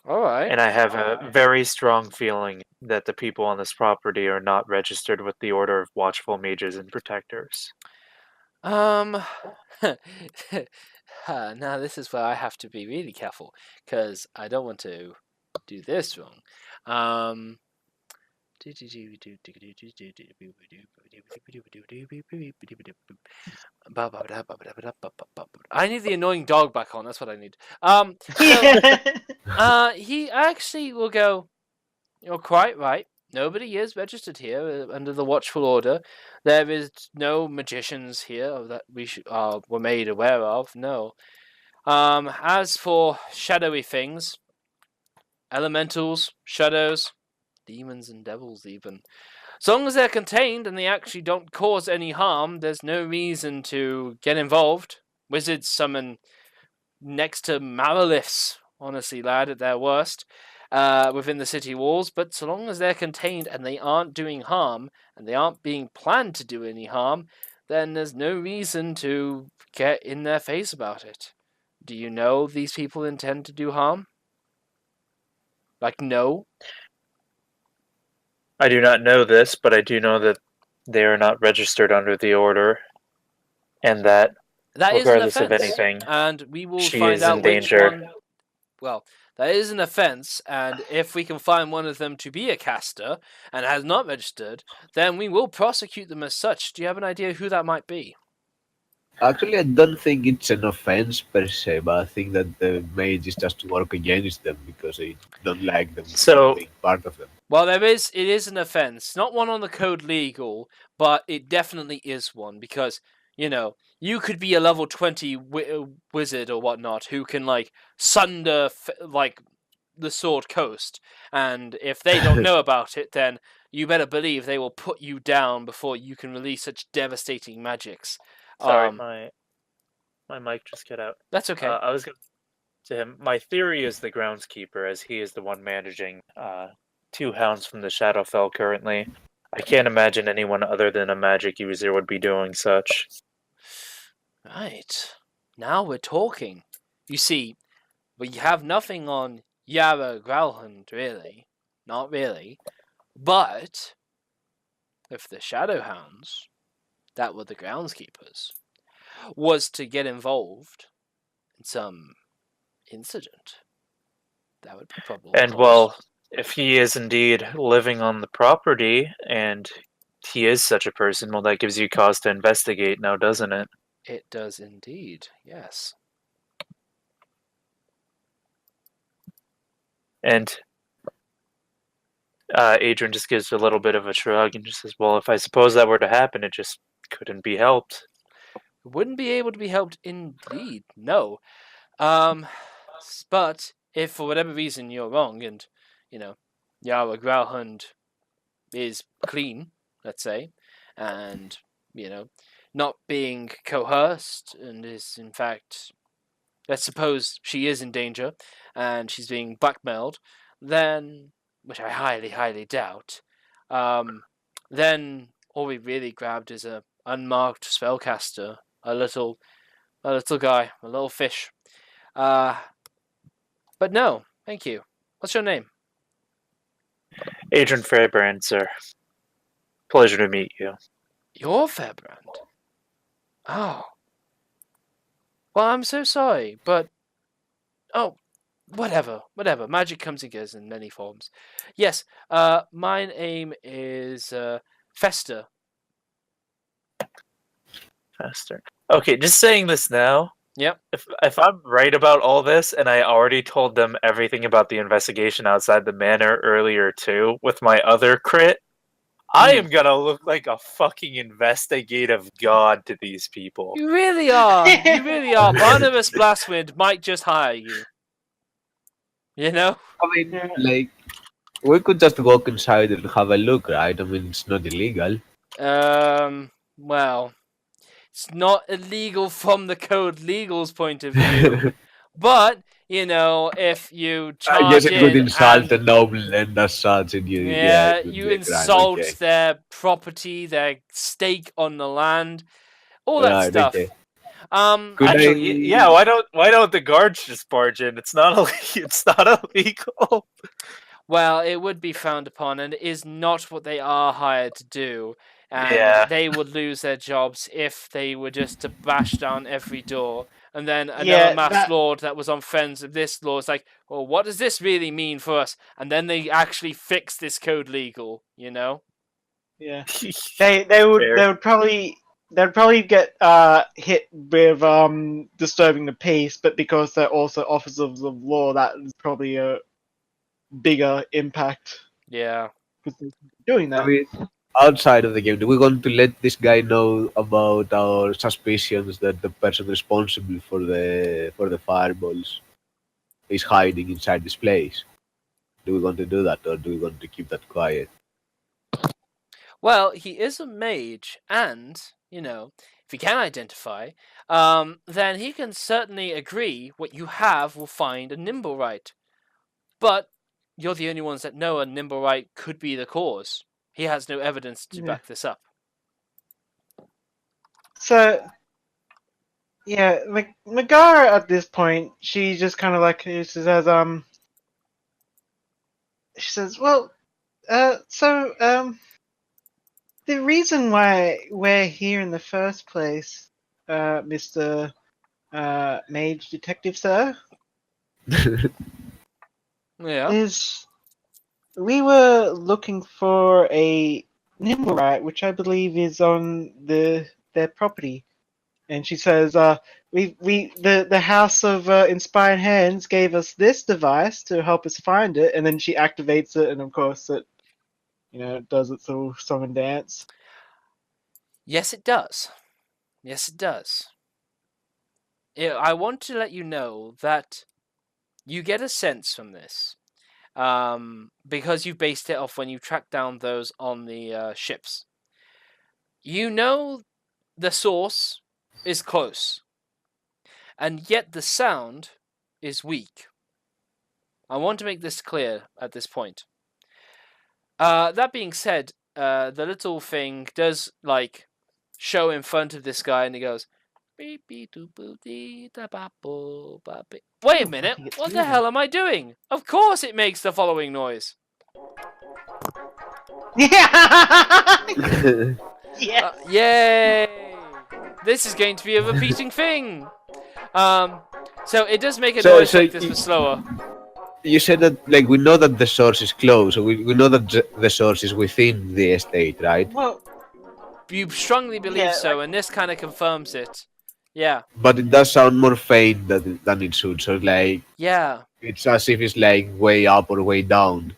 All right. And I have a very strong feeling that the people on this property are not registered with the Order of Watchful Mages and Protectors. Now this is where I have to be really careful, because I don't want to do this wrong. I need the annoying dog back on. That's what I need. He actually will go, "You're quite right. Nobody is registered here under the Watchful Order. There is no magicians here that we were made aware of. No. As for shadowy things, elementals, shadows, demons and devils even, as long as they're contained and they actually don't cause any harm, there's no reason to get involved. Wizards summon next to Maraliths, honestly, lad, at their worst, within the city walls, but so long as they're contained and they aren't doing harm, and they aren't being planned to do any harm, then there's no reason to get in their face about it. Do you know these people intend to do harm? Like, no? I do not know this, but I do know that they are not registered under the order, and that That is an regardless of offense, anything, and we will she find is out in which danger. one. Well, that is an offense, and if we can find one of them to be a caster and has not registered, then we will prosecute them as such. Do you have an idea who that might be? Actually, I don't think it's an offense per se, but I think that the mage is just to work against them because they don't like them So being part of them. Well, it is an offense. Not one on the code legal, but it definitely is one because, you could be a level 20 wizard or whatnot who can, sunder, the Sword Coast. And if they don't know about it, then you better believe they will put you down before you can release such devastating magics. sorry, my mic just cut out. That's okay. I was going to him. My theory is the groundskeeper, as he is the one managing 2 hounds from the Shadowfell currently. I can't imagine anyone other than a magic user would be doing such. Right. Now we're talking. You see, we have nothing on Yara Growlhund, really. Not really. But, if the Shadowhounds, that were the groundskeepers, was to get involved in some incident, that would be probable And cause. well, if he is indeed living on the property, and he is such a person, well, that gives you cause to investigate now, doesn't it? It does indeed, yes. And Adrian just gives a little bit of a shrug and just says, well, if I suppose that were to happen, it just couldn't be helped. It wouldn't be able to be helped indeed, no. But if for whatever reason you're wrong and, Yara Growlhund is clean, let's say, and, not being coerced and is in fact, let's suppose she is in danger and she's being blackmailed, then, which I highly, highly doubt, then all we really grabbed is a unmarked spellcaster, a little guy, a little fish. But no, thank you. What's your name? Adrian Fairbrand, sir. Pleasure to meet you. You're Fairbrand. Oh. Well, I'm so sorry, but... Oh, whatever. Magic comes and goes in many forms. Yes, my name is Fester. Faster. Okay, just saying this now. Yep. If I'm right about all this, and I already told them everything about the investigation outside the manor earlier too, with my other crit, I am gonna look like a fucking investigative god to these people. You really are. You really are. Barnabas Blastwind might just hire you. You know? I mean, like, we could just walk inside and have a look, right? I mean, it's not illegal. Well, it's not illegal from the code legal's point of view, but if you charge I guess it would insult and, a noble and as such, and yeah, it would you be a crime, insult okay. their property, their stake on the land, all that Right, stuff. okay. Actually, yeah. Why don't the guards just barge in? It's not illegal. Well, it would be frowned upon, and it is not what they are hired to do. And Yeah. they would lose their jobs if they were just to bash down every door. And then another Yeah, mass lord that was on Friends of this law is like, well, what does this really mean for us? And then they actually fix this code legal, Yeah. They would probably get hit with disturbing the peace, but because they're also officers of law, that is probably a bigger impact. Yeah. Doing that. I mean, outside of the game, do we want to let this guy know about our suspicions that the person responsible for the fireballs is hiding inside this place? Do we want to do that, or do we want to keep that quiet? Well, he is a mage, and, if he can identify, then he can certainly agree what you have will find a Nimblewright. But you're the only ones that know a Nimblewright could be the cause. He has no evidence to back this up. So, yeah, Megara at this point, she just kind of she says, well, the reason why we're here in the first place, Mr. Mage Detective Sir, Yeah. is we were looking for a Nimblewright, which I believe is on their property. And she says, the House of Inspired Hands gave us this device to help us find it, and then she activates it, and of course it, does its little song and dance. Yes, it does. Yes, it does. I want to let you know that you get a sense from this, because you've based it off when you track down those on the ships. You know the source is close, and yet the sound is weak. I want to make this clear at this point. That being said, the little thing does show in front of this guy, and he goes, "Beep, beep, doop, boop, dee, da, ba, bo, ba, beep." Wait a Oh, I minute, think it's what the moving. hell am I doing? Of course it makes the following noise. Yeah. Yeah. Yay! This is going to be a repeating thing. So it does make a So- noise so like this, y- but slower. You said that, like, we know that the source is close, so we know that the source is within the estate, right? Well, You strongly believe Yeah, so, and this kind of confirms it. Yeah, But it does sound more faint than it should, so, like, yeah. it's as if it's, like, way up or way down.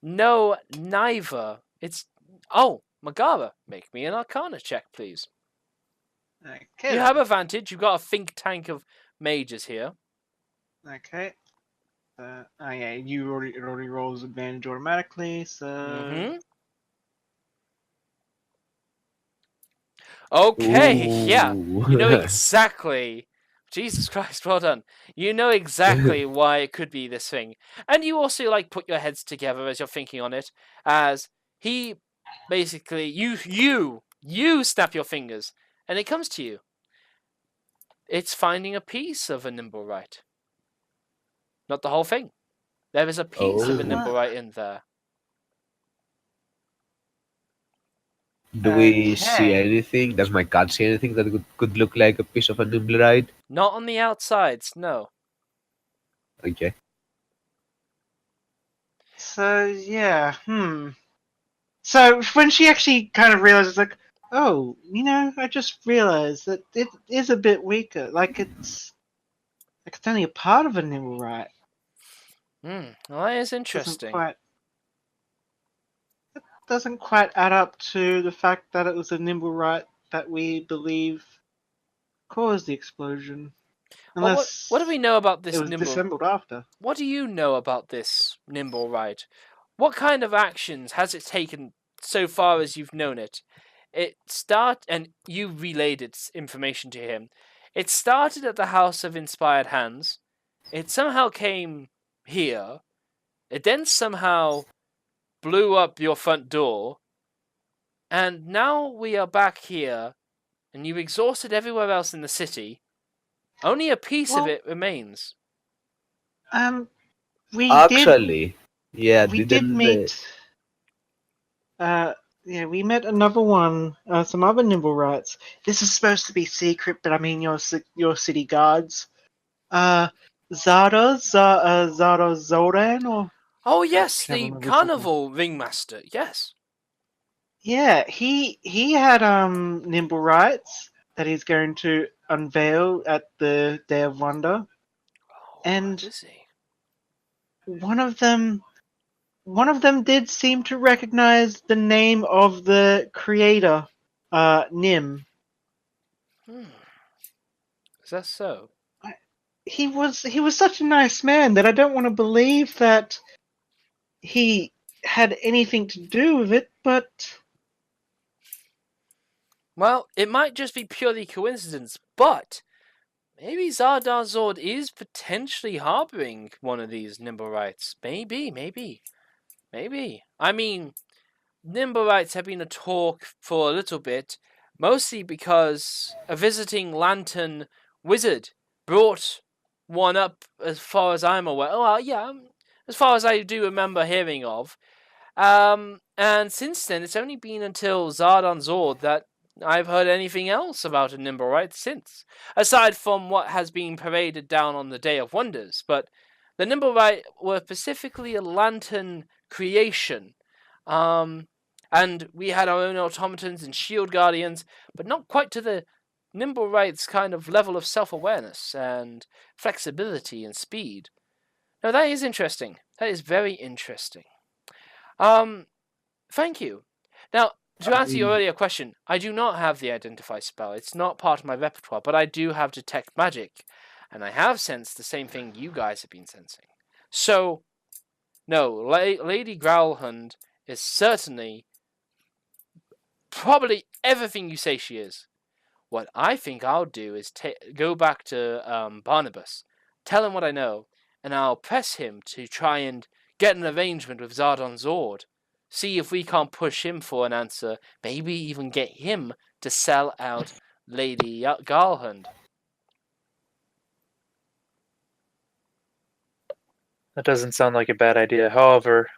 No, neither. It's... Oh, Magara, make me an Arcana check, please. okay. You have advantage. You've got a think tank of mages here. Okay. Yeah, it already rolls advantage automatically, so... Mm-hmm. Okay, yeah. You know exactly. Jesus Christ, well done. You know exactly why it could be this thing. And you also put your heads together as you're thinking on it, as he basically you snap your fingers and it comes to you. It's finding a piece of a Nimblewright. Not the whole thing. There is a piece of a Oh. Nimblewright in there. Do we see Okay. anything? Does my cat see anything that could look like a piece of a Nimblewright? Not on the outsides, no. Okay. So, yeah, So, when she actually kind of realizes, oh, I just realized that it is a bit weaker. It's only a part of a Nimblewright. Well, that is Doesn't interesting. doesn't quite add up to the fact that it was a Nimblewright that we believe caused the explosion. Well, Unless what do we know about this it was Nimble? disassembled after. What do you know about this Nimblewright? What kind of actions has it taken so far as you've known it? And you relayed its information to him. It started at the House of Inspired Hands. It somehow came here. It then somehow blew up your front door. And now we are back here, and you've exhausted everywhere else in the city. Only a piece of Well- it remains. We Actually, yeah, did didn't meet. Yeah, we met another one. Some other Nimblewrights. This is supposed to be secret, but I mean your city guards. Zara Zoran, or Oh yes, can't the remember his carnival ringmaster. Yes. yeah, he had Nimblewrights that he's going to unveil at the Day of Wonder. Oh, And- is he? One of them did seem to recognize the name of the creator, Nim. Is that so? He was such a nice man that I don't want to believe that he had anything to do with it, but Well, it might just be purely coincidence, but maybe Zardar Zord is potentially harboring one of these Nimblewrights. Maybe. I mean, Nimblewrights have been a talk for a little bit, mostly because a visiting lantern wizard brought one up, as far as I'm aware. Oh, yeah, as far as I do remember hearing of. And since then, it's only been until Zardon Zord that I've heard anything else about a Nimblewright since, aside from what has been paraded down on the Day of Wonders. But the Nimblewright were specifically a lantern creation. And we had our own automatons and shield guardians, but not quite to the Nimblewright's kind of level of self-awareness and flexibility and speed. Now that is interesting. That is very interesting. Thank you. Now, to answer your earlier question, I do not have the Identify spell. It's not part of my repertoire, but I do have Detect Magic, and I have sensed the same thing you guys have been sensing. So, no, Lady Growlhund is certainly probably everything you say she is. What I think I'll do is go back to Barnabas, tell him what I know, and I'll press him to try and get an arrangement with Zardon Zord. See if we can't push him for an answer, maybe even get him to sell out Lady Garlhund. That doesn't sound like a bad idea. However,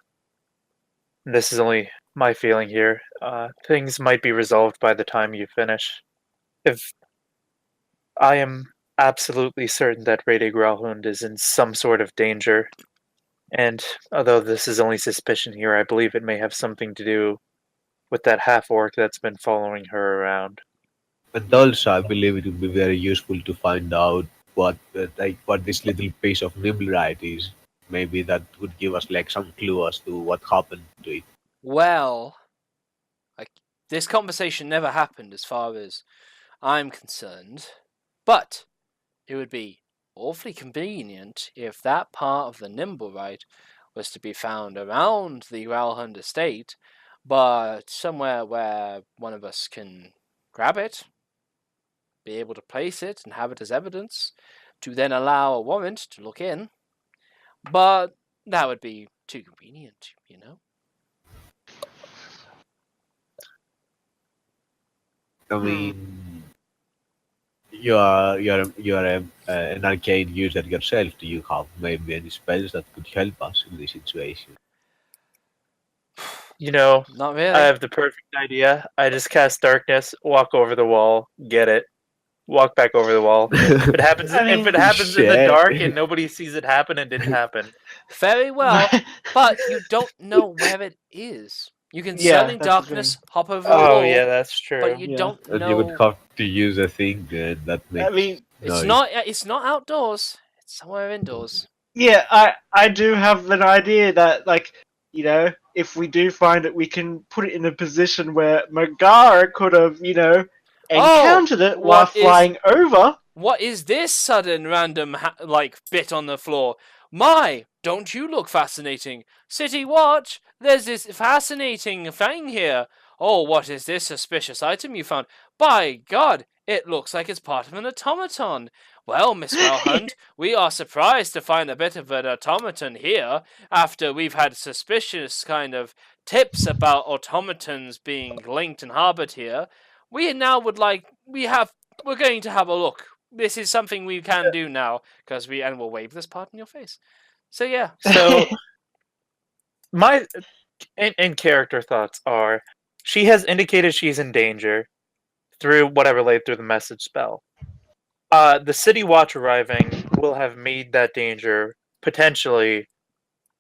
this is only my feeling here. Things might be resolved by the time you finish. If I am absolutely certain that Rede Gralhund is in some sort of danger, and although this is only suspicion here, I believe it may have something to do with that half-orc that's been following her around. And also, I believe it would be very useful to find out what this little piece of Nimblewright is. Maybe that would give us like some clue as to what happened to it. Well, this conversation never happened as far as I'm concerned, but it would be awfully convenient if that part of the Nimblewright was to be found around the Growlhund estate, but somewhere where one of us can grab it, be able to place it and have it as evidence, to then allow a warrant to look in. But that would be too convenient, you know? I mean, you're an arcane user yourself. Do you have maybe any spells that could help us in this situation? You know, Not really. I have the perfect idea. I just cast darkness, walk over the wall, get it, walk back over the wall. If it happens, I mean, if it happens in the shit. dark and nobody sees it happen, it didn't happen. Very well, but you don't know where it is. You can Yeah, suddenly that's the darkness, thing. hop over a Oh wall, yeah, that's true. but you Yeah. don't And you would know. have to use a thing that makes I mean, It's noise. It's not outdoors. It's somewhere indoors. yeah, I do have an idea that, like, you know, if we do find it, we can put it in a position where Megara could have, you know, encountered it while flying over. What is this sudden random bit on the floor? My, don't you look fascinating? City Watch, there's this fascinating thing here. Oh, what is this suspicious item you found? By God, it looks like it's part of an automaton. Well, Miss Growlhund, we are surprised to find a bit of an automaton here after we've had suspicious kind of tips about automatons being linked and harbored here. We now would like, we're going to have a look. This is something we can do now, because and we'll wave this part in your face. So yeah. So my in character thoughts are, she has indicated she's in danger through what I relayed through the message spell. The City Watch arriving will have made that danger potentially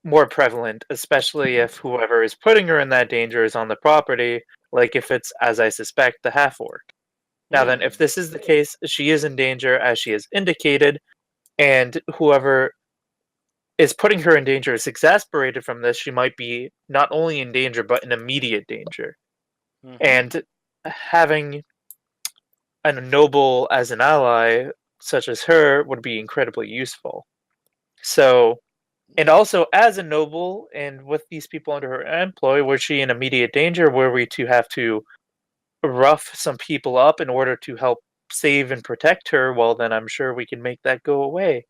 more prevalent, especially if whoever is putting her in that danger is on the property, like if it's, as I suspect, the half-orc. Now then, if this is the case, she is in danger, as she has indicated, and whoever is putting her in danger is exasperated from this, she might be not only in danger, but in immediate danger. Mhm. And having a noble as an ally, such as her, would be incredibly useful. So, and also as a noble, and with these people under her employ, was she in immediate danger? Were we to have to rough some people up in order to help save and protect her? Well, then I'm sure we can make that go away.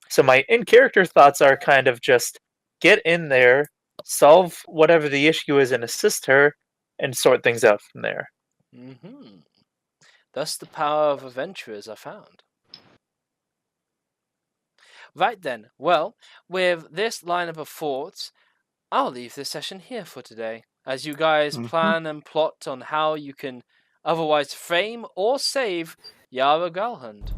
So my in-character thoughts are kind of just get in there, solve whatever the issue is, and assist her, and sort things out from there. Mm-hmm. Thus the power of adventurers are found. Right then, well, with this lineup of thoughts, I'll leave this session here for today. as you guys Mhm. plan and plot on how you can otherwise frame or save Yara Galhund.